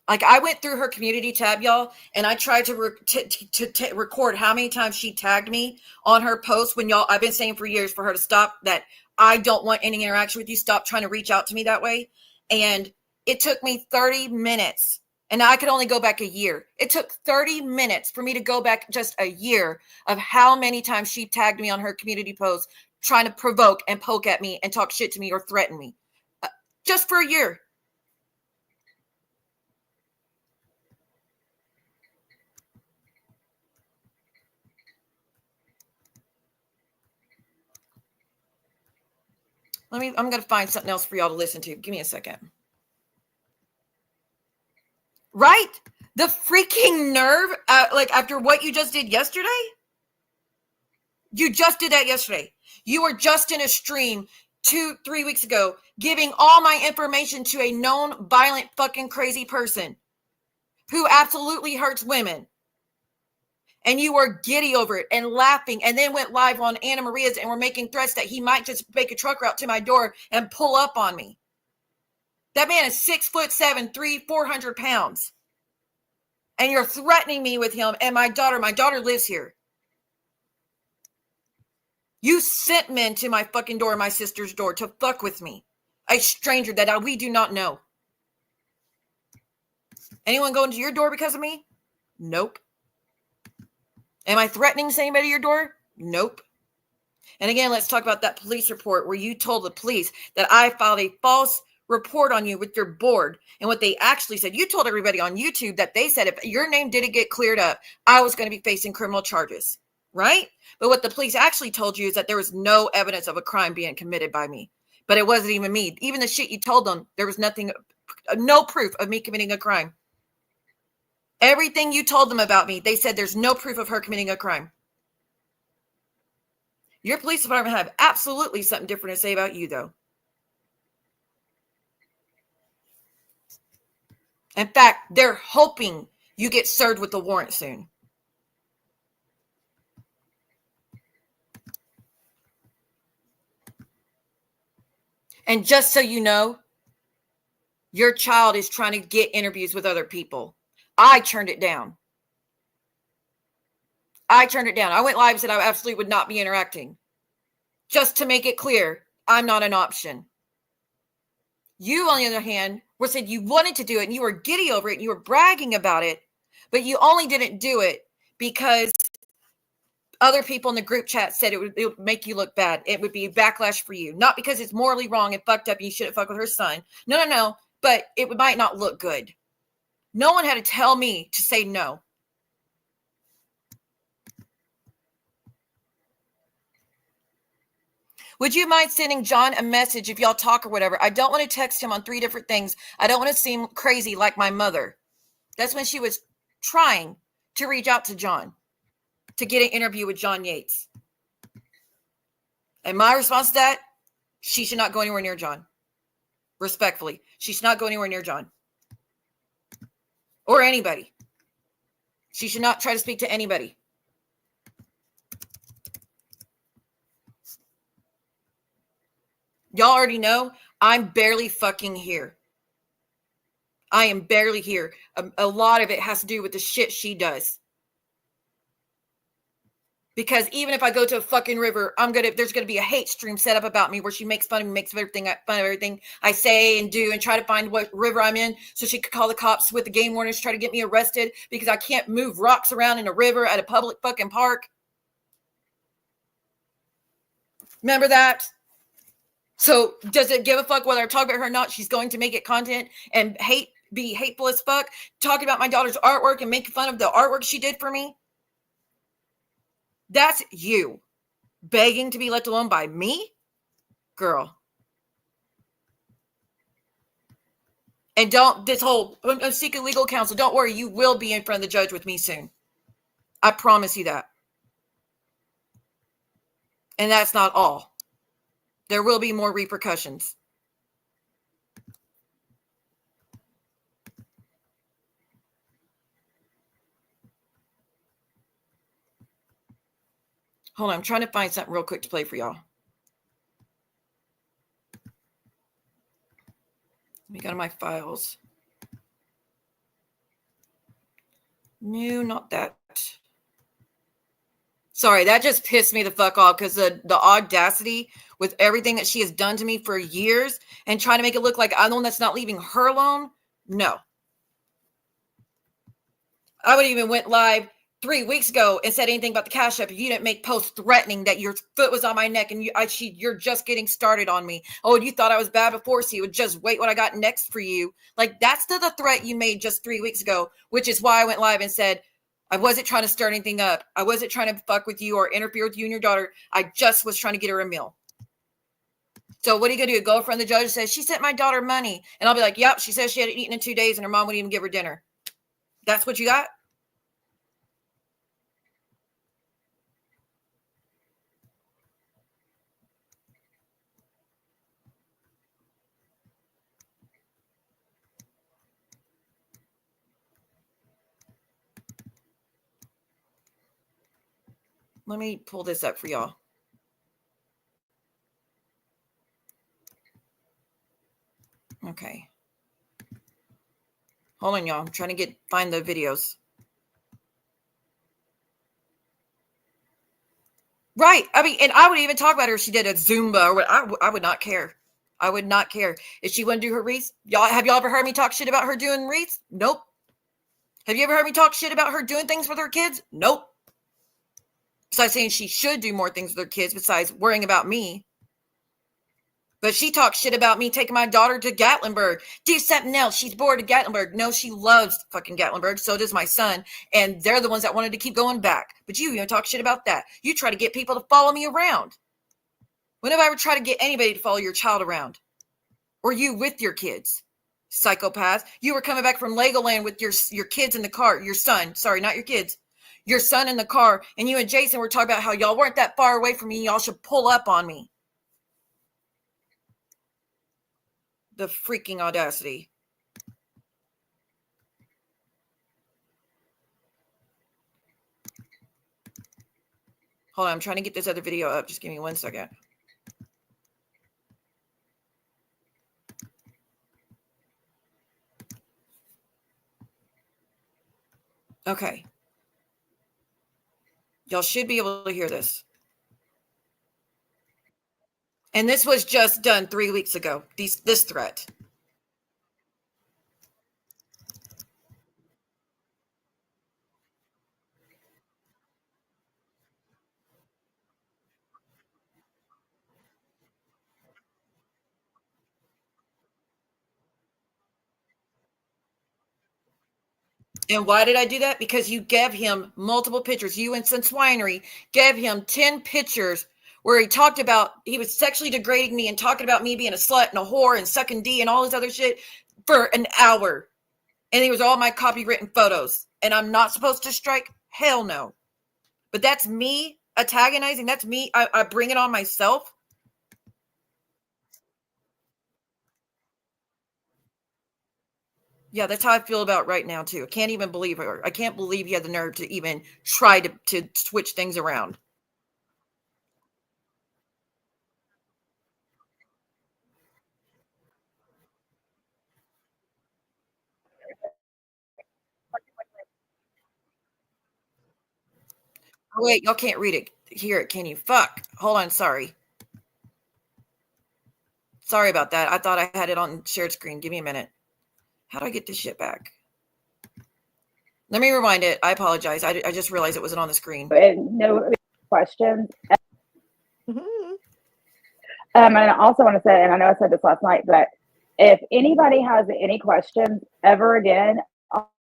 Like, I went through her community tab, y'all, and I tried to record how many times she tagged me on her post when I've been saying for years for her to stop that. I don't want any interaction with you. Stop trying to reach out to me that way. And It took me 30 minutes. And I could only go back a year. It took 30 minutes for me to go back just a year of how many times she tagged me on her community post, trying to provoke and poke at me and talk shit to me or threaten me. Just for a year. I'm going to find something else for y'all to listen to. Give me a second. Right? The freaking nerve, like after what you just did yesterday? You just did that yesterday. You were just in a stream 2-3 weeks ago, giving all my information to a known violent fucking crazy person who absolutely hurts women. And you were giddy over it and laughing, and then went live on Anna Maria's and were making threats that he might just make a truck route to my door and pull up on me. That man is 6'7", 400 pounds. And you're threatening me with him and my daughter. My daughter lives here. You sent men to my fucking door, my sister's door, to fuck with me. A stranger that we do not know. Anyone going to your door because of me? Nope. Am I threatening to anybody at your door? Nope. And again, let's talk about that police report where you told the police that I filed a false report on you with your board. And what they actually said, you told everybody on YouTube that they said if your name didn't get cleared up, I was going to be facing criminal charges, right? But what the police actually told you is that there was no evidence of a crime being committed by me. But it wasn't even me. Even the shit you told them, there was nothing, no proof of me committing a crime. Everything you told them about me, they said there's no proof of her committing a crime. Your police department have absolutely something different to say about you, though. In fact, they're hoping you get served with the warrant soon. And just so you know, your child is trying to get interviews with other people. I turned it down. I went live and said I absolutely would not be interacting. Just to make it clear, I'm not an option. You, on the other hand, said you wanted to do it and you were giddy over it and you were bragging about it, but you only didn't do it because other people in the group chat said it would make you look bad. It would be a backlash for you. Not because it's morally wrong and fucked up and you shouldn't fuck with her son. No. But it might not look good. No one had to tell me to say no. Would you mind sending John a message if y'all talk or whatever? I don't want to text him on 3 different things. I don't want to seem crazy like my mother. That's when she was trying to reach out to John to get an interview with John Yates. And my response to that, she should not go anywhere near John. Respectfully, she should not go anywhere near John. Or anybody. She should not try to speak to anybody. Y'all already know I'm barely fucking here. I am barely here. A lot of it has to do with the shit she does. Because even if I go to a fucking river, there's gonna be a hate stream set up about me where she makes fun of me, makes fun of everything I say and do, and try to find what river I'm in so she could call the cops with the game wardens, try to get me arrested because I can't move rocks around in a river at a public fucking park. Remember that? So does it give a fuck whether I talk about her or not? She's going to make it content and be hateful as fuck, talking about my daughter's artwork and making fun of the artwork she did for me. That's you begging to be left alone by me, girl. And this whole seeking legal counsel, don't worry, you will be in front of the judge with me soon. I promise you that. And that's not all. There will be more repercussions. Hold on, I'm trying to find something real quick to play for y'all. Let me go to my files. No, not that. Sorry, that just pissed me the fuck off because the audacity with everything that she has done to me for years and trying to make it look like I'm the one that's not leaving her alone. No. I would even went live 3 weeks ago and said anything about the Cash App if you didn't make posts threatening that your foot was on my neck and you're just getting started on me. Oh, you thought I was bad before, so you would just wait what I got next for you. Like, that's the threat you made just 3 weeks ago, which is why I went live and said, I wasn't trying to stir anything up. I wasn't trying to fuck with you or interfere with you and your daughter. I just was trying to get her a meal. So what are you going to do? Go in front of the judge and say, she sent my daughter money. And I'll be like, yep, she says she hadn't eaten in 2 days and her mom wouldn't even give her dinner. That's what you got? Let me pull this up for y'all. Okay. Hold on, y'all. I'm trying to find the videos. Right. I mean, and I would even talk about her if she did a Zumba or what. I would not care. I would not care. If she wouldn't do her wreaths, have y'all ever heard me talk shit about her doing wreaths? Nope. Have you ever heard me talk shit about her doing things with her kids? Nope. Besides saying she should do more things with her kids besides worrying about me. But she talks shit about me taking my daughter to Gatlinburg. Do something else. She's bored of Gatlinburg. No, she loves fucking Gatlinburg. So does my son. And they're the ones that wanted to keep going back. But you even talk shit about that. You try to get people to follow me around. When have I ever tried to get anybody to follow your child around? Or you with your kids? Psychopath. You were coming back from Legoland with your kids in the car. Your son. Sorry, not your kids. Your son in the car. And you and Jason were talking about how y'all weren't that far away from me. Y'all should pull up on me. The freaking audacity. Hold on, I'm trying to get this other video up. Just give me 1 second. Okay. Y'all should be able to hear this. And this was just done 3 weeks ago, this threat. And why did I do that? Because you gave him multiple pictures. You and Sense Winery gave him 10 pictures where he talked about, he was sexually degrading me and talking about me being a slut and a whore and sucking D and all this other shit for an hour. And it was all my copywritten photos. And I'm not supposed to strike? Hell no. But that's me antagonizing. That's me. I bring it on myself. Yeah, that's how I feel about right now, too. I can't even believe her. I can't believe he had the nerve to even try to switch things around. Oh, wait, y'all can't read it. Hear it, can you? Fuck. Hold on, sorry. Sorry about that. I thought I had it on shared screen. Give me a minute. How do I get this shit back? Let me rewind it. I apologize. I just realized it wasn't on the screen. No questions. And I also want to say, and I know I said this last night, but if anybody has any questions ever again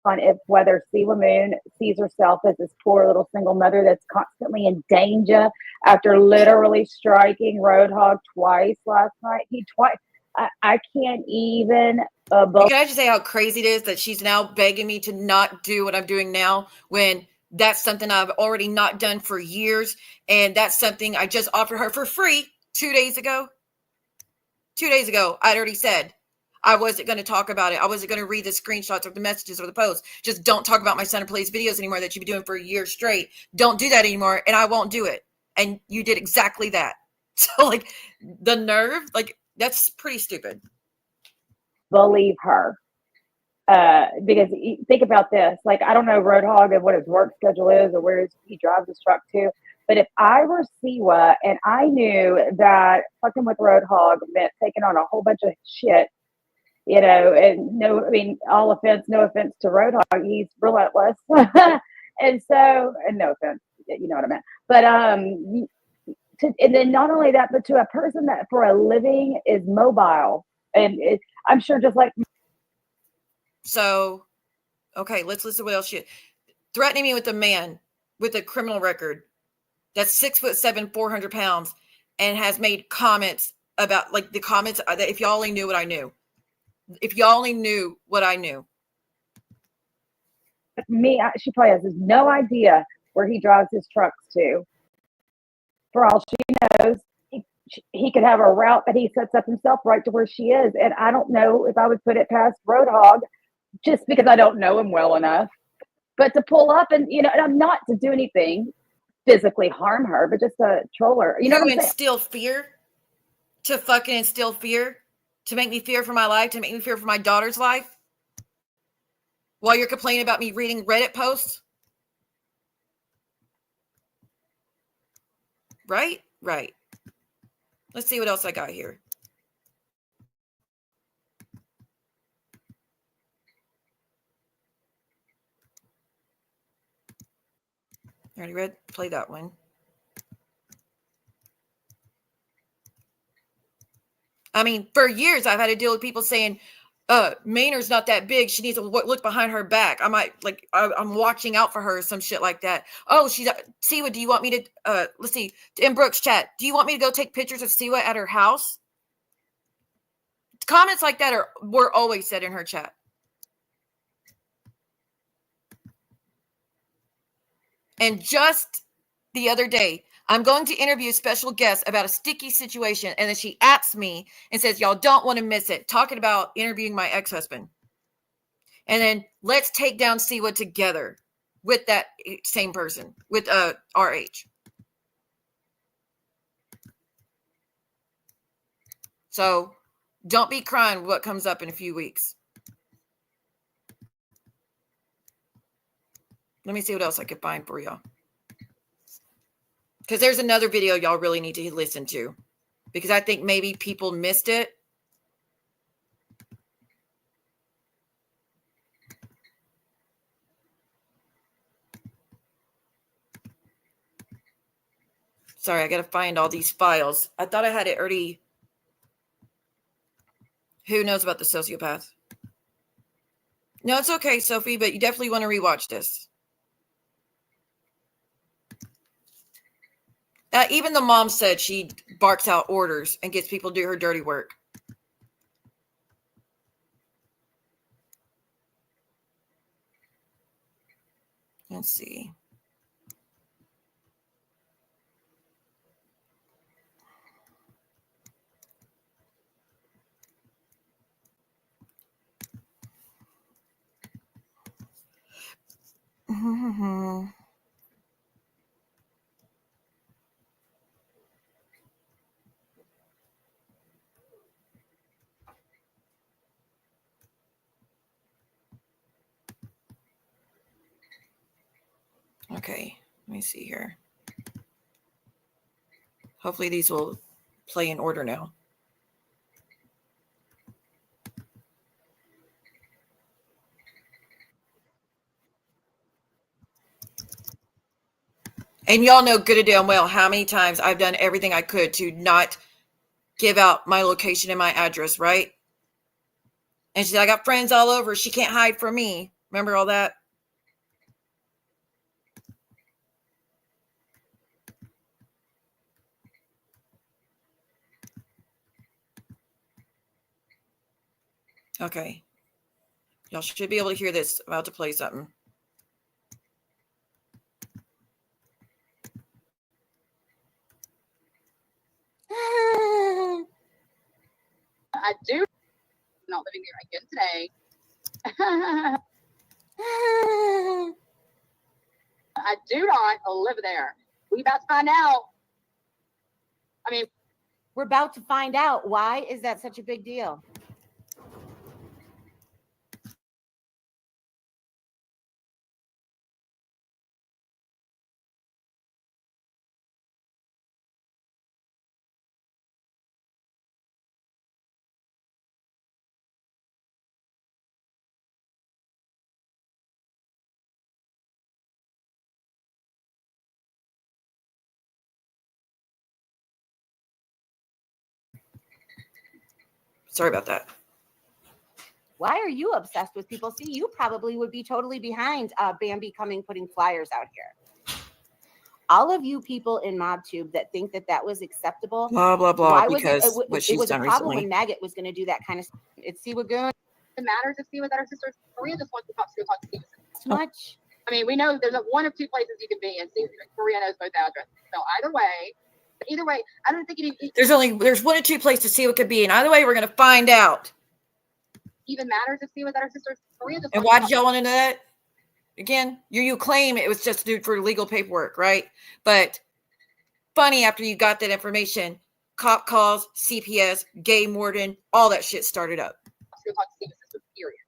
on if whether Siwa Moon sees herself as this poor little single mother that's constantly in danger after literally striking Roadhog twice last night, I can't even. Can I just say how crazy it is that she's now begging me to not do what I'm doing now when that's something I've already not done for years. And that's something I just offered her for free 2 days ago. 2 days ago, I'd already said I wasn't going to talk about it. I wasn't going to read the screenshots or the messages or the posts. Just don't talk about my Center Police videos anymore that you've been doing for a year straight. Don't do that anymore. And I won't do it. And you did exactly that. So like the nerve, like that's pretty stupid. Believe her. Because think about this, like, I don't know Roadhog and what his work schedule is or where he drives his truck to, But if I were Siwa and I knew that fucking with Roadhog meant taking on a whole bunch of shit, you know, and no, I mean, no offense to Roadhog, he's relentless. And so, and no offense, you know what I meant. But and then not only that, but to a person that for a living is mobile, and I'm sure just like. So, okay, let's listen to what else she threatening me with a man with a criminal record that's 6'7", 400 pounds, and has made comments about like the comments that if y'all only knew what I knew, if y'all only knew what I knew. Me, she probably has no idea where he drives his trucks to. For all she knows, he could have a route that he sets up himself right to where she is. And I don't know if I would put it past Roadhog, just because I don't know him well enough, but to pull up and, you know, and I'm not to do anything physically harm her, but just to troll her. You know what I'm saying? Instill fear, to fucking instill fear, to make me fear for my life, to make me fear for my daughter's life, while you're complaining about me reading Reddit posts. Right? Right. Let's see what else I got here. Already read, play that one. I mean, for years I've had to deal with people saying, Maynard's not that big. She needs to look behind her back. I might I'm watching out for her or some shit like that. Oh, she's Siwa. Do you want me to, let's see, in Brooks chat, do you want me to go take pictures of Siwa at her house? Comments like that were always said in her chat. And just the other day, I'm going to interview a special guest about a sticky situation. And then she asks me and says, y'all don't want to miss it. Talking about interviewing my ex-husband. And then let's take down Siwa together with that same person, with RH. So don't be crying what comes up in a few weeks. Let me see what else I could find for y'all. Because there's another video y'all really need to listen to. Because I think maybe people missed it. Sorry, I got to find all these files. I thought I had it already. Who knows about the sociopath? No, it's okay, Sophie, but you definitely want to rewatch this. Even the mom said she barks out orders and gets people to do her dirty work. Let's see. Okay, let me see here. Hopefully these will play in order now. And y'all know good and damn well how many times I've done everything I could to not give out my location and my address, right? And she said, I got friends all over. She can't hide from me. Remember all that? Okay. Y'all should be able to hear this. I'm about to play something. I do not living there again today. I do not live there. We about to find out. I mean, we're about to find out. Why is that such a big deal? Sorry about that. Why are you obsessed with people? See, you probably would be totally behind Bambi putting flyers out here. All of you people in MobTube that think that was acceptable. Blah, blah, blah. Why Because was what it she's was done a problem recently. when Maggot was going to do that kind of stuff. It's Siwa Goon. It matters if Siwa's at her sister's. Korea just wants to talk to Siwa. Too much. I mean, we know there's one of two places you can be, and Korea knows both addresses. So either way, I don't think there's one or two places to see what could be, and either way, we're gonna find out. Even matters if Siwa's at her sister's. Korea just and why did y'all want to know that? Again, you claim it was just due for legal paperwork, right? But funny, after you got that information, cop calls, CPS, game warden, all that shit started up. Period.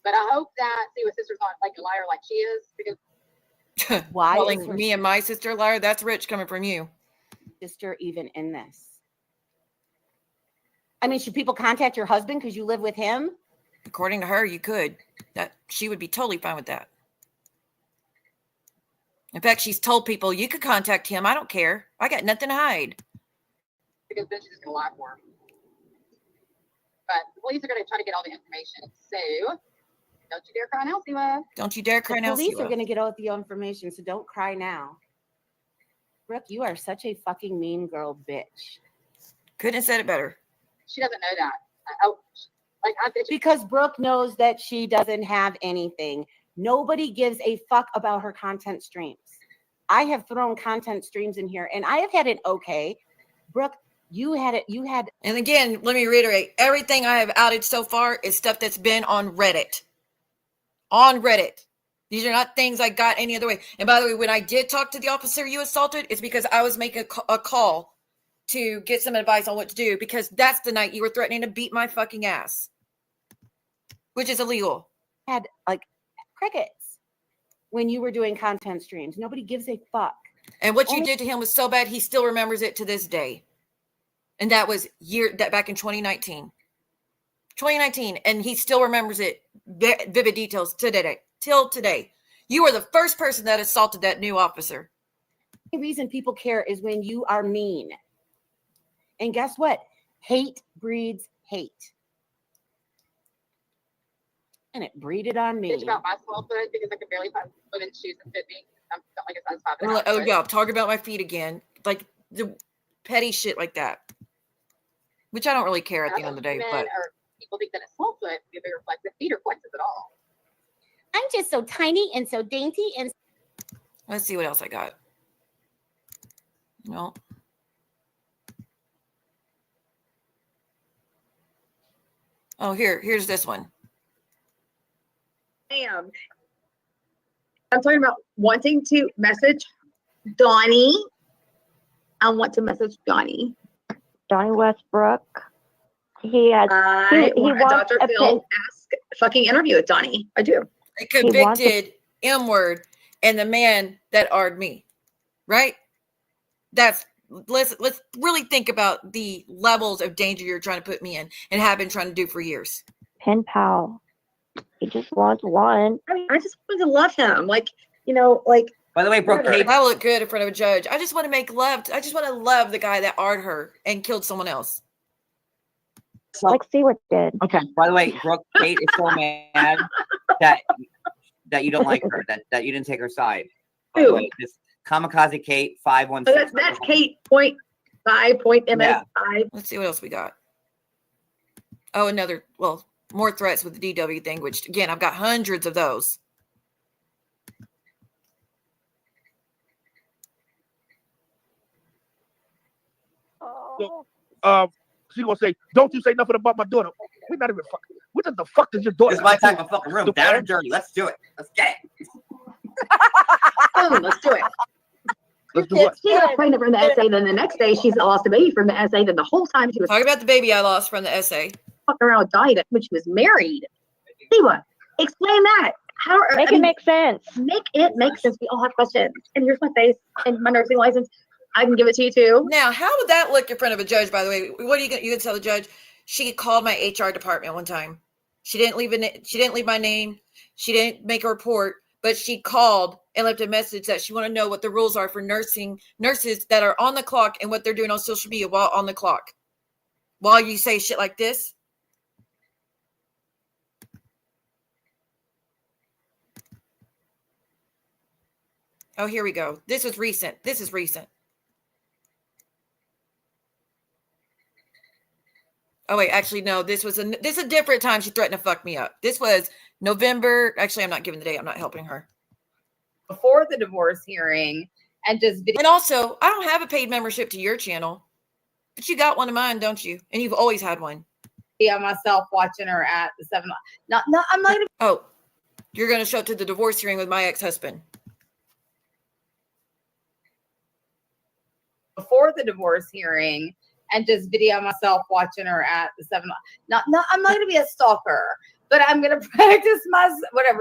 But I hope that Siwa's sister's not like a liar like she is, because why calling me and my sister a liar? That's rich coming from you. Sister even in this? I mean, should people contact your husband because you live with him? According to her, you could. That she would be totally fine with that. In fact, she's told people you could contact him. I don't care. I got nothing to hide. Because then she's just gonna lie for him. But the police are gonna try to get all the information. So don't you dare cry now, Siwa. Don't you dare cry now, The police Siwa. are gonna get all the information, so don't cry now. Brooke, you are such a fucking mean girl, bitch. Couldn't have said it better. She doesn't know that. Because Brooke knows that she doesn't have anything. Nobody gives a fuck about her content streams. I have thrown content streams in here and I have had it okay. Brooke, you had it. And again, let me reiterate, everything I have outed so far is stuff that's been on Reddit. On Reddit. These are not things I got any other way. And by the way, when I did talk to the officer you assaulted, it's because I was making a call to get some advice on what to do, because that's the night you were threatening to beat my fucking ass, which is illegal. Had like crickets when you were doing content streams. Nobody gives a fuck. And what you did to him was so bad, he still remembers it to this day. And that was back in 2019. 2019, and he still remembers it, vivid details today. Till today. You are the first person that assaulted that new officer. The reason people care is when you are mean. And guess what? Hate breeds hate. And it breeded on me. Bitch about my small foot because I could barely find women's shoes that fit me. I'm like a size 5. Like, oh yeah, talk about my feet again. Like the petty shit like that. Which I don't really care at the end of the day. But people think that a small foot be a bigger flex. The feet are flexes at all. I'm just so tiny and so dainty and let's see what else I got. No. Oh, here's this one. I'm talking about wanting to message Donnie. I want to message Donnie. Donnie Westbrook. He had. I he want wants Dr. a Phil ask fucking interview with Donnie. I do. A convicted M-word and the man that R'd me, right? Let's really think about the levels of danger you're trying to put me in and have been trying to do for years. Pen pal. He just wants one. I mean, I just want to love him. Like. By the way, Brooke, I look good in front of a judge. I just want to make love. I just want to love the guy that R'd her and killed someone else. Like see what did. Okay. By the way, Brooke, Kate is so mad that you don't like her, that you didn't take her side. By the way, this Kamikaze Kate 516. So that's Kate .5 .ms5. Yeah. Let's see what else we got. Oh, more threats with the DW thing, which again, I've got hundreds of those. She gonna say, "Don't you say nothing about my daughter." We're not even fucking. What the fuck is your daughter? This is my type of fucking room. Down and dirty. Let's do it. Let's get it. Let's do it. She got pregnant from the essay, then the next day she's lost a baby from the essay. Then the whole time she was talking about the baby I lost from the essay. Fucking around with Donnie when she was married. Siwa, explain that. Make it make sense. Make it make sense. We all have questions. And here's my face and my nursing license. I can give it to you too. Now, how would that look in front of a judge? By the way, what are you gonna tell the judge? She called my HR department one time. She didn't leave my name. She didn't make a report, but she called and left a message that she wanted to know what the rules are for nurses that are on the clock and what they're doing on social media while on the clock. while you say shit like this? Oh, here we go. This is recent. This is recent. Oh, wait, actually, no, this is a different time she threatened to fuck me up. This was November. Actually, I'm not giving the date. I'm not helping her. Before the divorce hearing and just And also, I don't have a paid membership to your channel, but you got one of mine, don't you? And you've always had one. video myself watching her at the 7. No, I'm not gonna. Oh, you're going to show up to the divorce hearing with my ex-husband. Before the divorce hearing and just video myself watching her at the 7. No, I'm not gonna be a stalker, but I'm gonna practice my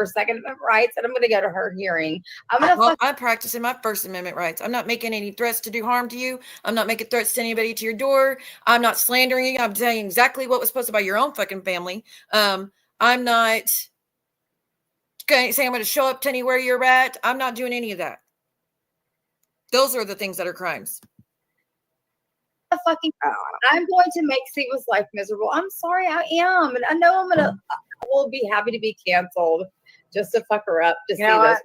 Second Amendment rights, and I'm gonna go to her hearing. I'm practicing my First Amendment rights. I'm not making any threats to do harm to you. I'm not making threats to anybody to your door. I'm not slandering you. I'm telling you exactly what was posted by your own fucking family. I'm not saying I'm going to show up to anywhere you're at. I'm not doing any of that. Those are the things that are crimes. I'm going to make Siwa's life miserable. I'm sorry, I am, and I know I will be happy to be canceled just to fuck her up. To see those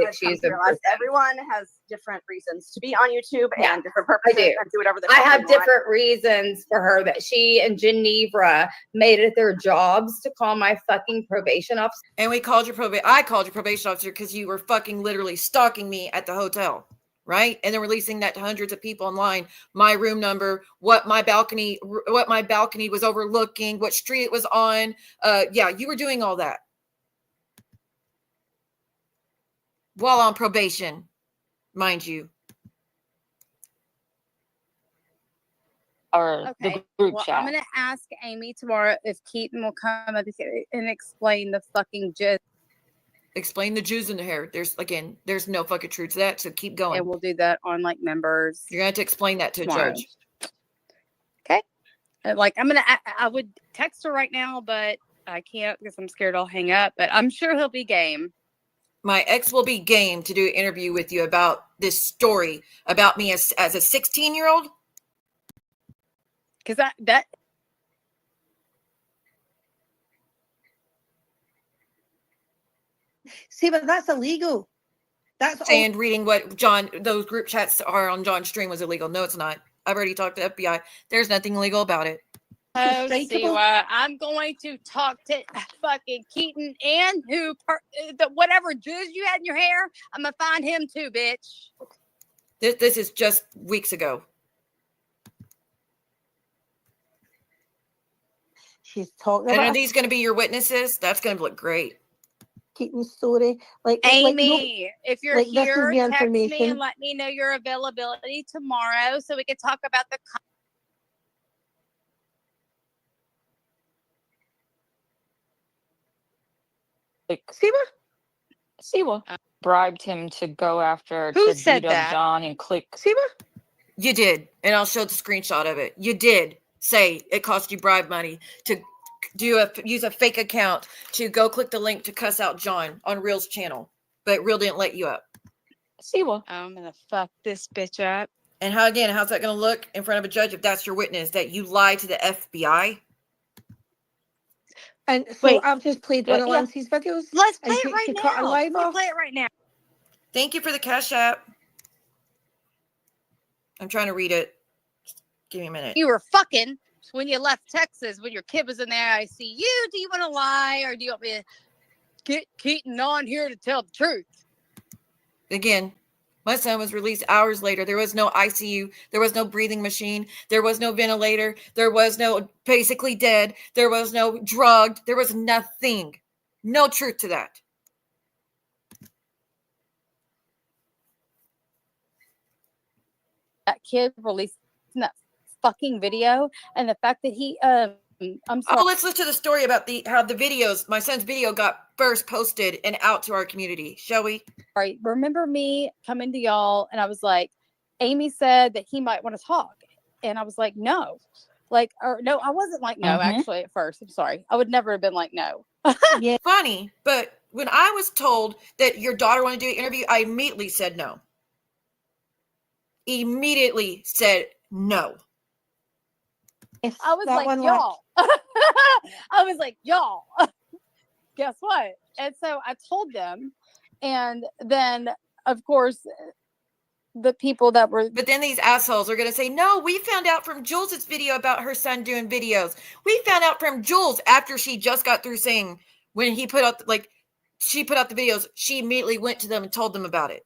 issues. Everyone has different reasons to be on YouTube and different purposes. I do. And do whatever they I have want. different reasons for her that she and Genevra made it their jobs to call my fucking probation officer. And I called your probation officer because you were fucking literally stalking me at the hotel. Right? And then releasing that to hundreds of people online, my room number, what my balcony was overlooking, what street it was on. Yeah, you were doing all that while on probation, mind you. Or Okay. the group Well, chat. I'm gonna ask Amy tomorrow if Keaton will come up and explain the fucking gist. Explain the Jews in the hair. There's no fucking truth to that. So keep going. And we'll do that on like members. You're gonna have to explain that to a tomorrow. judge. Okay. Like I would text her right now, but I can't because I'm scared I'll hang up. But I'm sure he'll be game. My ex will be game to do an interview with you about this story about me as a 16-year-old. Because that. See, but that's illegal. That's saying reading what those group chats are on John's stream was illegal. No, it's not. I've already talked to the FBI. There's nothing illegal about it. Oh, Siwa, I'm going to talk to fucking Keaton and whatever jizz you had in your hair. I'm gonna find him too, bitch. This is just weeks ago. She's talking and about. Are these going to be your witnesses? That's going to look great. Keaton's story, Amy, if you're like, here, this is the text me information. and let me know your availability tomorrow so we can talk about the. Siwa bribed him to go after Who to said beat up that? John and click. You did, and I'll show the screenshot of it. You did say it cost you bribe money to use a fake account to go click the link to cuss out John on Real's channel, but Real didn't let you up. Siwa, I'm gonna fuck this bitch up. And how's that going to look in front of a judge if that's your witness that you lied to the FBI? And so Wait. I've just played one of Lancey's videos. Let's play and it right she cut her now. live We can off. play it right now. Thank you for the Cash App. I'm trying to read it. Just give me a minute. You were fucking when you left Texas when your kid was in the ICU. Do you want to lie or do you want me to get Keaton on here to tell the truth? Again, my son was released hours later. There was no ICU. There was no breathing machine. There was no ventilator. There was no basically dead. There was no drugged. There was nothing. No truth to that. That kid released that fucking video and the fact that he I'm sorry. Oh, let's listen to the story about how the videos, my son's video got first posted and out to our community, shall we? Right. Remember me coming to y'all and I was like, Amy said that he might want to talk. And I was like, no. No, I wasn't like, no, actually, at first. I'm sorry. I would never have been like, no. Yeah. Funny, but when I was told that your daughter wanted to do an interview, I immediately said no. Immediately said no. I was that like, one y'all. I was like, y'all. Guess what? And so I told them, and then of course the people that were. But then these assholes are going to say, no, we found out from Jules's video about her son doing videos. We found out from Jules after she just got through saying when he put out, she put out the videos, she immediately went to them and told them about it.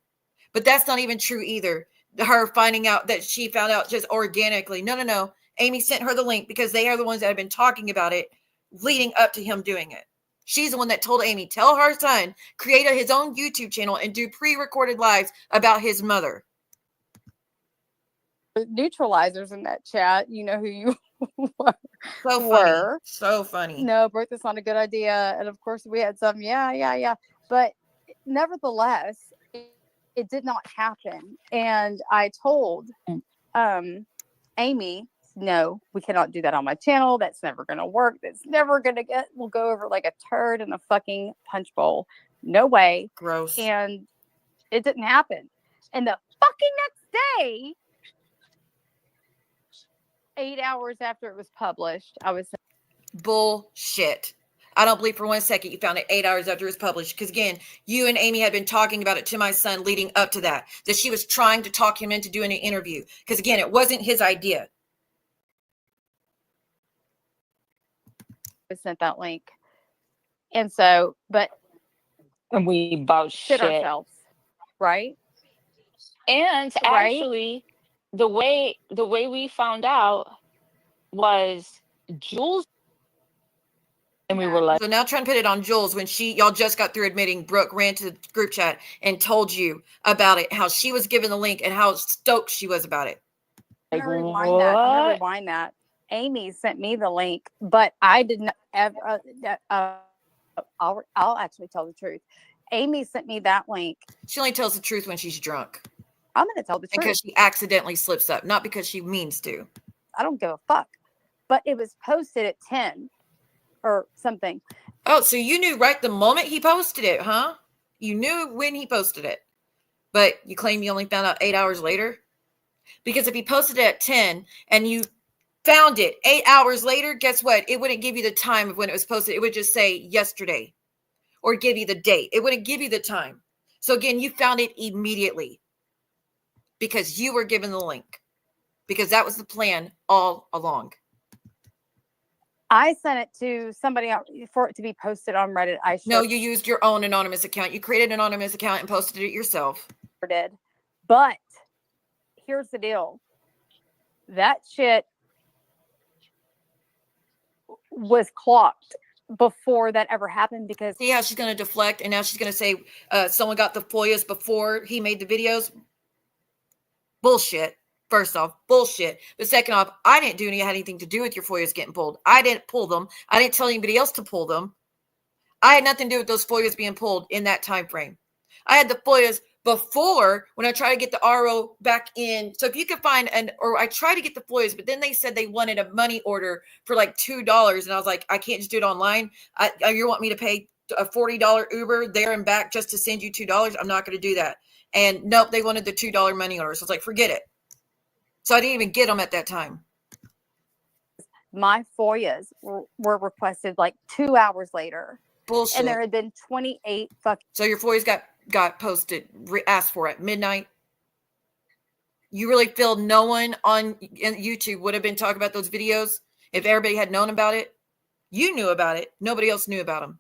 But that's not even true either. Her finding out that she found out just organically. No. Amy sent her the link because they are the ones that have been talking about it leading up to him doing it. She's the one that told Amy, tell her son, create his own YouTube channel and do pre-recorded lives about his mother. Neutralizers in that chat. You know who you were. So funny. No, Bert, that's not a good idea. And of course, we had some. Yeah. But nevertheless, it did not happen. And I told Amy, no, we cannot do that on my channel. That's never going to work. That's never going to we'll go over like a turd in a fucking punch bowl. No way. Gross. And it didn't happen. And the fucking next day, 8 hours after it was published, I was bullshit. I don't believe for 1 second you found it 8 hours after it was published. Because again, you and Amy had been talking about it to my son leading up to that she was trying to talk him into doing an interview. Because again, it wasn't his idea. I sent that link. And so, and we about shit ourselves, right? And actually, the way we found out was Jules, and we were like, so now trying to put it on Jules when y'all just got through admitting Brooke ran to the group chat and told you about it, how she was given the link and how stoked she was about it. I'm gonna rewind that. Amy sent me the link, but I didn't ever. I'll actually tell the truth. Amy sent me that link. She only tells the truth when she's drunk. I'm going to tell the truth. Because she accidentally slips up, not because she means to. I don't give a fuck. But it was posted at 10 or something. Oh, so you knew right the moment he posted it, huh? You knew when he posted it. But you claim you only found out 8 hours later? Because if he posted it at 10 and you found it 8 hours later, guess what? It wouldn't give you the time of when it was posted. It would just say yesterday or give you the date. It wouldn't give you the time. So again, you found it immediately. Because you were given the link. Because that was the plan all along. I sent it to somebody else for it to be posted on Reddit. No, you used your own anonymous account. You created an anonymous account and posted it yourself. Did. But here's the deal. That shit was clocked before that ever happened because... See how she's going to deflect and now she's going to say someone got the FOIAs before he made the videos? Bullshit. First off, bullshit. But second off, I didn't do anything to do with your FOIAs getting pulled. I didn't pull them. I didn't tell anybody else to pull them. I had nothing to do with those FOIAs being pulled in that time frame. I had the FOIAs before when I tried to get the RO back in. So if you could find I tried to get the FOIAs, but then they said they wanted a money order for like $2. And I was like, I can't just do it online. You want me to pay a $40 Uber there and back just to send you $2? I'm not going to do that. And nope, they wanted the $2 money order. So I was like, forget it. So I didn't even get them at that time. My FOIAs were requested like 2 hours later. Bullshit. And there had been 28 fucking... So your FOIAs got posted, asked for at midnight. You really feel no one on YouTube would have been talking about those videos if everybody had known about it? You knew about it. Nobody else knew about them.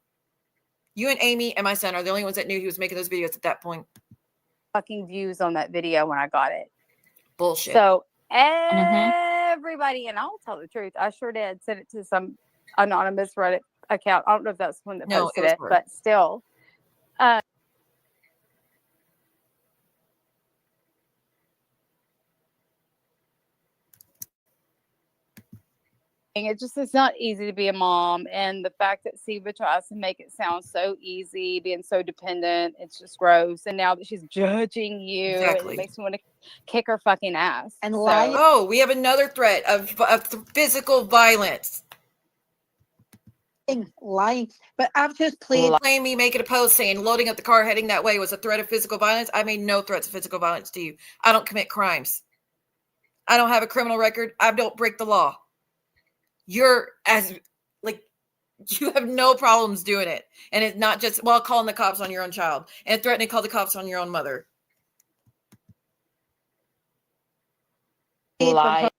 You and Amy and my son are the only ones that knew he was making those videos at that point. Fucking views on that video when I got it. Bullshit. So everybody, and I'll tell the truth, I sure did send it to some anonymous Reddit account. I don't know if that's the one that posted it, but still. It's not easy to be a mom, and the fact that Siva tries to make it sound so easy, being so dependent, it's just gross. And now that she's judging you, it makes me want to kick her fucking ass. And Oh, we have another threat of physical violence. Lying, but I've just played. Claim me making a post saying loading up the car heading that way was a threat of physical violence. I made no threats of physical violence to you. I don't commit crimes. I don't have a criminal record. I don't break the law. you're as like you have no problems doing it. And it's not just calling the cops on your own child and threatening to call the cops on your own mother. Lying.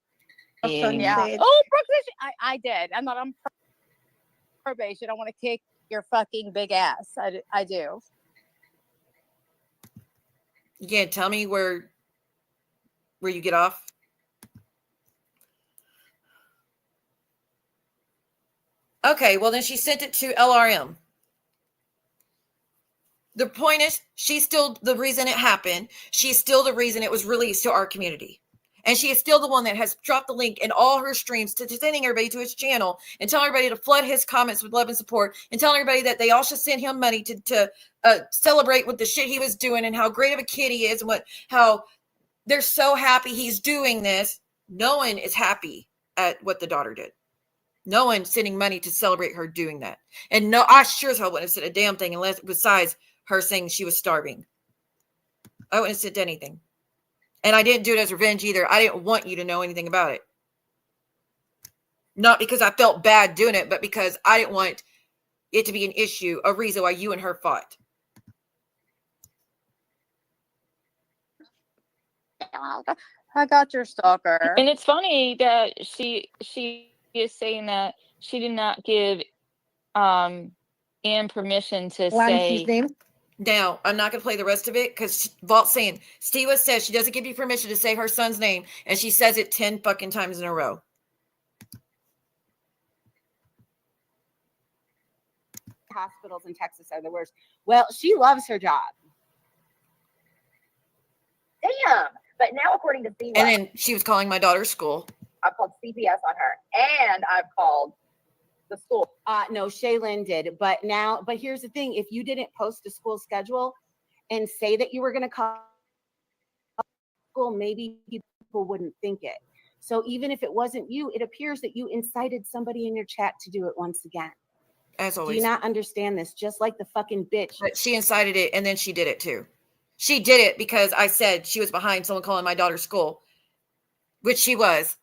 Yeah. Oh, Brooke, I did. I'm not on probation. I want to kick your fucking big ass. I do. You can't tell me where you get off. Okay, well then she sent it to LRM. The point is, she's still the reason it happened. She's still the reason it was released to our community. And she is still the one that has dropped the link in all her streams to sending everybody to his channel and telling everybody to flood his comments with love and support and telling everybody that they all should send him money to celebrate with the shit he was doing and how great of a kid he is and how they're so happy he's doing this. No one is happy at what the daughter did. No one's sending money to celebrate her doing that. And no, I sure as hell wouldn't have said a damn thing unless besides her saying she was starving. I wouldn't have said anything. And I didn't do it as revenge either. I didn't want you to know anything about it. Not because I felt bad doing it, but because I didn't want it to be an issue, a reason why you and her fought. I got your stalker. And it's funny that she is saying that she did not give Anne permission to say. Now, I'm not going to play the rest of it because Vault's saying, Stiva says she doesn't give you permission to say her son's name, and she says it 10 fucking times in a row. Hospitals in Texas are the worst. Well, she loves her job. Damn. But now, according to Stiva, and then she was calling my daughter's school. I've called CPS on her, and I've called the school. No, Shaylin did. But here's the thing. If you didn't post a school schedule and say that you were going to call school, maybe people wouldn't think it. So even if it wasn't you, it appears that you incited somebody in your chat to do it once again. As always. Do you not understand this? Just like the fucking bitch. But she incited it, and then she did it too. She did it because I said she was behind someone calling my daughter's school, which she was.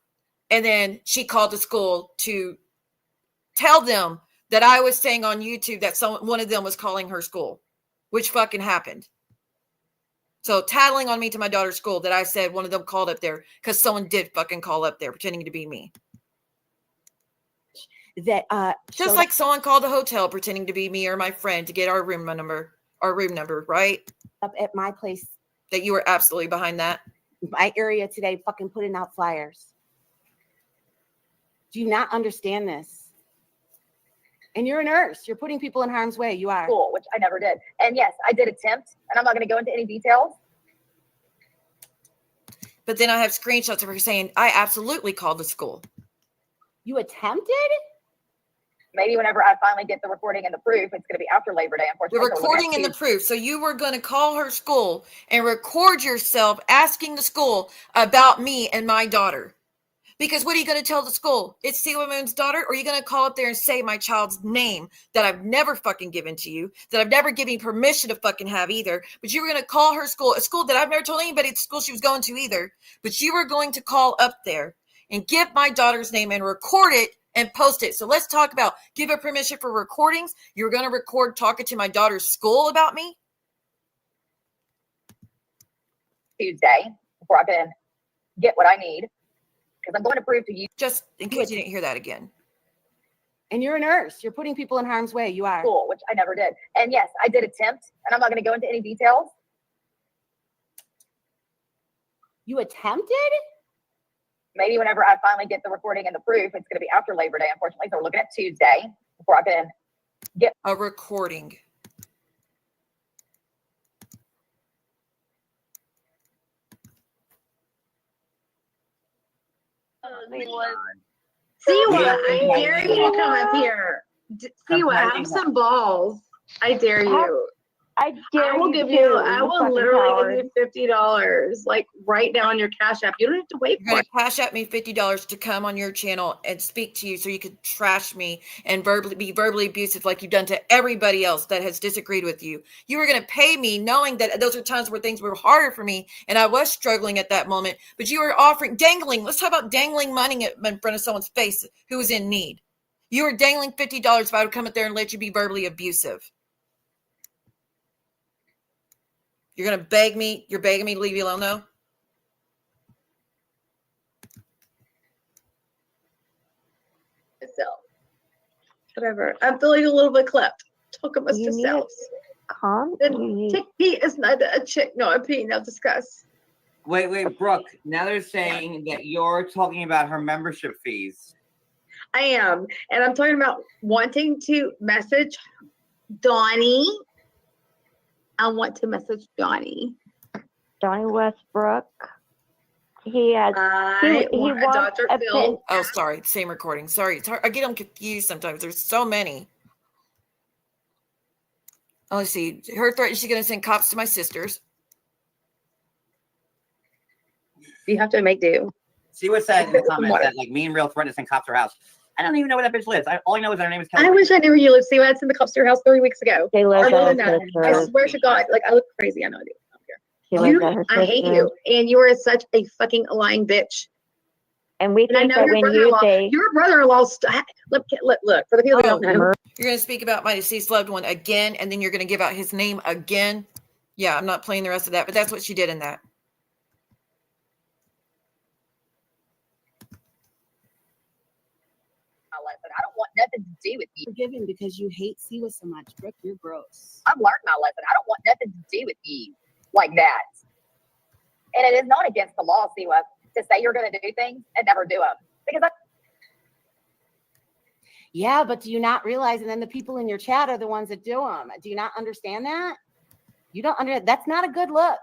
And then she called the school to tell them that I was saying on YouTube that one of them was calling her school, which fucking happened. So tattling on me to my daughter's school that I said one of them called up there because someone did fucking call up there pretending to be me. That just like someone called the hotel pretending to be me or my friend to get our room number, right? Up at my place. That you were absolutely behind that. My area today fucking putting out flyers. Do you not understand this? And you're a nurse. You're putting people in harm's way. You are. School, which I never did. And yes, I did attempt, and I'm not going to go into any details. But then I have screenshots of her saying, I absolutely called the school. You attempted? Maybe whenever I finally get the recording and the proof, it's going to be after Labor Day, unfortunately. The recording and the proof. So you were going to call her school and record yourself asking the school about me and my daughter. Because what are you going to tell the school? It's Stiva Moon's daughter? Or are you going to call up there and say my child's name that I've never fucking given to you, that I've never given permission to fucking have either? But you were going to call her school, a school that I've never told anybody at the school she was going to either. But you were going to call up there and give my daughter's name and record it and post it. So let's talk about give her permission for recordings. You're going to record talking to my daughter's school about me? Tuesday, before I can get what I need. Because I'm going to prove to you. Just in case you didn't hear that again. And you're a nurse. You're putting people in harm's way. You are. School, which I never did. And yes, I did attempt, and I'm not going to go into any details. You attempted? Maybe whenever I finally get the recording and the proof, it's going to be after Labor Day, unfortunately. So we're looking at Tuesday before I can get a recording. Siwa, I dare you to come up here. Siwa, have some balls. I dare you. I dare will you give to, you. I you will fucking literally coward. give you $50, like right now on your Cash App. You don't have to wait You're for going it. to cash at me $50 to come on your channel and speak to you so you could trash me and be verbally abusive like you've done to everybody else that has disagreed with you. You were going to pay me knowing that those are times where things were harder for me and I was struggling at that moment, but you were dangling. Let's talk about dangling money in front of someone's face who was in need. You were dangling $50 if I would come up there and let you be verbally abusive. You're going to beg me. You're begging me to leave you alone though? Myself. Whatever. I'm feeling a little bit clipped. Talk amongst You need yourselves. calm. Take me as neither a chick nor a pea. Now discuss. Wait, Brooke. Now they're saying that you're talking about her membership fees. I am. And I'm talking about wanting to message Donnie. I want to message Donnie. Donnie Westbrook. He has. I want Dr. Phil. Oh, sorry. Same recording. Sorry. It's hard. I get them confused sometimes. There's so many. Oh, let's see. Her threat, she's going to send cops to my sisters. You have to make do. See what's said in the comments that like me and Real threatened to send cops to her house. I don't even know where that bitch lives. All I know is that her name is Kelly. I wish I knew where you live. See, I sent the cops to your house 3 weeks ago. They live Or more at than her that. sister's. I swear to God, like I look crazy. I know I do. She lives at her I hate sister's. you, and you are such a fucking lying bitch. And we And I think know that your when you brother-in-law. say Your brother-in-law. Look for the people that don't know. You're going to speak about my deceased loved one again, and then you're going to give out his name again. Yeah, I'm not playing the rest of that, but that's what she did in that. I don't want nothing to do with you. Forgiven because you hate Siwa so much. Brooke, you're gross. I've learned my lesson. I don't want nothing to do with you like that. And it is not against the law, Siwa, to say you're going to do things and never do them. Because Yeah, but do you not realize? And then the people in your chat are the ones that do them. Do you not understand that? You don't understand. That's not a good look.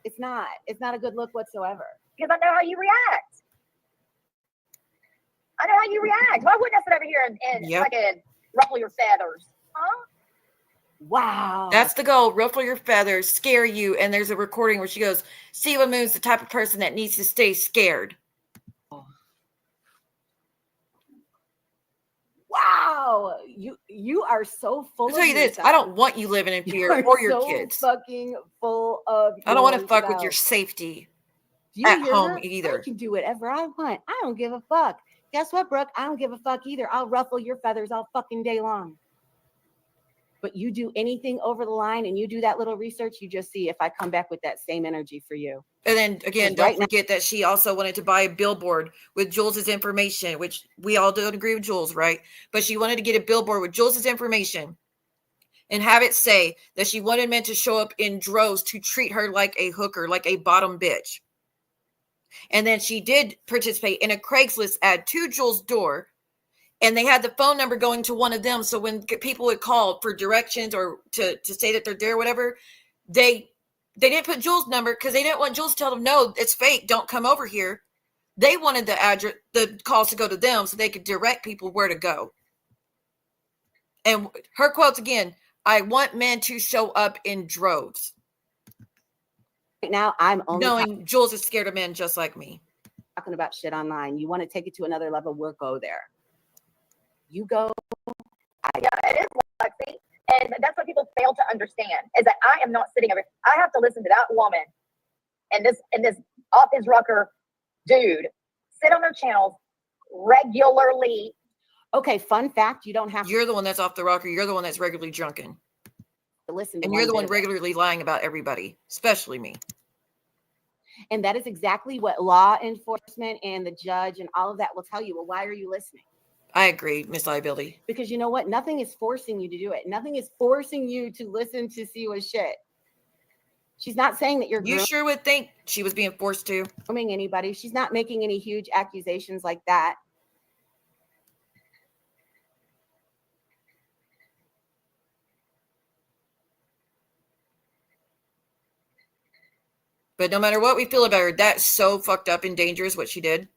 It's not. It's not a good look whatsoever. because I know how you react. I know how you react. Why wouldn't I sit over here and fucking ruffle your feathers? Huh? Wow. That's the goal. Ruffle your feathers, scare you. And there's a recording where she goes, Siwa Moon's the type of person that needs to stay scared. Wow. You are so full I'll tell of you this. yourself. I don't want you living in fear or your so kids. Fucking full of I don't want to fuck with yourself. your safety Do you at hear home her? either. I can do whatever I want. I don't give a fuck. Guess what, Brooke? I don't give a fuck either. I'll ruffle your feathers all fucking day long. But you do anything over the line and you do that little research, you just see if I come back with that same energy for you. And then again, don't forget that she also wanted to buy a billboard with Jules's information, which we all don't agree with Jules, right? But she wanted to get a billboard with Jules's information and have it say that she wanted men to show up in droves to treat her like a hooker, like a bottom bitch. And then she did participate in a Craigslist ad to Jules' door. And they had the phone number going to one of them. So when people would call for directions or to say that they're there or whatever, they didn't put Jules' number because they didn't want Jules to tell them, no, it's fake. Don't come over here. They wanted the address, the calls to go to them so they could direct people where to go. And her quotes again, I want men to show up in droves. Right now, I'm only knowing Jules is scared of men just like me. Talking about shit online. You want to take it to another level, we'll go there. You go. Yeah, it is, Lexi. And that's what people fail to understand is that I am not sitting over. I have to listen to that woman and this off his rucker dude sit on their channels regularly. Okay, fun fact, you don't have You're the one that's off the rocker. You're the one that's regularly drunken. to listen to And you're the one bit of it. regularly lying about everybody, especially me. And that is exactly what law enforcement and the judge and all of that will tell you. Well, why are you listening? I agree, Miss Liability. Because you know what? Nothing is forcing you to do it. Nothing is forcing you to listen to Siwa's shit. She's not saying that you're You sure would think she was being forced to. grooming anybody. She's not making any huge accusations like that. But no matter what we feel about her, that's so fucked up and dangerous what she did.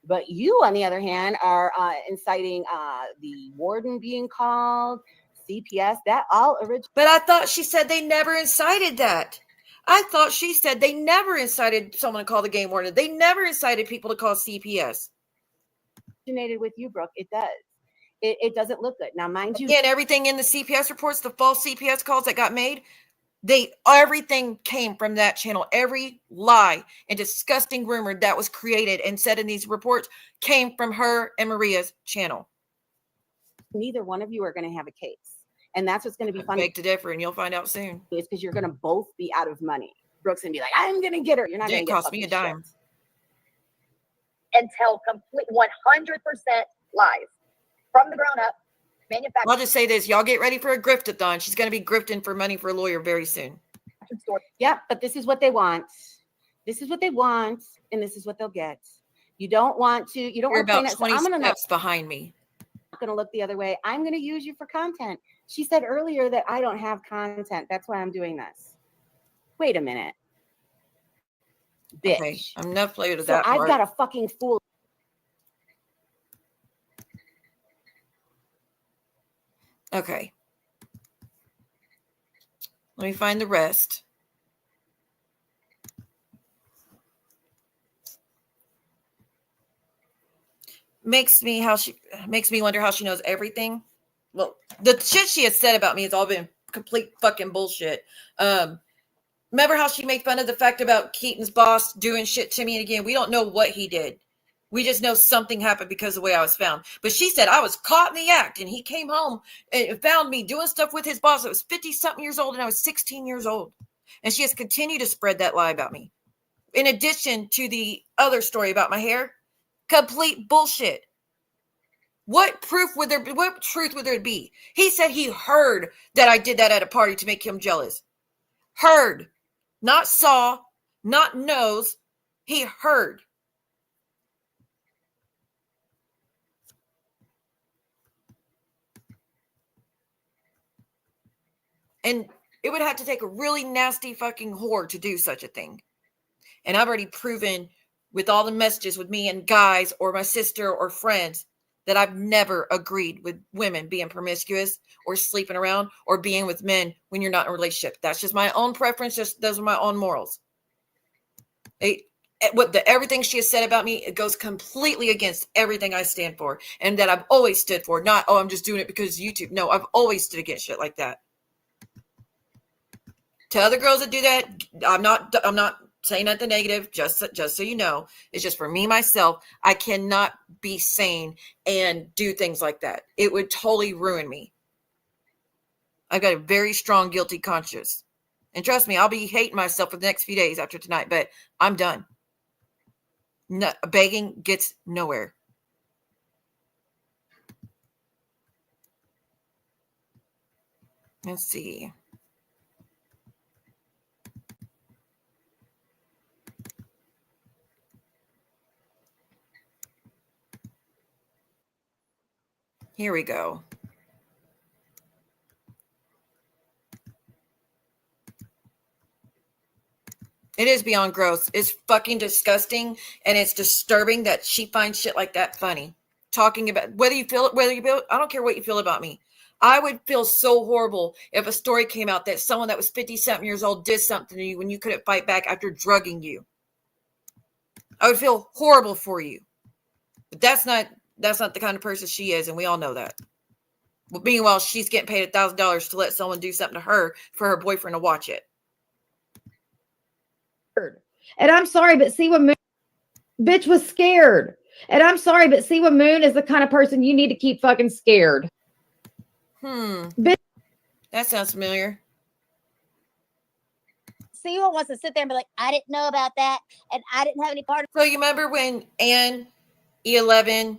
But you, on the other hand, are inciting the warden being called, CPS, that all original. But I thought she said they never incited that. I thought she said they never incited someone to call the game warden. They never incited people to call CPS. Originated with you, Brooke. It does. It doesn't look good. Now, mind you. Again, everything in the CPS reports, the false CPS calls that got made, everything came from that channel. Every lie and disgusting rumor that was created and said in these reports came from her and Maria's channel. Neither one of you are going to have a case. And that's what's going to be funny. Beg to differ, and you'll find out soon. It's because you're going to both be out of money. Brooke's going to be like, I'm going to get her. You're not going to get cost me a dime. And tell complete 100% lies from the ground up. Manufacturer. I'll just say this. Y'all get ready for a griftathon. She's going to be grifting for money for a lawyer very soon. Yeah, but this is what they want. This is what they want, and this is what they'll get. You don't want to. You don't You're want about 20 steps behind me. I'm going to look the other way. I'm going to use you for content. She said earlier that I don't have content. That's why I'm doing this. Wait a minute. Bitch. Okay, I'm not playing with So that I've part. got a fucking fool. Okay. Let me find the rest. Makes me wonder how she knows everything. Well, the shit she has said about me has all been complete fucking bullshit. Remember how she made fun of the fact about Keaton's boss doing shit to me? And again, we don't know what he did. We just know something happened because of the way I was found. But she said I was caught in the act, and he came home and found me doing stuff with his boss that was 50-something years old, and I was 16 years old. And she has continued to spread that lie about me. In addition to the other story about my hair, complete bullshit. What proof would there be? What truth would there be? He said he heard that I did that at a party to make him jealous. Heard. Not saw, not knows. He heard. And it would have to take a really nasty fucking whore to do such a thing. And I've already proven with all the messages with me and guys or my sister or friends that I've never agreed with women being promiscuous or sleeping around or being with men when you're not in a relationship. That's just my own preference. Just those are my own morals. Everything she has said about me, it goes completely against everything I stand for and that I've always stood for. Not, oh, I'm just doing it because of YouTube. No, I've always stood against shit like that. To other girls that do that, I'm not saying that the negative, just so you know. It's just for me, myself, I cannot be sane and do things like that. It would totally ruin me. I've got a very strong guilty conscience. And trust me, I'll be hating myself for the next few days after tonight, but I'm done. No, begging gets nowhere. Let's see. Here we go. It is beyond gross. It's fucking disgusting, and it's disturbing that she finds shit like that funny. Talking about whether you feel, I don't care what you feel about me. I would feel so horrible if a story came out that someone that was 50-something years old did something to you when you couldn't fight back after drugging you. I would feel horrible for you. But that's not the kind of person she is, and we all know that. Well, meanwhile, she's getting paid $1,000 to let someone do something to her for her boyfriend to watch it. And I'm sorry, but Siwa Moon, bitch, was scared. And I'm sorry, but Siwa Moon is the kind of person you need to keep fucking scared. Bitch. That sounds familiar. Siwa wants to sit there and be like, I didn't know about that, and I didn't have any part of it. So you remember when Ann E11,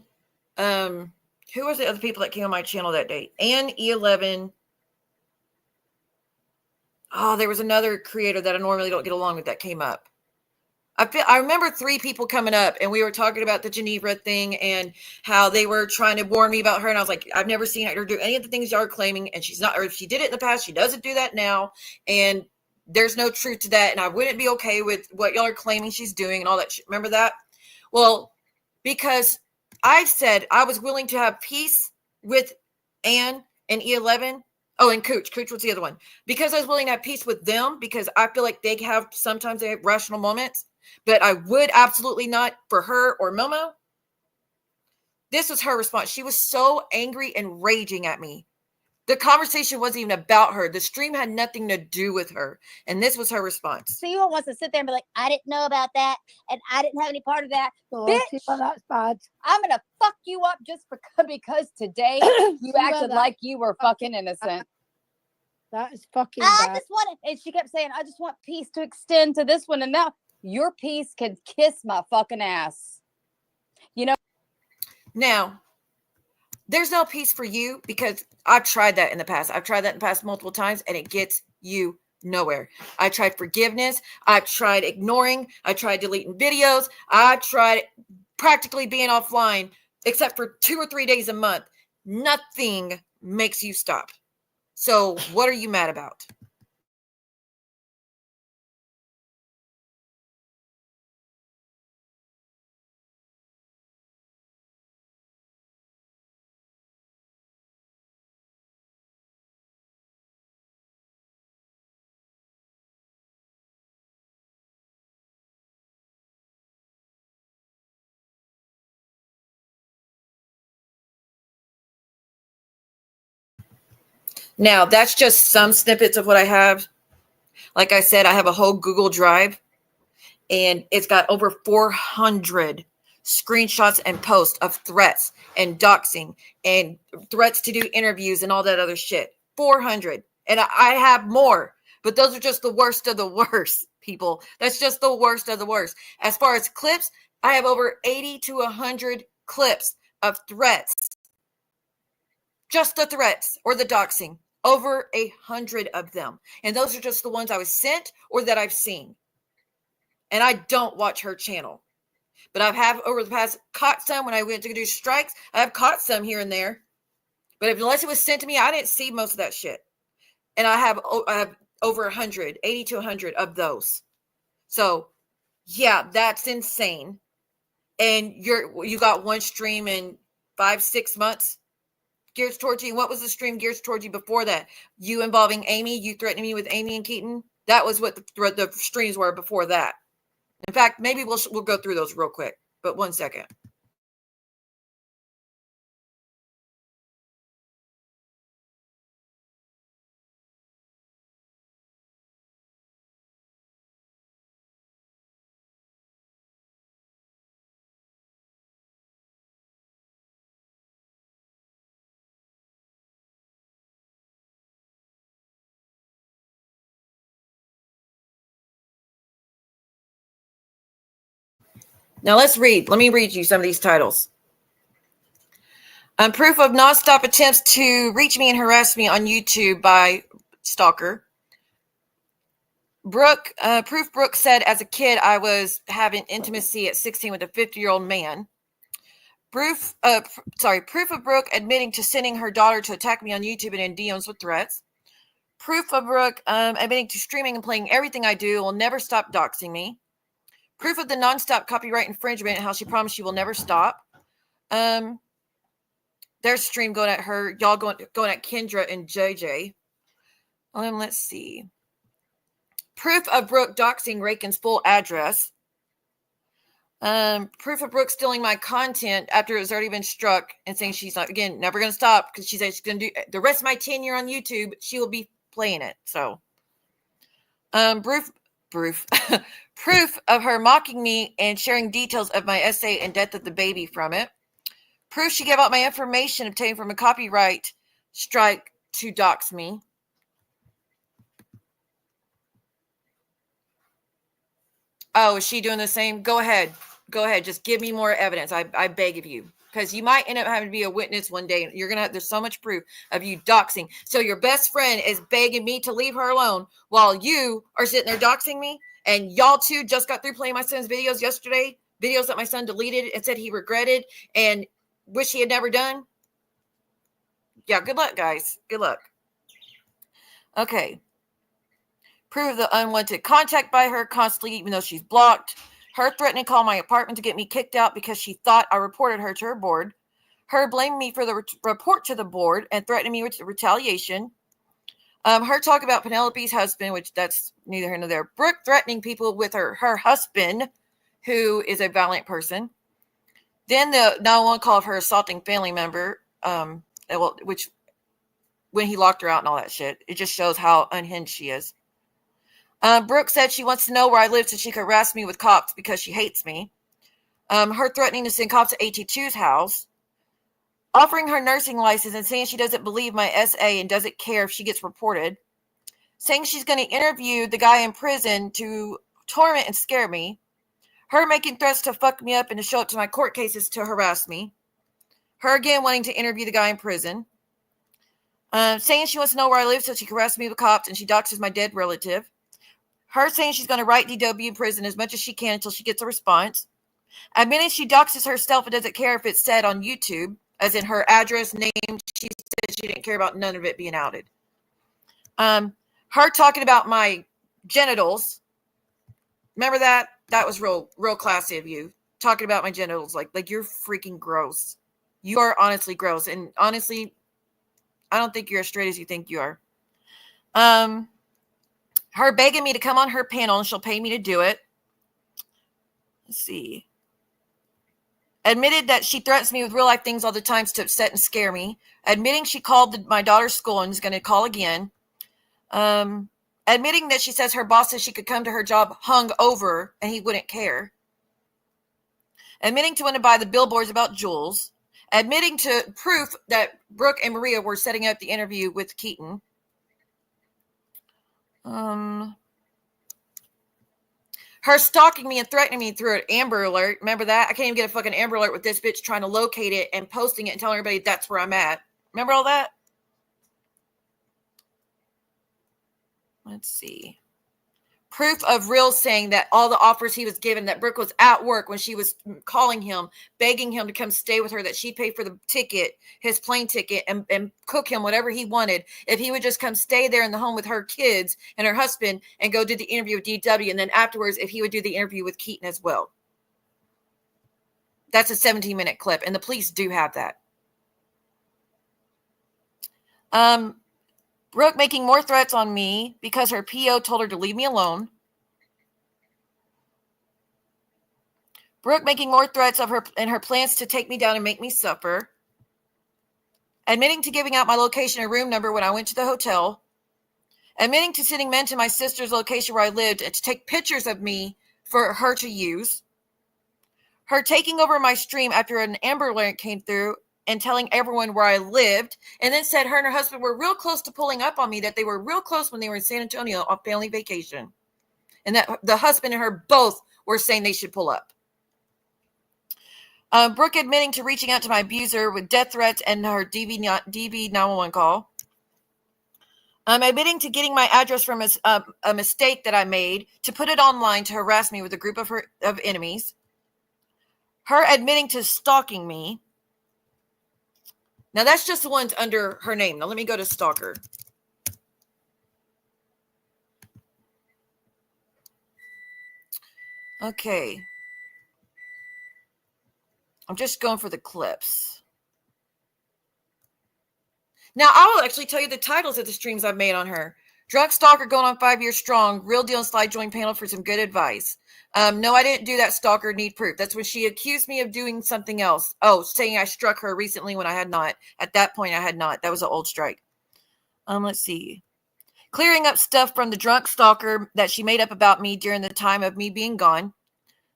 who was the other people that came on my channel that day? Ann E11. Oh, there was another creator that I normally don't get along with that came up. I remember 3 people coming up, and we were talking about the Geneva thing and how they were trying to warn me about her. And I was like, I've never seen her do any of the things y'all are claiming. And she's not, or if she did it in the past, she doesn't do that now. And there's no truth to that. And I wouldn't be okay with what y'all are claiming she's doing and all that shit. Remember that? Well, because I said I was willing to have peace with Ann and E11. Oh, and Cooch. Cooch was the other one. Because I was willing to have peace with them, because I feel like sometimes they have rational moments, but I would absolutely not for her or Momo. This was her response. She was so angry and raging at me. The conversation wasn't even about her. The stream had nothing to do with her. And this was her response. So you wants to sit there and be like, I didn't know about that, and I didn't have any part of that. Bitch, that's bad. I'm gonna fuck you up just because today you acted like you were fucking innocent. That is fucking I bad. just want it. And she kept saying, I just want peace to extend to this one. And now your peace can kiss my fucking ass. You know? Now, there's no peace for you because I've tried that in the past. I've tried that in the past multiple times, and it gets you nowhere. I tried forgiveness. I've tried ignoring. I tried deleting videos. I tried practically being offline, except for 2 or 3 days a month. Nothing makes you stop. So what are you mad about? Now, that's just some snippets of what I have. Like I said, I have a whole Google Drive, and it's got over 400 screenshots and posts of threats and doxing and threats to do interviews and all that other shit. 400. And I have more, but those are just the worst of the worst, people. That's just the worst of the worst. As far as clips, I have over 80 to 100 clips of threats. Just the threats or the doxing. Over 100 of them. And those are just the ones I was sent or that I've seen. And I don't watch her channel. But I have over the past caught some when I went to do strikes. I have caught some here and there. But unless it was sent to me, I didn't see most of that shit. And I have over 100, 80 to 100 of those. So, yeah, that's insane. And you got one stream in 5-6 months geared towards you. What was the stream geared towards you before that? You involving Amy, you threatening me with Amy and Keaton. That was what the streams were before that. In fact, maybe we'll go through those real quick. But 1 second. Now let's read. Let me read you some of these titles. Proof of nonstop attempts to reach me and harass me on YouTube by Stalker. Brooke said as a kid I was having intimacy at 16 with a 50-year-old man. Proof of Brooke admitting to sending her daughter to attack me on YouTube and in DMs with threats. Proof of Brooke admitting to streaming and playing everything I do, will never stop doxing me. Proof of the nonstop copyright infringement and how she promised she will never stop. There's a stream going at her. Y'all going at Kendra and JJ. Let's see. Proof of Brooke doxing Rakin's full address. Proof of Brooke stealing my content after it's already been struck and saying she's not, again, never going to stop because she said she's going to do the rest of my tenure on YouTube. She will be playing it. So, proof of her mocking me and sharing details of my essay and death of the baby from it. Proof she gave out my information obtained from a copyright strike to dox me. Oh, is she doing the same? Go ahead. Just give me more evidence. I beg of you. Because you might end up having to be a witness one day. You're going to have, there's so much proof of you doxing. So your best friend is begging me to leave her alone while you are sitting there doxing me. And y'all two just got through playing my son's videos yesterday. Videos that my son deleted and said he regretted and wish he had never done. Yeah, good luck, guys. Good luck. Okay. Proof of the unwanted contact by her constantly, even though she's blocked. Her threatening to call my apartment to get me kicked out because she thought I reported her to her board. Her blaming me for the report to the board and threatening me with retaliation. Her talk about Penelope's husband, which that's neither here nor there. Brooke threatening people with her husband, who is a violent person. Then the 911 call of her assaulting family member, which when he locked her out and all that shit. It just shows how unhinged she is. Brooke said she wants to know where I live so she can harass me with cops because she hates me. Her threatening to send cops to AT2's house. Offering her nursing license and saying she doesn't believe my SA and doesn't care if she gets reported. Saying she's going to interview the guy in prison to torment and scare me. Her making threats to fuck me up and to show up to my court cases to harass me. Her again wanting to interview the guy in prison. Saying she wants to know where I live so she can harass me with cops and she doxes my dead relative. Her saying she's going to write DW in prison as much as she can until she gets a response. Admitting she doxes herself and doesn't care if it's said on YouTube. As in her address, name, she said she didn't care about none of it being outed. Her talking about my genitals. Remember that? That was real classy of you. Talking about my genitals. Like you're freaking gross. You are honestly gross. And honestly, I don't think you're as straight as you think you are. Her begging me to come on her panel and she'll pay me to do it. Let's see. Admitted that she threatens me with real life things all the time to upset and scare me. Admitting she called my daughter's school and is going to call again. Admitting that she says her boss says she could come to her job hung over and he wouldn't care. Admitting to want to buy the billboards about Jules. Admitting to proof that Brooke and Maria were setting up the interview with Keaton. Her stalking me and threatening me through an Amber Alert. Remember that? I can't even get a fucking Amber Alert with this bitch trying to locate it and posting it and telling everybody that's where I'm at. Remember all that? Let's see. Proof of real saying that all the offers he was given, that Brooke was at work when she was calling him, begging him to come stay with her, that she'd pay for the ticket, his plane ticket, and cook him whatever he wanted. If he would just come stay there in the home with her kids and her husband and go do the interview with DW. And then afterwards, if he would do the interview with Keaton as well. That's a 17-minute clip. And the police do have that. Brooke making more threats on me because her PO told her to leave me alone. Brooke making more threats of her and her plans to take me down and make me suffer. Admitting to giving out my location and room number when I went to the hotel. Admitting to sending men to my sister's location where I lived and to take pictures of me for her to use. Her taking over my stream after an Amber Alert came through and telling everyone where I lived, and then said her and her husband were real close to pulling up on me, that they were real close when they were in San Antonio on family vacation. And that the husband and her both were saying they should pull up. Brooke admitting to reaching out to my abuser with death threats and her DB 911 call. Admitting to getting my address from a mistake that I made to put it online to harass me with a group of enemies. Her admitting to stalking me. Now, that's just the ones under her name. Now, let me go to Stalker. Okay. I'm just going for the clips. Now, I will actually tell you the titles of the streams I've made on her. Drunk Stalker going on 5 years strong. Real deal and slide join panel for some good advice. No, I didn't do that. Stalker, need proof. That's when she accused me of doing something else. Oh, saying I struck her recently when I had not. At that point, I had not. That was an old strike. Let's see. Clearing up stuff from the drunk stalker that she made up about me during the time of me being gone.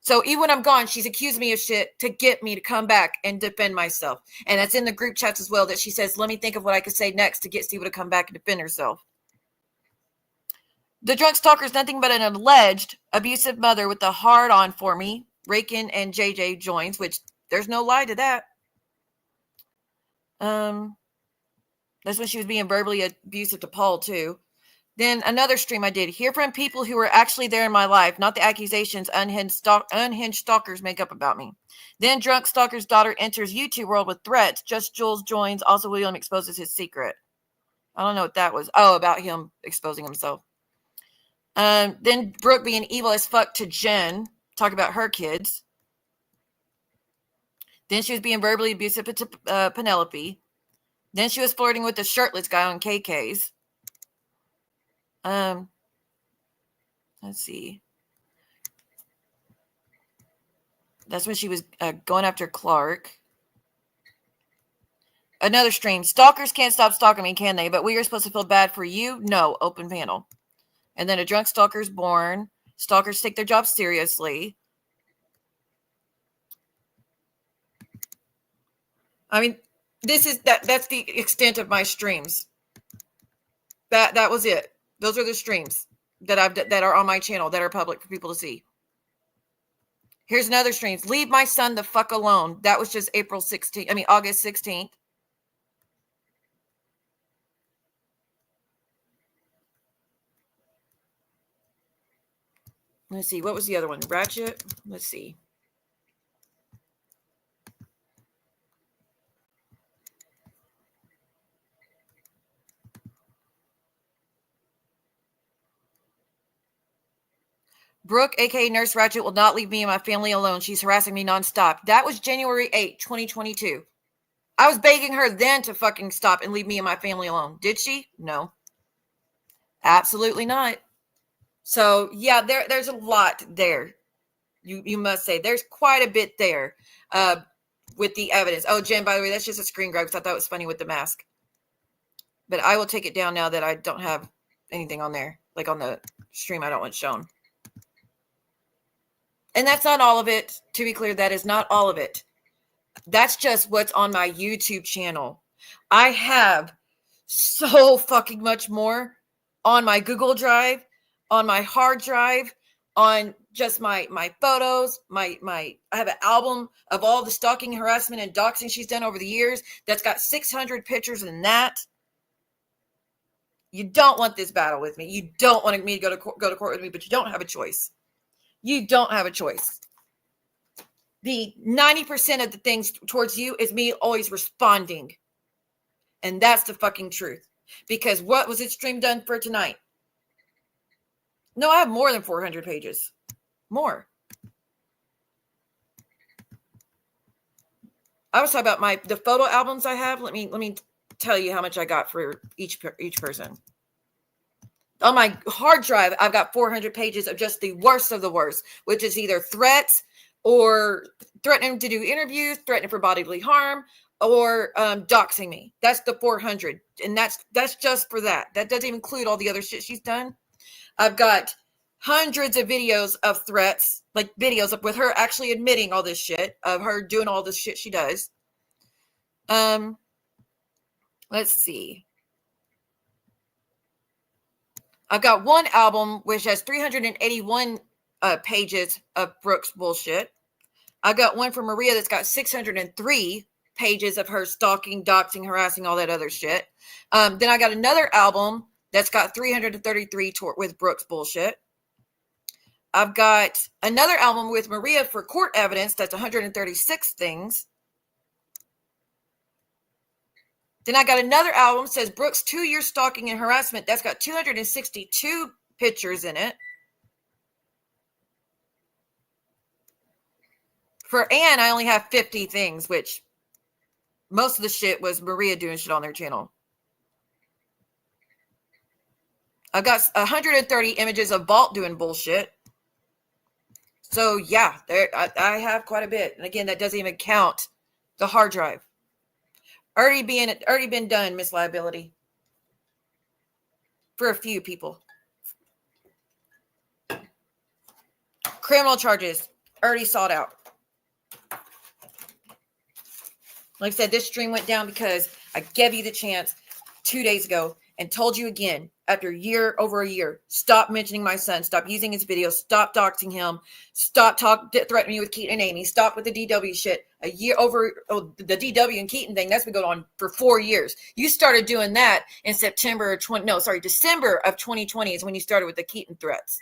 So even when I'm gone, she's accused me of shit to get me to come back and defend myself. And that's in the group chats as well, that she says, let me think of what I could say next to get Steve to come back and defend herself. The drunk stalker is nothing but an alleged abusive mother with a hard on for me. Rakin and JJ joins, which there's no lie to that. That's when she was being verbally abusive to Paul too. Then another stream I did. Hear from people who were actually there in my life, not the accusations unhinged stalkers make up about me. Then drunk stalker's daughter enters YouTube world with threats. Just Jules joins. Also, William exposes his secret. I don't know what that was. Oh, about him exposing himself. Then Brooke being evil as fuck to Jen. talk about her kids. Then she was being verbally abusive to Penelope. Then she was flirting with the shirtless guy on KK's. Let's see. That's when she was going after Clark. Another stream. Stalkers can't stop stalking me, can they? But we are supposed to feel bad for you? No. Open panel. And then a drunk stalker's born. Stalkers take their job seriously. I mean, this is that's the extent of my streams. That was it. Those are the streams that are on my channel that are public for people to see. Here's another stream. Leave my son the fuck alone. That was just August 16th. Let's see. What was the other one? Ratchet? Let's see. Brooke, aka Nurse Ratchet, will not leave me and my family alone. She's harassing me nonstop. That was January 8, 2022. I was begging her then to fucking stop and leave me and my family alone. Did she? No. Absolutely not. So, yeah, there's a lot there. You must say. There's quite a bit there with the evidence. Oh, Jen, by the way, that's just a screen grab because I thought it was funny with the mask. But I will take it down now that I don't have anything on there. Like on the stream, I don't want shown. And that's not all of it. To be clear, that is not all of it. That's just what's on my YouTube channel. I have so fucking much more on my Google Drive, on my hard drive, on just my photos, I have an album of all the stalking, harassment, and doxing she's done over the years that's got 600 pictures in that. You don't want this battle with me. You don't want me to go to court with me, but you don't have a choice. You don't have a choice. The 90% of the things towards you is me always responding. And that's the fucking truth. Because what was it stream done for tonight? No, I have more than 400 pages. More. I was talking about the photo albums I have. Let me tell you how much I got for each person. On my hard drive, I've got 400 pages of just the worst of the worst, which is either threats or threatening to do interviews, threatening for bodily harm, or doxing me. That's the 400. And that's just for that. That doesn't include all the other shit she's done. I've got hundreds of videos of threats, like videos with her actually admitting all this shit, of her doing all this shit she does. Let's see. I've got one album which has 381 pages of Brooke's bullshit. I've got one from Maria that's got 603 pages of her stalking, doxing, harassing, all that other shit. Then I got another album that's got 333 with Brooke's bullshit. I've got another album with Maria for court evidence that's 136 things. Then I got another album that says Brooke's 2-year stalking and harassment. That's got 262 pictures in it. For Anne, I only have 50 things, which most of the shit was Maria doing shit on their channel. I've got 130 images of Vault doing bullshit. So, yeah, I have quite a bit. And again, that doesn't even count the hard drive. Already been done, Miss Liability. For a few people. Criminal charges. Already sought out. Like I said, this stream went down because I gave you the chance 2 days ago and told you again, after over a year, stop mentioning my son, stop using his videos, stop doxing him, stop threatening me with Keaton and Amy, stop with the DW shit. A year over the DW and Keaton thing, that's been going on for 4 years. You started doing that in December of 2020 is when you started with the Keaton threats.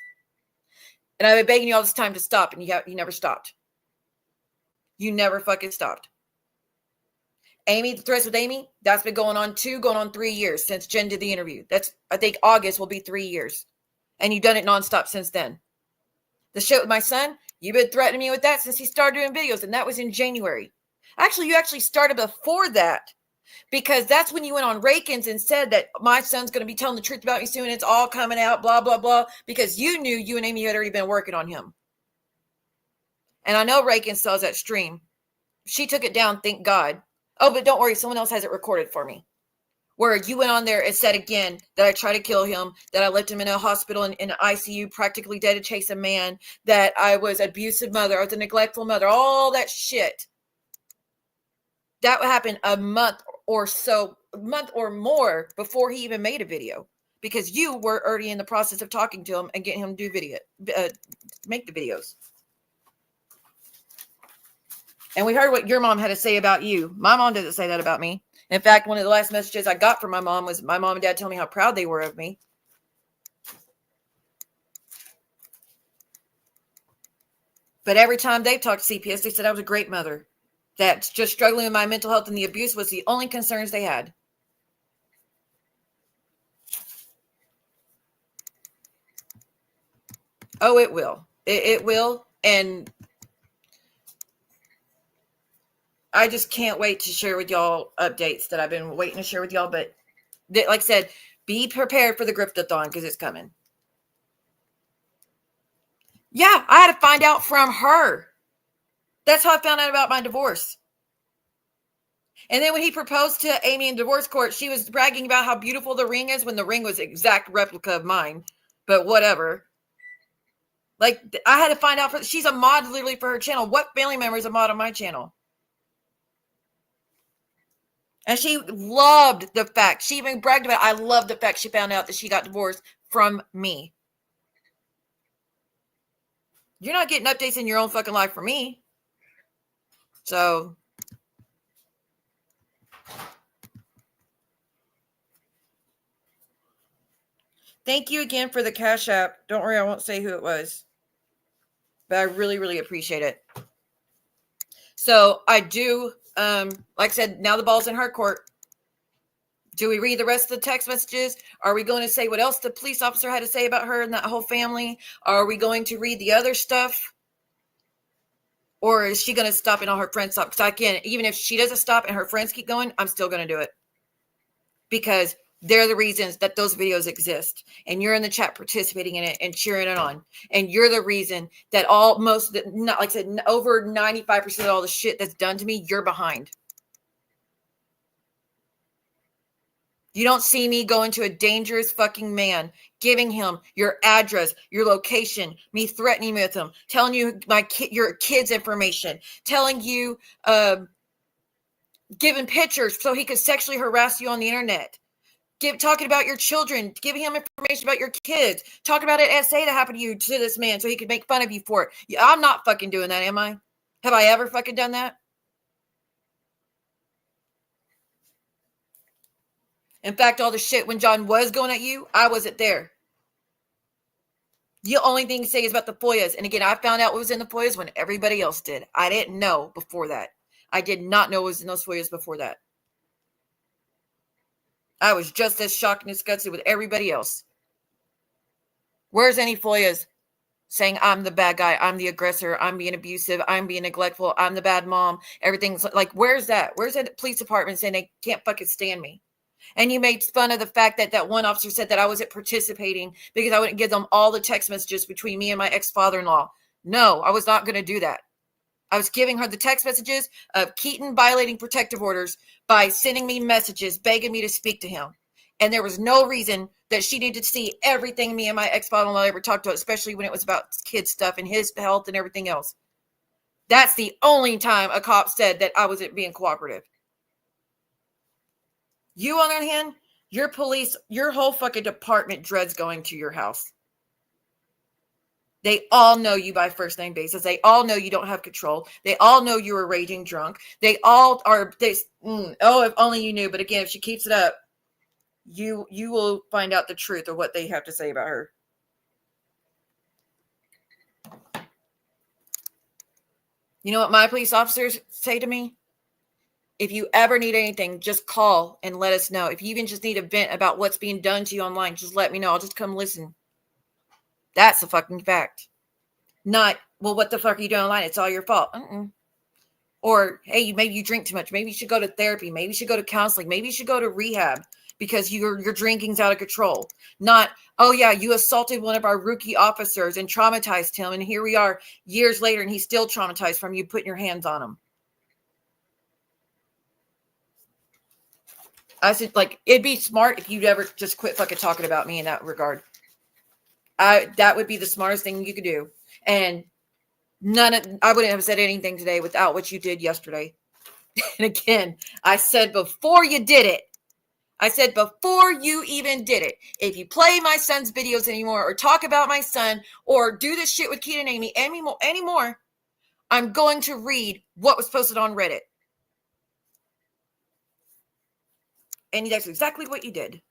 And I've been begging you all this time to stop, and you never stopped. You never fucking stopped. Amy, the threats with Amy, that's been going on 3 years since Jen did the interview. I think August will be 3 years. And you've done it nonstop since then. The shit with my son, You've been threatening me with that since he started doing videos, and that was in January. Actually, you actually started before that, because that's when you went on Rakins and said that my son's going to be telling the truth about me soon. It's all coming out, blah, blah, blah, because you knew you and Amy had already been working on him. And I know Rakins saw that stream. She took it down, thank God. Oh, but don't worry, someone else has it recorded for me, where you went on there and said again that I tried to kill him, that I left him in a hospital in an ICU, practically dead to chase a man, that I was an abusive mother, I was a neglectful mother, all that shit. That happened a month or more before he even made a video, because you were already in the process of talking to him and getting him to do make the videos. And we heard what your mom had to say about you. My mom doesn't say that about me. In fact, one of the last messages I got from my mom was my mom and dad telling me how proud they were of me. But every time they talked to CPS, they said I was a great mother. That just struggling with my mental health and the abuse was the only concerns they had. Oh, it will. It will. And I just can't wait to share with y'all updates that I've been waiting to share with y'all. But like I said, be prepared for the Griftathon because it's coming. Yeah, I had to find out from her. That's how I found out about my divorce. And then when he proposed to Amy in divorce court, she was bragging about how beautiful the ring is when the ring was an exact replica of mine. But whatever. Like, I had to find out. She's a mod literally for her channel. What family member is a mod on my channel? And she loved the fact. She even bragged about it. I love the fact she found out that she got divorced from me. You're not getting updates in your own fucking life from me. So thank you again for the Cash App. Don't worry, I won't say who it was. But I really, really appreciate it. So I do, like I said, now the ball's in her court. Do we read the rest of the text messages? Are we going to say what else the police officer had to say about her and that whole family? Are we going to read the other stuff? Or is she going to stop and all her friends stop? Because again, even if she doesn't stop and her friends keep going, I'm still going to do it. Because they're the reasons that those videos exist. And you're in the chat participating in it and cheering it on. And you're the reason that like I said, over 95% of all the shit that's done to me, you're behind. You don't see me going to a dangerous fucking man, giving him your address, your location, me threatening with him, telling you your kid's information, telling you, giving pictures so he could sexually harass you on the internet, talking about your children, giving him information about your kids, talking about an essay that happened to you to this man so he could make fun of you for it. I'm not fucking doing that, am I? Have I ever fucking done that? In fact, all the shit when John was going at you, I wasn't there. The only thing to say is about the FOIAs. And again, I found out what was in the FOIAs when everybody else did. I didn't know before that. I did not know what was in those FOIAs before that. I was just as shocked and disgusted with everybody else. Where's any FOIAs saying I'm the bad guy, I'm the aggressor, I'm being abusive, I'm being neglectful, I'm the bad mom, everything's like, where's that? Where's that police department saying they can't fucking stand me? And you made fun of the fact that that one officer said that I wasn't participating because I wouldn't give them all the text messages between me and my ex-father-in-law. No, I was not going to do that. I was giving her the text messages of Keaton violating protective orders by sending me messages, begging me to speak to him. And there was no reason that she needed to see everything me and my ex-father-in-law ever talked about, especially when it was about kid stuff and his health and everything else. That's the only time a cop said that I wasn't being cooperative. You, on the other hand, your police, your whole fucking department dreads going to your house. They all know you by first name basis. They all know you don't have control. They all know you're a raging drunk. They all are, if only you knew. But again, if she keeps it up, you will find out the truth of what they have to say about her. You know what my police officers say to me? If you ever need anything, just call and let us know. If you even just need a vent about what's being done to you online, just let me know. I'll just come listen. That's a fucking fact. Not well, what the fuck are you doing online? It's all your fault. Or, hey, maybe you drink too much. Maybe you should go to therapy. Maybe you should go to counseling. Maybe you should go to rehab because your drinking's out of control. Not, oh yeah, you assaulted one of our rookie officers and traumatized him, and here we are years later and he's still traumatized from you putting your hands on him. I said, like, it'd be smart if you'd ever just quit fucking talking about me in that regard. That would be the smartest thing you could do. And I wouldn't have said anything today without what you did yesterday. And again, I said before you did it, I said before you even did it, if you play my son's videos anymore or talk about my son or do this shit with Keaton and Amy anymore, I'm going to read what was posted on Reddit. And that's exactly what you did.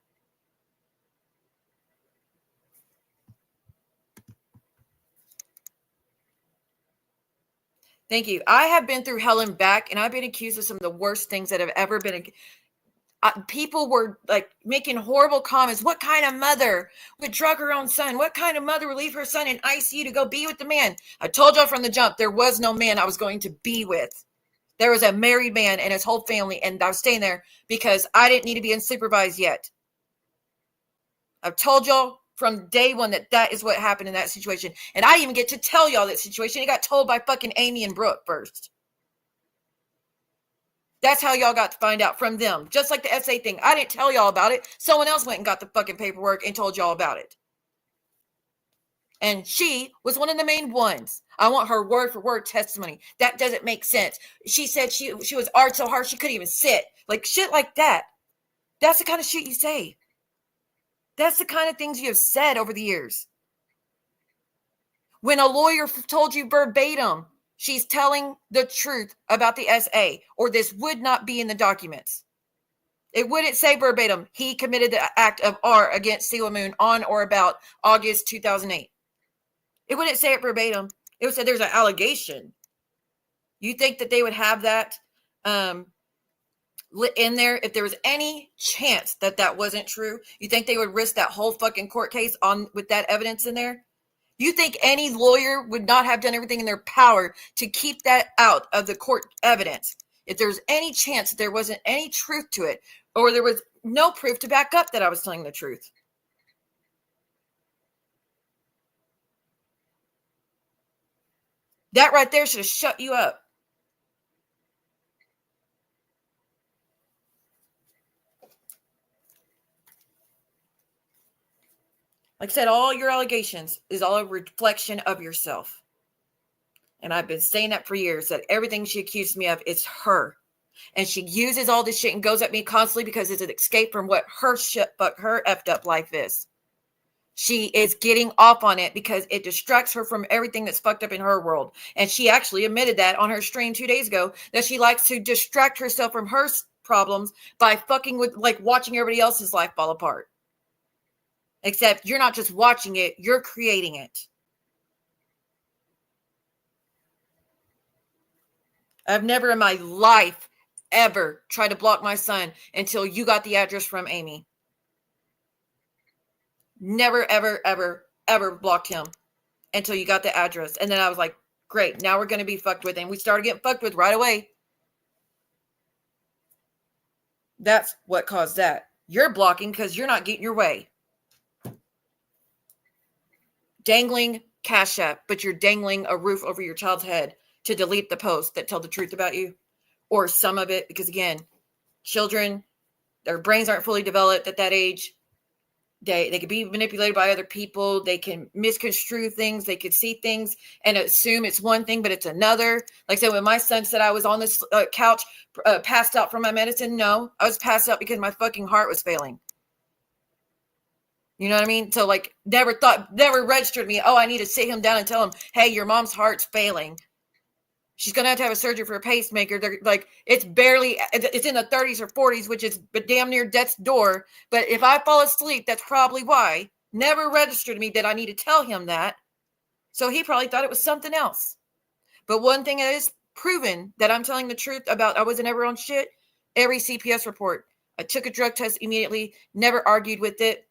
Thank you. I have been through hell and back, and I've been accused of some of the worst things that have ever been. People were like making horrible comments. What kind of mother would drug her own son? What kind of mother would leave her son in ICU to go be with the man? I told y'all from the jump, there was no man I was going to be with. There was a married man and his whole family, and I was staying there because I didn't need to be unsupervised yet. I've told y'all from day one that is what happened in that situation. And I didn't even get to tell y'all that situation. It got told by fucking Amy and Brooke first. That's how y'all got to find out from them. Just like the SA thing. I didn't tell y'all about it. Someone else went and got the fucking paperwork and told y'all about it. And she was one of the main ones. I want her word for word testimony. That doesn't make sense. She said she was art so hard she couldn't even sit. Like shit like that. That's the kind of shit you say. That's the kind of things you have said over the years. When a lawyer told you verbatim, she's telling the truth about the SA, or this would not be in the documents. It wouldn't say verbatim, he committed the act of R against Sela Moon on or about August 2008. It wouldn't say it verbatim. It would say there's an allegation. You think that they would have that in there if there was any chance that wasn't true? You think they would risk that whole fucking court case with that evidence in there? You think any lawyer would not have done everything in their power to keep that out of the court evidence if there's any chance that there wasn't any truth to it, or there was no proof to back up that I was telling the truth? That right there should have shut you up. Like I said, all your allegations is all a reflection of yourself. And I've been saying that for years, that everything she accused me of is her. And she uses all this shit and goes at me constantly because it's an escape from what her effed up life is. She is getting off on it because it distracts her from everything that's fucked up in her world. And she actually admitted that on her stream 2 days ago, that she likes to distract herself from her problems by fucking with, like, watching everybody else's life fall apart. Except you're not just watching it, you're creating it. I've never in my life ever tried to block my son until you got the address from Amy. Never, ever, ever, ever blocked him until you got the address. And then I was like, great, now we're going to be fucked with. And we started getting fucked with right away. That's what caused that. You're blocking because you're not getting your way. Dangling CashApp, but you're dangling a roof over your child's head to delete the posts that tell the truth about you, or some of it, because again, children, their brains aren't fully developed at that age. They can be manipulated by other people. They can misconstrue things. They can see things and assume it's one thing, but it's another. Like I said, when my son said I was on this couch, passed out from my medicine, no, I was passed out because my fucking heart was failing. You know what I mean? So like never registered me. Oh, I need to sit him down and tell him, hey, your mom's heart's failing. She's going to have a surgery for a pacemaker. They're like, it's in the 30s or 40s, which is damn near death's door. But if I fall asleep, that's probably why. Never registered me that I need to tell him that. So he probably thought it was something else. But one thing is proven that I'm telling the truth about I wasn't ever on shit. Every CPS report. I took a drug test immediately. Never argued with it.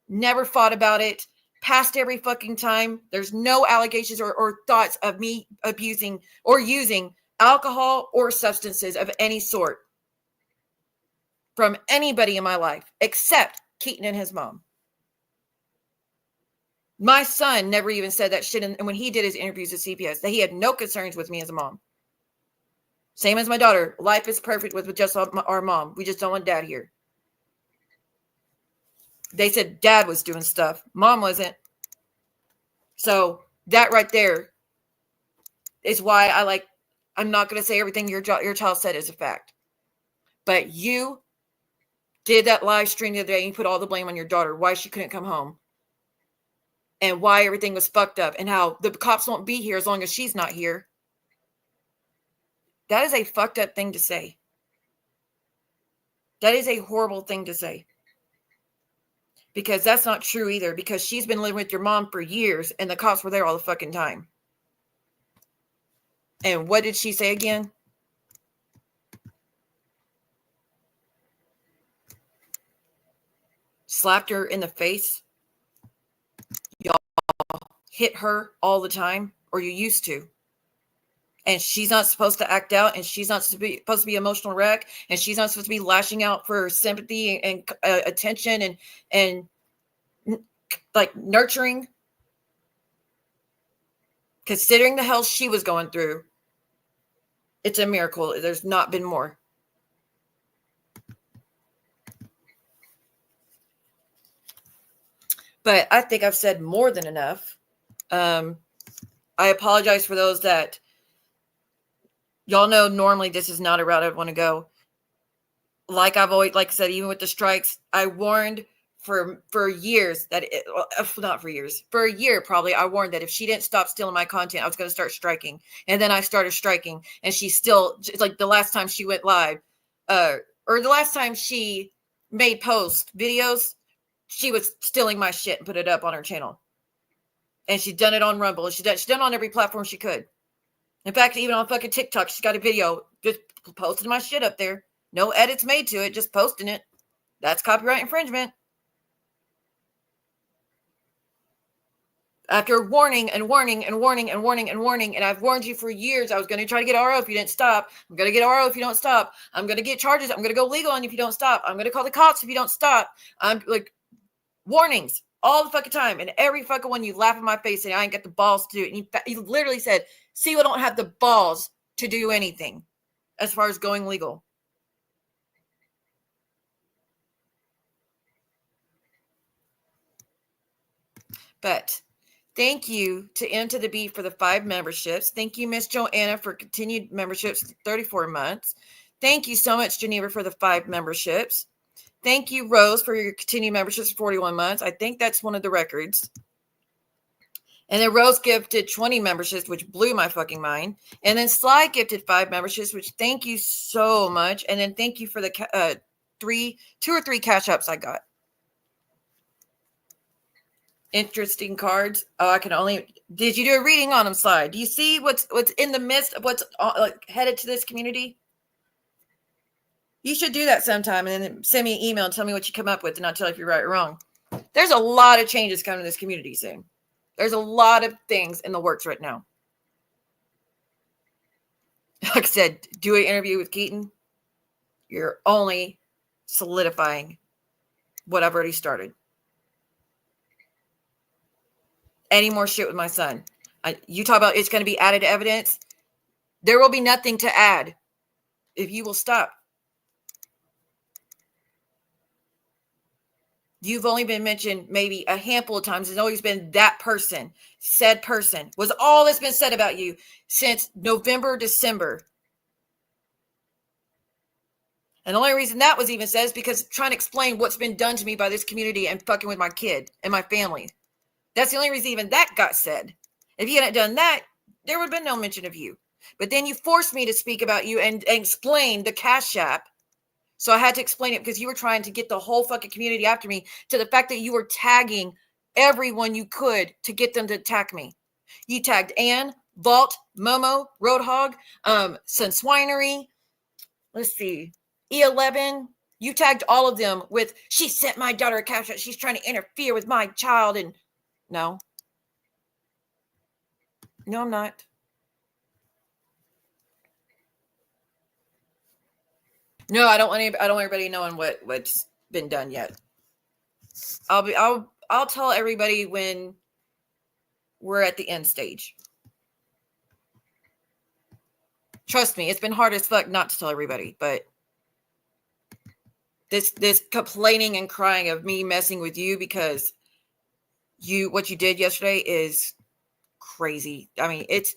Never fought about it. past every fucking time. There's no allegations or thoughts of me abusing or using alcohol or substances of any sort from anybody in my life except Keaton and his mom. My son never even said that shit. And when he did his interviews at CPS, that he had no concerns with me as a mom. Same as my daughter. Life is perfect with just our mom. We just don't want dad here. They said dad was doing stuff. Mom wasn't. So that right there is why I'm not going to say everything your child said is a fact. But you did that live stream the other day and you put all the blame on your daughter, why she couldn't come home. And why everything was fucked up and how the cops won't be here as long as she's not here. That is a fucked up thing to say. That is a horrible thing to say. Because that's not true either. Because she's been living with your mom for years and the cops were there all the fucking time. And what did she say again? Slapped her in the face. Y'all hit her all the time, or you used to. And she's not supposed to act out, and she's not supposed to be emotional wreck, and she's not supposed to be lashing out for sympathy and attention and like nurturing. Considering the hell she was going through, it's a miracle. There's not been more. But I think I've said more than enough. I apologize for those that y'all know normally this is not a route I'd want to go. Like I've always, like I said, even with the strikes, I warned for years that not for years, for a year probably, I warned that if she didn't stop stealing my content, I was going to start striking. And then I started striking, and she still, like the last time she went live, or the last time she made post videos, she was stealing my shit and put it up on her channel. And she's done it on Rumble. She's done it on every platform she could. In fact, even on fucking TikTok, she's got a video just posting my shit up there. No edits made to it, just posting it. That's copyright infringement. After warning and warning and warning and warning and warning, and I've warned you for years, I was going to try to get RO if you didn't stop. I'm going to get RO if you don't stop. I'm going to get charges. I'm going to go legal on you if you don't stop. I'm going to call the cops if you don't stop. I'm like, warnings all the fucking time. And every fucking one, you laugh in my face and I ain't got the balls to do it. And he literally said, see, we don't have the balls to do anything as far as going legal. But thank you to Into the Beat for the 5 memberships. Thank you, Miss Joanna, for continued memberships, 34 months. Thank you so much, Geneva, for the 5 memberships. Thank you, Rose, for your continued memberships for 41 months. I think that's one of the records. And then Rose gifted 20 memberships, which blew my fucking mind. And then Sly gifted 5 memberships, which thank you so much. And then thank you for the 2 or 3 cash apps I got. Interesting cards. Oh, I can only. Did you do a reading on them, Sly? Do you see what's in the midst of what's headed to this community? You should do that sometime and then send me an email and tell me what you come up with, and I'll tell you if you're right or wrong. There's a lot of changes coming to this community soon. There's a lot of things in the works right now. Like I said, do an interview with Keaton. You're only solidifying what I've already started. Any more shit with my son. You talk about it's going to be added evidence. There will be nothing to add if you will stop. You've only been mentioned maybe a handful of times. It's always been that person, said person, was all that's been said about you since November, December. And the only reason that was even said is because trying to explain what's been done to me by this community and fucking with my kid and my family. That's the only reason even that got said. If you hadn't done that, there would have been no mention of you. But then you forced me to speak about you and explain the CashApp. So I had to explain it because you were trying to get the whole fucking community after me to the fact that you were tagging everyone you could to get them to attack me. You tagged Ann, Vault, Momo, Roadhog, Sunswinery. Let's see, E11. You tagged all of them with, she sent my daughter a cash out. She's trying to interfere with my child. And No. No, I'm not. No, I don't want everybody knowing what's been done yet. I'll tell everybody when we're at the end stage. Trust me, it's been hard as fuck not to tell everybody, but this complaining and crying of me messing with you because what you did yesterday is crazy. I mean, it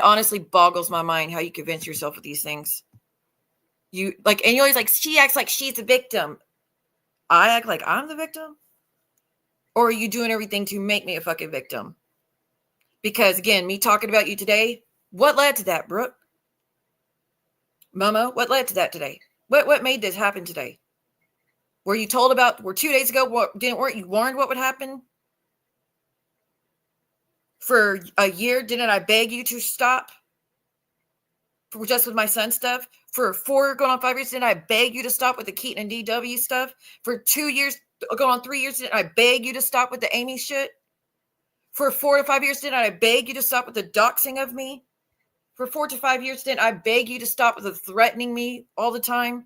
honestly boggles my mind how you convince yourself of these things. You like, and you always like, she acts like she's the victim. I act like I'm the victim? Or are you doing everything to make me a fucking victim? Because again, me talking about you today, what led to that, Brooke? Momo, what led to that today? What made this happen today? Were you told about, 2 days ago, weren't you warned what would happen? For a year, didn't I beg you to stop? For just with my son stuff? For 4 going on 5 years, didn't I beg you to stop with the Keaton and DW stuff? For 2 years, going on 3 years, didn't I beg you to stop with the Amy shit? For 4 to 5 years, didn't I beg you to stop with the doxing of me? For 4 to 5 years, didn't I beg you to stop with the threatening me all the time?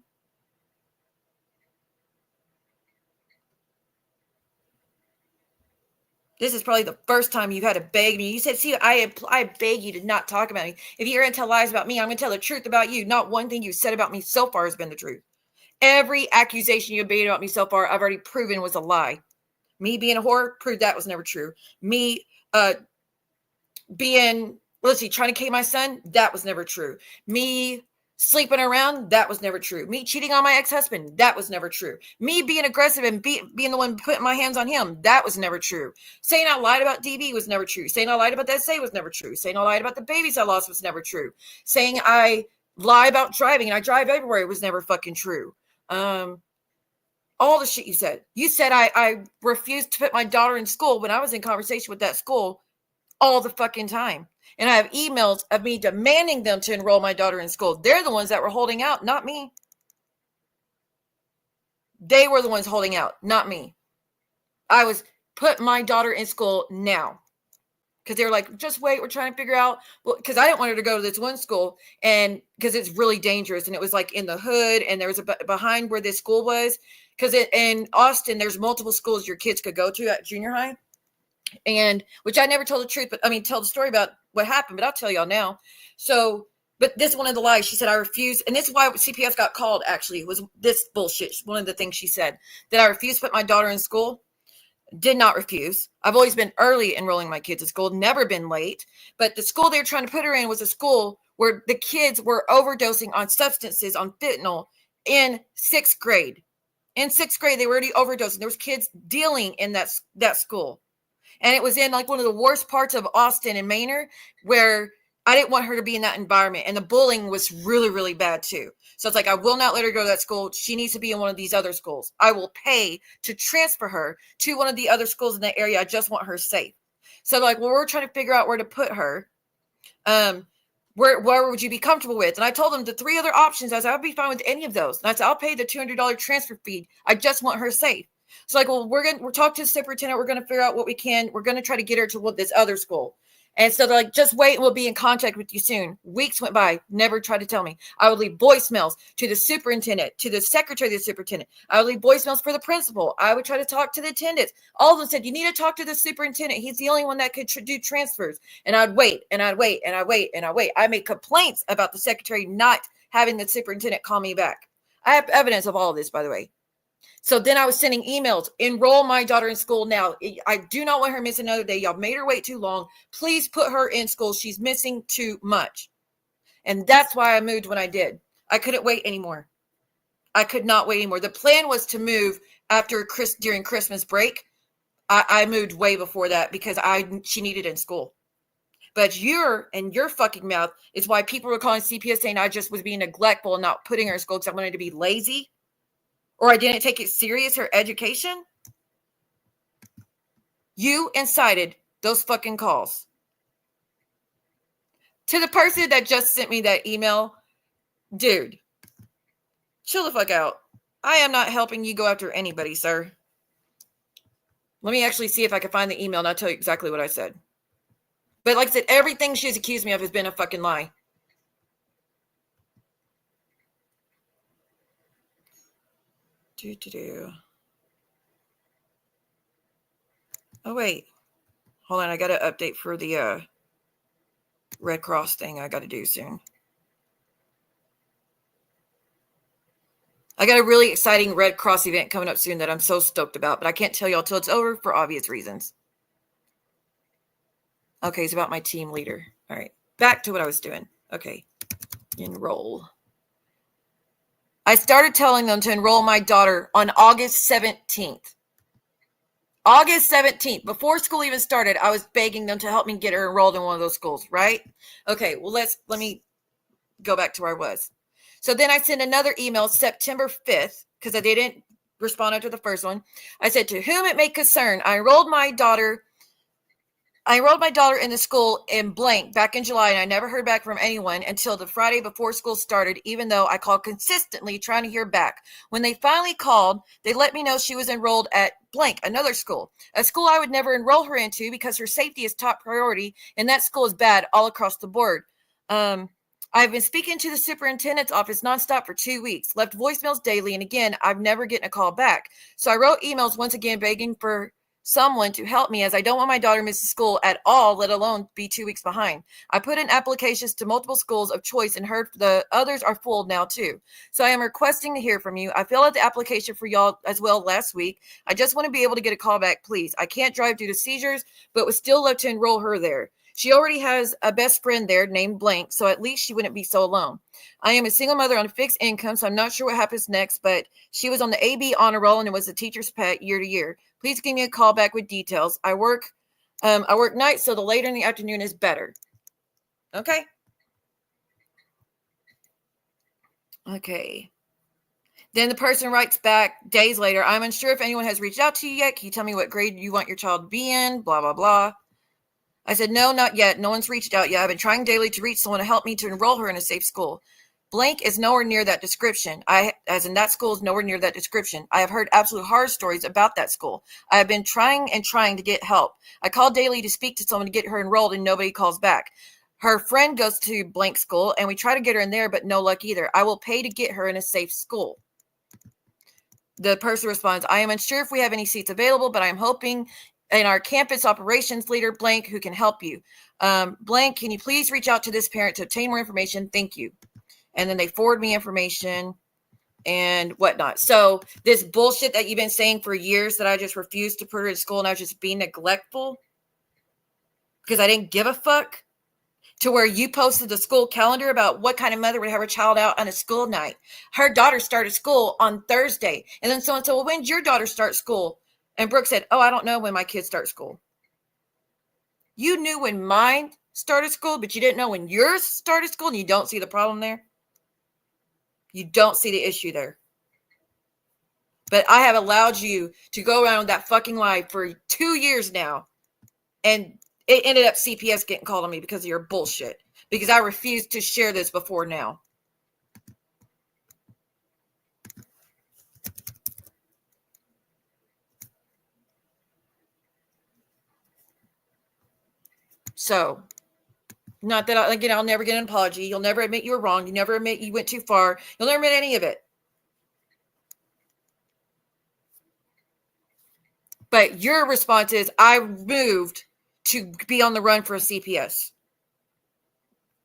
This is probably the first time you've had to beg me. You said, see, I beg you to not talk about me. If you're going to tell lies about me, I'm going to tell the truth about you. Not one thing you said about me so far has been the truth. Every accusation you've made about me so far, I've already proven was a lie. Me being a whore, proved that was never true. Me being, trying to kill my son, that was never true. Me sleeping around, that was never true. Me cheating on my ex-husband, that was never true. Me being aggressive and being the one putting my hands on him, that was never true. Saying I lied about DB was never true. Saying I lied about the SA was never true. Saying I lied about the babies I lost was never true. Saying I lie about driving and I drive everywhere was never fucking true. All the shit you said. You said I refused to put my daughter in school when I was in conversation with that school all the fucking time. And I have emails of me demanding them to enroll my daughter in school. They're the ones that were holding out, not me. They were the ones holding out, not me. I was put my daughter in school now. Because they were like, just wait, we're trying to figure out. Well, because I didn't want her to go to this one school, and because it's really dangerous, and it was like in the hood, and there was behind where this school was. Because in Austin, there's multiple schools your kids could go to at junior high. And which I never told the truth, but I mean, tell the story about what happened, but I'll tell y'all now. So, but this one of the lies, she said, I refuse. And this is why CPS got called, actually, was this bullshit. One of the things she said, that I refused to put my daughter in school. Did not refuse. I've always been early enrolling my kids at school, never been late. But the school they were trying to put her in was a school where the kids were overdosing on substances, on fentanyl, in 6th grade. In 6th grade, they were already overdosing. There was kids dealing in that school. And it was in like one of the worst parts of Austin and Manor, where I didn't want her to be in that environment. And the bullying was really, really bad too. So it's like, I will not let her go to that school. She needs to be in one of these other schools. I will pay to transfer her to one of the other schools in that area. I just want her safe. So like, well, we're trying to figure out where to put her. Where would you be comfortable with? And I told them the 3 other options. I said, I'll be fine with any of those. And I said, I'll pay the $200 transfer fee. I just want her safe. So like, well, we're talking to the superintendent. We're going to figure out what we can. We're going to try to get her to this other school. And so they're like, just wait. We'll be in contact with you soon. Weeks went by. Never tried to tell me. I would leave voicemails to the superintendent, to the secretary of the superintendent. I would leave voicemails for the principal. I would try to talk to the attendants. All of them said, you need to talk to the superintendent. He's the only one that could do transfers. And I'd wait and I'd wait and I'd wait and I'd wait. I made complaints about the secretary not having the superintendent call me back. I have evidence of all of this, by the way. So then I was sending emails, enroll my daughter in school now. I do not want her missing another day. Y'all made her wait too long. Please put her in school. She's missing too much. And that's why I moved when I did. I couldn't wait anymore. I could not wait anymore. The plan was to move during Christmas break. I moved way before that because she needed in school. But your fucking mouth is why people were calling CPS saying I just was being neglectful and not putting her in school because I wanted to be lazy. Or I didn't take it serious, her education. You incited those fucking calls. To the person that just sent me that email, dude, chill the fuck out. I am not helping you go after anybody, sir. Let me actually see if I can find the email and I'll tell you exactly what I said. But like I said, everything she's accused me of has been a fucking lie. Oh, wait. Hold on. I got to update for the Red Cross thing I got to do soon. I got a really exciting Red Cross event coming up soon that I'm so stoked about, but I can't tell y'all till it's over for obvious reasons. Okay, it's about my team leader. All right, back to what I was doing. Okay, enroll. I started telling them to enroll my daughter on August 17th. August 17th, before school even started, I was begging them to help me get her enrolled in one of those schools, right? Okay, well, let me go back to where I was. So then I sent another email September 5th because I didn't respond to the first one. I said, to whom it may concern, I enrolled my daughter in the school in blank back in July, and I never heard back from anyone until the Friday before school started, even though I called consistently trying to hear back. When they finally called, they let me know she was enrolled at blank, another school, a school I would never enroll her into because her safety is top priority, and that school is bad all across the board. I've been speaking to the superintendent's office nonstop for 2 weeks, left voicemails daily, and again, I've never gotten a call back. So I wrote emails once again begging for someone to help me, as I don't want my daughter to miss school at all, let alone be 2 weeks behind. I put in applications to multiple schools of choice and heard the others are full now too. So I am requesting to hear from you. I filled out the application for y'all as well last week. I just want to be able to get a call back, please. I can't drive due to seizures, but would still love to enroll her there. She already has a best friend there named Blank, so at least she wouldn't be so alone. I am a single mother on a fixed income, so I'm not sure what happens next, but she was on the AB honor roll and it was a teacher's pet year to year. Please give me a call back with details. I work nights, so the later in the afternoon is better. Okay. Okay. Then the person writes back days later, I'm unsure if anyone has reached out to you yet. Can you tell me what grade you want your child to be in? Blah, blah, blah. I said, no, not yet. No one's reached out yet. I've been trying daily to reach someone to help me to enroll her in a safe school. Blank is nowhere near that description. As in that school is nowhere near that description. I have heard absolute horror stories about that school. I have been trying to get help. I call daily to speak to someone to get her enrolled and nobody calls back. Her friend goes to blank school and we try to get her in there, but no luck either. I will pay to get her in a safe school. The person responds, I am unsure if we have any seats available, but I'm hoping in our campus operations leader, Blank, who can help you. Blank, can you please reach out to this parent to obtain more information? Thank you. And then they forward me information and whatnot. So this bullshit that you've been saying for years that I just refused to put her in school and I was just being neglectful because I didn't give a fuck, to where you posted the school calendar about what kind of mother would have her child out on a school night. Her daughter started school on Thursday. And then someone said, well, when's your daughter start school? And Brooke said, oh, I don't know when my kids start school. You knew when mine started school, but you didn't know when yours started school, and you don't see the problem there. You don't see the issue there. But I have allowed you to go around with that fucking lie for 2 years now. And it ended up CPS getting called on me because of your bullshit. Because I refused to share this before now. So, not that I'll never get an apology. You'll never admit you were wrong. You never admit you went too far. You'll never admit any of it. But your response is, I moved to be on the run for a CPS.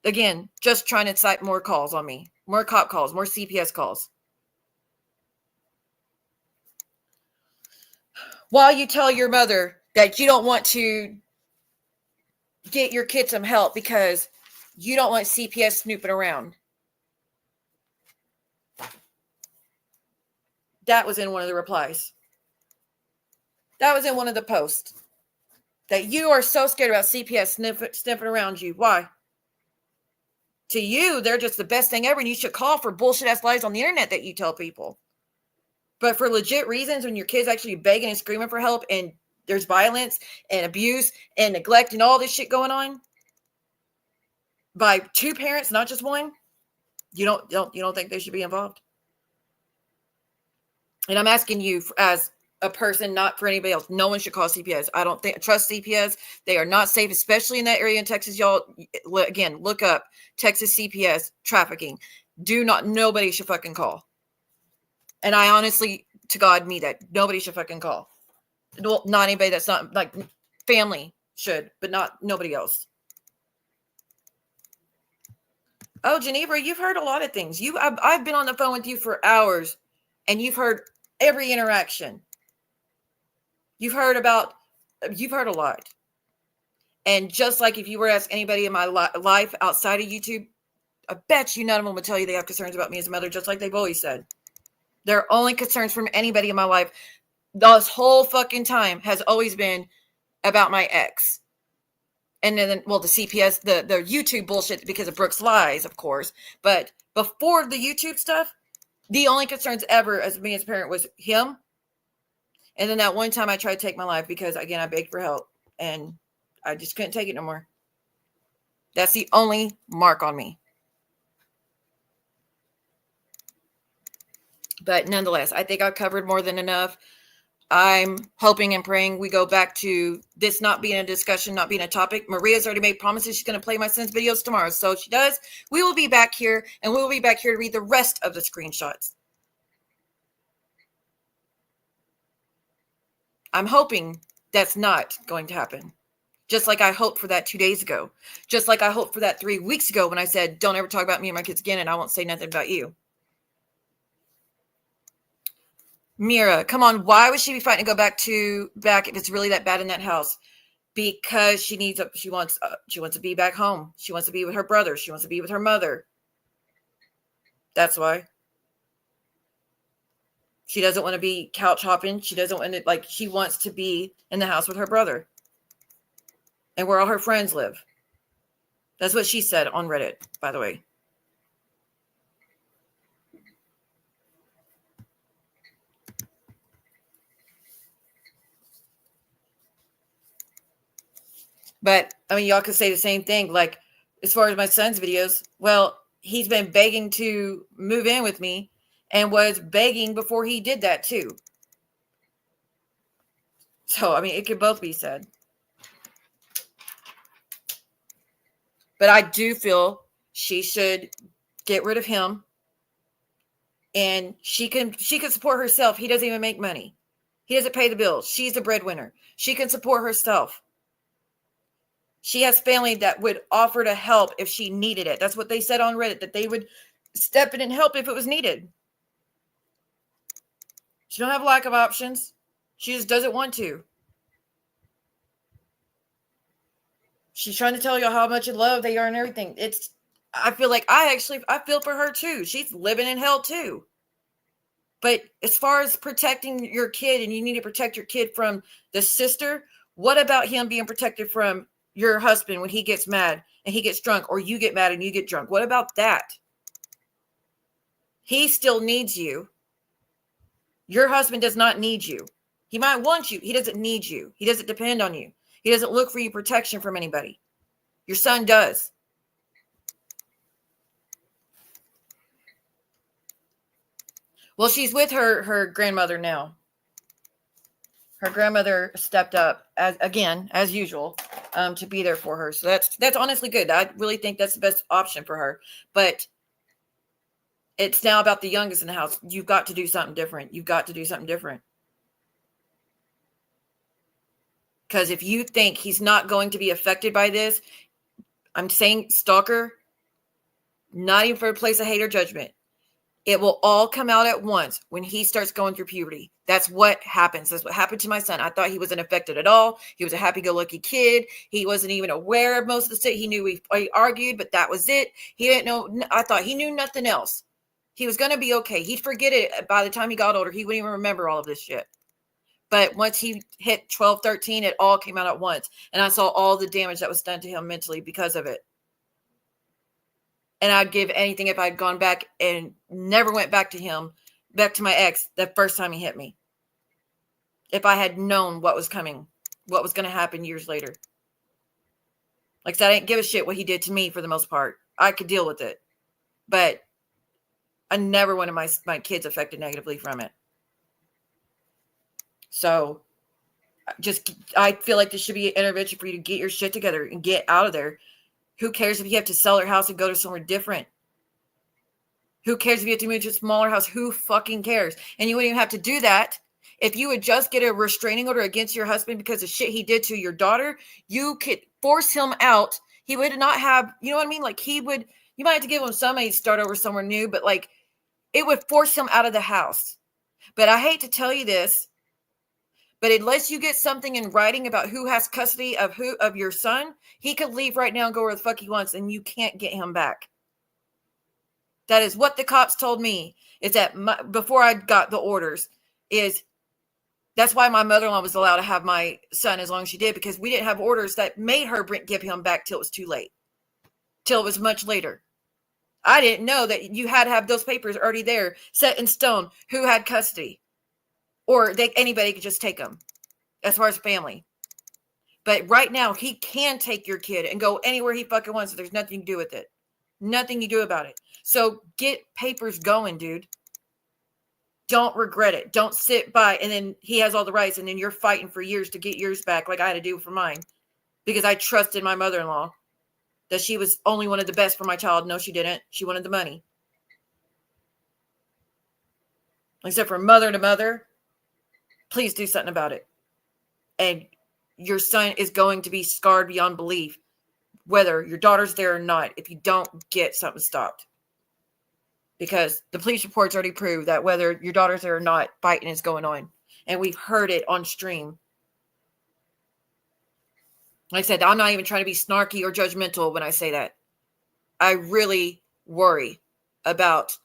Again, just trying to incite more calls on me. More cop calls, more CPS calls. While you tell your mother that you don't want to get your kid some help because you don't want CPS snooping around. That was in one of the replies. That was in one of the posts. That you are so scared about CPS sniffing around you. Why? To you, they're just the best thing ever, and you should call for bullshit-ass lies on the internet that you tell people. But for legit reasons, when your kid's actually begging and screaming for help, and there's violence and abuse and neglect and all this shit going on by two parents, not just one, you don't think they should be involved? And I'm asking you, as a person, not for anybody else. No one should call CPS. I don't trust CPS. They are not safe, especially in that area in Texas. Y'all, again, look up Texas CPS trafficking. Nobody should fucking call. And I honestly, to God, mean that. Nobody should fucking call. Well, not anybody that's not like family should, but nobody else. Oh, Geneva, you've heard a lot of things. I've been on the phone with you for hours, and you've heard every interaction. You've heard a lot. And just like if you were to ask anybody in my life outside of YouTube, I bet you none of them would tell you they have concerns about me as a mother, just like they've always said. Their only concerns from anybody in my life this whole fucking time has always been about my ex. And then, well, the CPS, the YouTube bullshit because of Brooke's lies, of course. But before the YouTube stuff, the only concerns ever as me as a parent was him. And then that one time I tried to take my life because, again, I begged for help. And I just couldn't take it no more. That's the only mark on me. But nonetheless, I think I've covered more than enough. I'm hoping and praying we go back to this not being a discussion, not being a topic. Maria's already made promises she's going to play my son's videos tomorrow. So if she does, we will be back here, and we will be back here to read the rest of the screenshots. I'm hoping that's not going to happen. Just like I hoped for that 2 days ago. Just like I hoped for that 3 weeks ago when I said, don't ever talk about me and my kids again, and I won't say nothing about you. Mira, come on. Why would she be fighting to go back if it's really that bad in that house? Because she wants to be back home. She wants to be with her brother. She wants to be with her mother. That's why. She doesn't want to be couch hopping. She doesn't want to, she wants to be in the house with her brother and where all her friends live. That's what she said on Reddit, by the way. But, I mean, y'all could say the same thing. Like, as far as my son's videos, well, he's been begging to move in with me and was begging before he did that, too. So, I mean, it could both be said. But I do feel she should get rid of him. And she can support herself. He doesn't even make money. He doesn't pay the bills. She's the breadwinner. She can support herself. She has family that would offer to help if she needed it. That's what they said on Reddit, that they would step in and help if it was needed. She don't have a lack of options. She just doesn't want to. She's trying to tell you how much in love they are and everything. I feel like I feel for her too. She's living in hell too. But as far as protecting your kid, and you need to protect your kid from the sister, what about him being protected from your husband when he gets mad and he gets drunk, or you get mad and you get drunk? What about that? He still needs you. Your husband does not need you. He might want you. He doesn't need you. He doesn't depend on you. He doesn't look for you protection from anybody. Your son does. Well, she's with her grandmother now. Her grandmother stepped up as usual, to be there for her. So that's honestly good. I really think that's the best option for her. But it's now about the youngest in the house. You've got to do something different. You've got to do something different. Because if you think he's not going to be affected by this, I'm saying stalker, not even for a place of hate or judgment. It will all come out at once when he starts going through puberty. That's what happens. That's what happened to my son. I thought he wasn't affected at all. He was a happy-go-lucky kid. He wasn't even aware of most of the stuff. He knew we argued, but that was it. He didn't know. I thought he knew nothing else. He was going to be okay. He'd forget it by the time he got older. He wouldn't even remember all of this shit. But once he hit 12, 13, it all came out at once. And I saw all the damage that was done to him mentally because of it. And I'd give anything if I'd gone back and never went back to him, back to my ex, the first time he hit me. If I had known what was coming, what was going to happen years later. Like I said, I didn't give a shit what he did to me for the most part. I could deal with it. But I never wanted my kids affected negatively from it. So I feel like this should be an intervention for you to get your shit together and get out of there. Who cares if you have to sell your house and go to somewhere different? Who cares if you have to move to a smaller house? Who fucking cares? And you wouldn't even have to do that. If you would just get a restraining order against your husband because of shit he did to your daughter, you could force him out. He would not have, you know what I mean? Like you might have to give him somebody to start over somewhere new, but like it would force him out of the house. But I hate to tell you this, but unless you get something in writing about who has custody of your son, he could leave right now and go where the fuck he wants, and you can't get him back. That is what the cops told me. Is that before I got the orders? That's why my mother-in-law was allowed to have my son as long as she did, because we didn't have orders that made her give him back till it was too late, till it was much later. I didn't know that you had to have those papers already there, set in stone, who had custody, or anybody could just take them as far as family. But right now, he can take your kid and go anywhere he fucking wants. There's nothing you can do with it. Nothing you do about it. So get papers going, dude. Don't regret it. Don't sit by and then he has all the rights and then you're fighting for years to get yours back like I had to do for mine, because I trusted my mother-in-law that she was only wanted the best for my child. No, she didn't. She wanted the money. Except for mother to mother, please do something about it. And your son is going to be scarred beyond belief, whether your daughter's there or not, if you don't get something stopped. Because the police reports already prove that whether your daughter's there or not, fighting is going on. And we've heard it on stream. Like I said, I'm not even trying to be snarky or judgmental when I say that. I really worry about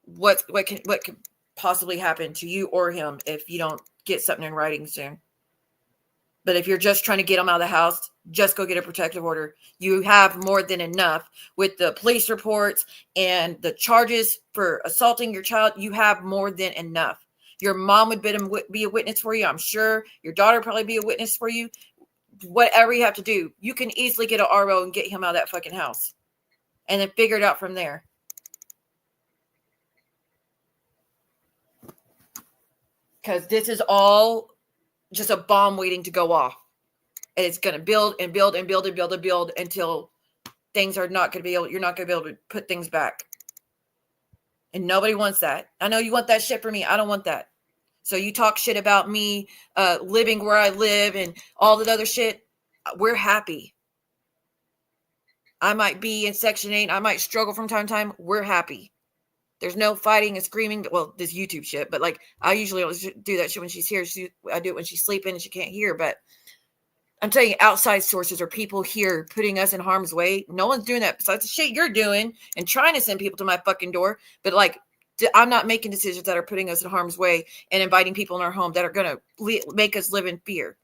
what could possibly happen to you or him if you don't get something in writing soon. But if you're just trying to get them out of the house, just go get a protective order. You have more than enough with the police reports and the charges for assaulting your child. You have more than enough. Your mom would be a witness for you, I'm sure. Your daughter would probably be a witness for you. Whatever you have to do, you can easily get an RO and get him out of that fucking house. And then figure it out from there. Because this is all just a bomb waiting to go off. And it's going to build and build and build and build and build until things are not going to be able, you're not going to be able to put things back. And nobody wants that. I know you want that shit for me. I don't want that. So you talk shit about me living where I live and all that other shit. We're happy. I might be in Section 8. I might struggle from time to time. We're happy. There's no fighting and screaming. Well, this YouTube shit, but like I usually don't do that shit when she's here. I do it when she's sleeping and she can't hear. But I'm telling you, outside sources or people here putting us in harm's way. No one's doing that besides the shit you're doing and trying to send people to my fucking door. But like, I'm not making decisions that are putting us in harm's way and inviting people in our home that are going to make us live in fear.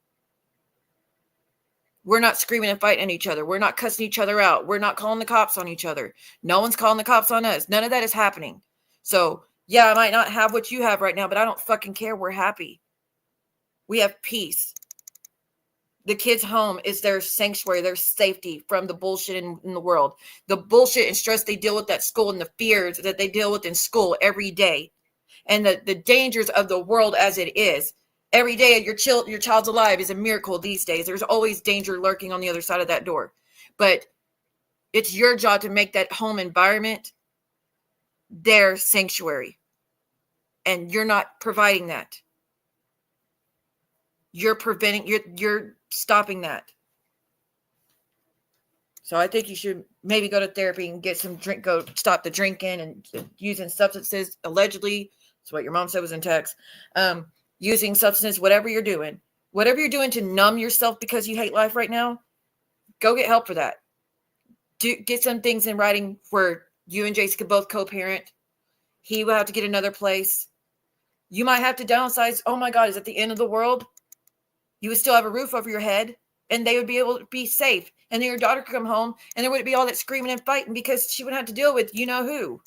We're not screaming and fighting at each other. We're not cussing each other out. We're not calling the cops on each other. No one's calling the cops on us. None of that is happening. So, yeah, I might not have what you have right now, but I don't fucking care. We're happy. We have peace. The kids' home is their sanctuary, their safety from the bullshit in the world. The bullshit and stress they deal with at school and the fears that they deal with in school every day. And the dangers of the world as it is. Every day your child's alive is a miracle these days. There's always danger lurking on the other side of that door. But it's your job to make that home environment their sanctuary. And you're not providing that. You're you're stopping that. So I think you should maybe go to therapy and get some go stop the drinking and using substances, allegedly. That's what your mom said was in text. Using substances, whatever you're doing to numb yourself because you hate life right now, go get help for that. Get some things in writing where you and Jason could both co-parent. He will have to get another place. You might have to downsize. Oh my God, is it the end of the world? You would still have a roof over your head and they would be able to be safe. And then your daughter could come home and there wouldn't be all that screaming and fighting because she wouldn't have to deal with you know who.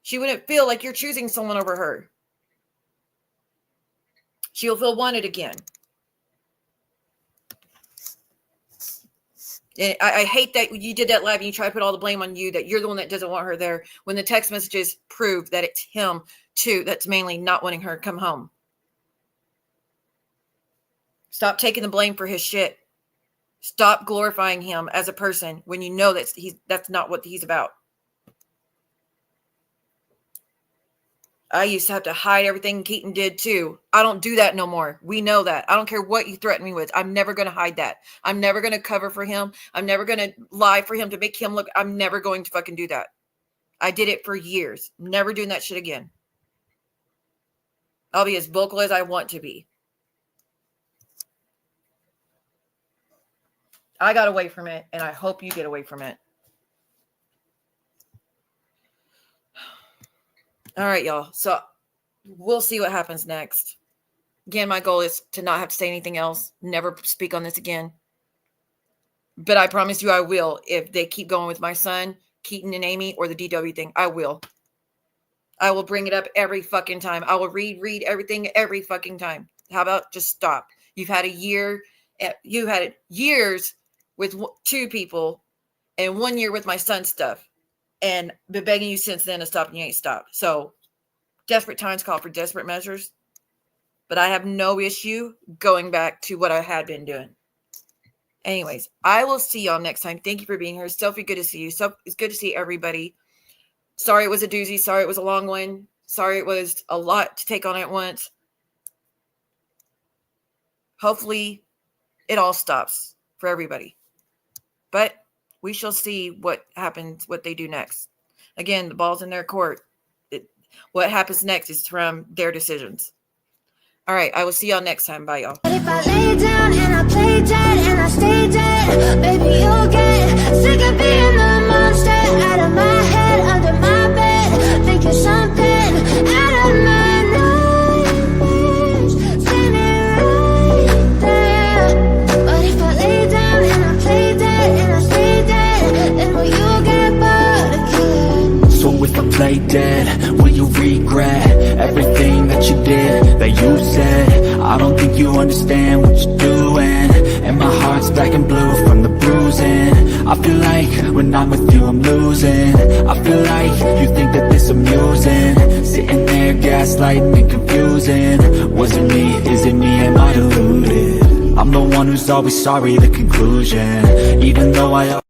She wouldn't feel like you're choosing someone over her. She'll feel wanted again. And I hate that you did that live and you try to put all the blame on you, that you're the one that doesn't want her there, when the text messages prove that it's him too that's mainly not wanting her to come home. Stop taking the blame for his shit. Stop glorifying him as a person when you know that's not what he's about. I used to have to hide everything Keaton did too. I don't do that no more. We know that. I don't care what you threaten me with. I'm never going to hide that. I'm never going to cover for him. I'm never going to lie for him to make him look. I'm never going to fucking do that. I did it for years. Never doing that shit again. I'll be as vocal as I want to be. I got away from it, and I hope you get away from it. All right, y'all. So we'll see what happens next. Again, my goal is to not have to say anything else. Never speak on this again. But I promise you I will. If they keep going with my son, Keaton and Amy, or the DW thing, I will. I will bring it up every fucking time. I will read everything every fucking time. How about just stop? You've had a year. You had years with 2 people and 1 year with my son's stuff. And been begging you since then to stop, and you ain't stopped. So desperate times call for desperate measures. But I have no issue going back to what I had been doing. Anyways, I will see y'all next time. Thank you for being here. Sophie, good to see you. So it's good to see everybody. Sorry it was a doozy. Sorry it was a long one. Sorry it was a lot to take on at once. Hopefully it all stops for everybody. But we shall see what happens, what they do next. Again, the ball's in their court. What happens next is from their decisions. All right, I will see y'all next time. Bye, y'all. If I lay down and I play dead and I stay dead, baby, you'll get sick of being the monster out of my head, under my bed, thinking something out of my nightmares, standing right there. But if I lay down and I play dead and I stay dead, then will you get bored of killing? So if I play dead, will you regret everything that you did, that you said? I don't think you understand what you're doing, and my heart's black and blue from the bruising. I feel like when I'm with you I'm losing. I feel like you think that this amusing, sitting there gaslighting and confusing. Was it me? Is it me? Am I deluded? I'm the one who's always sorry, the conclusion. Even though I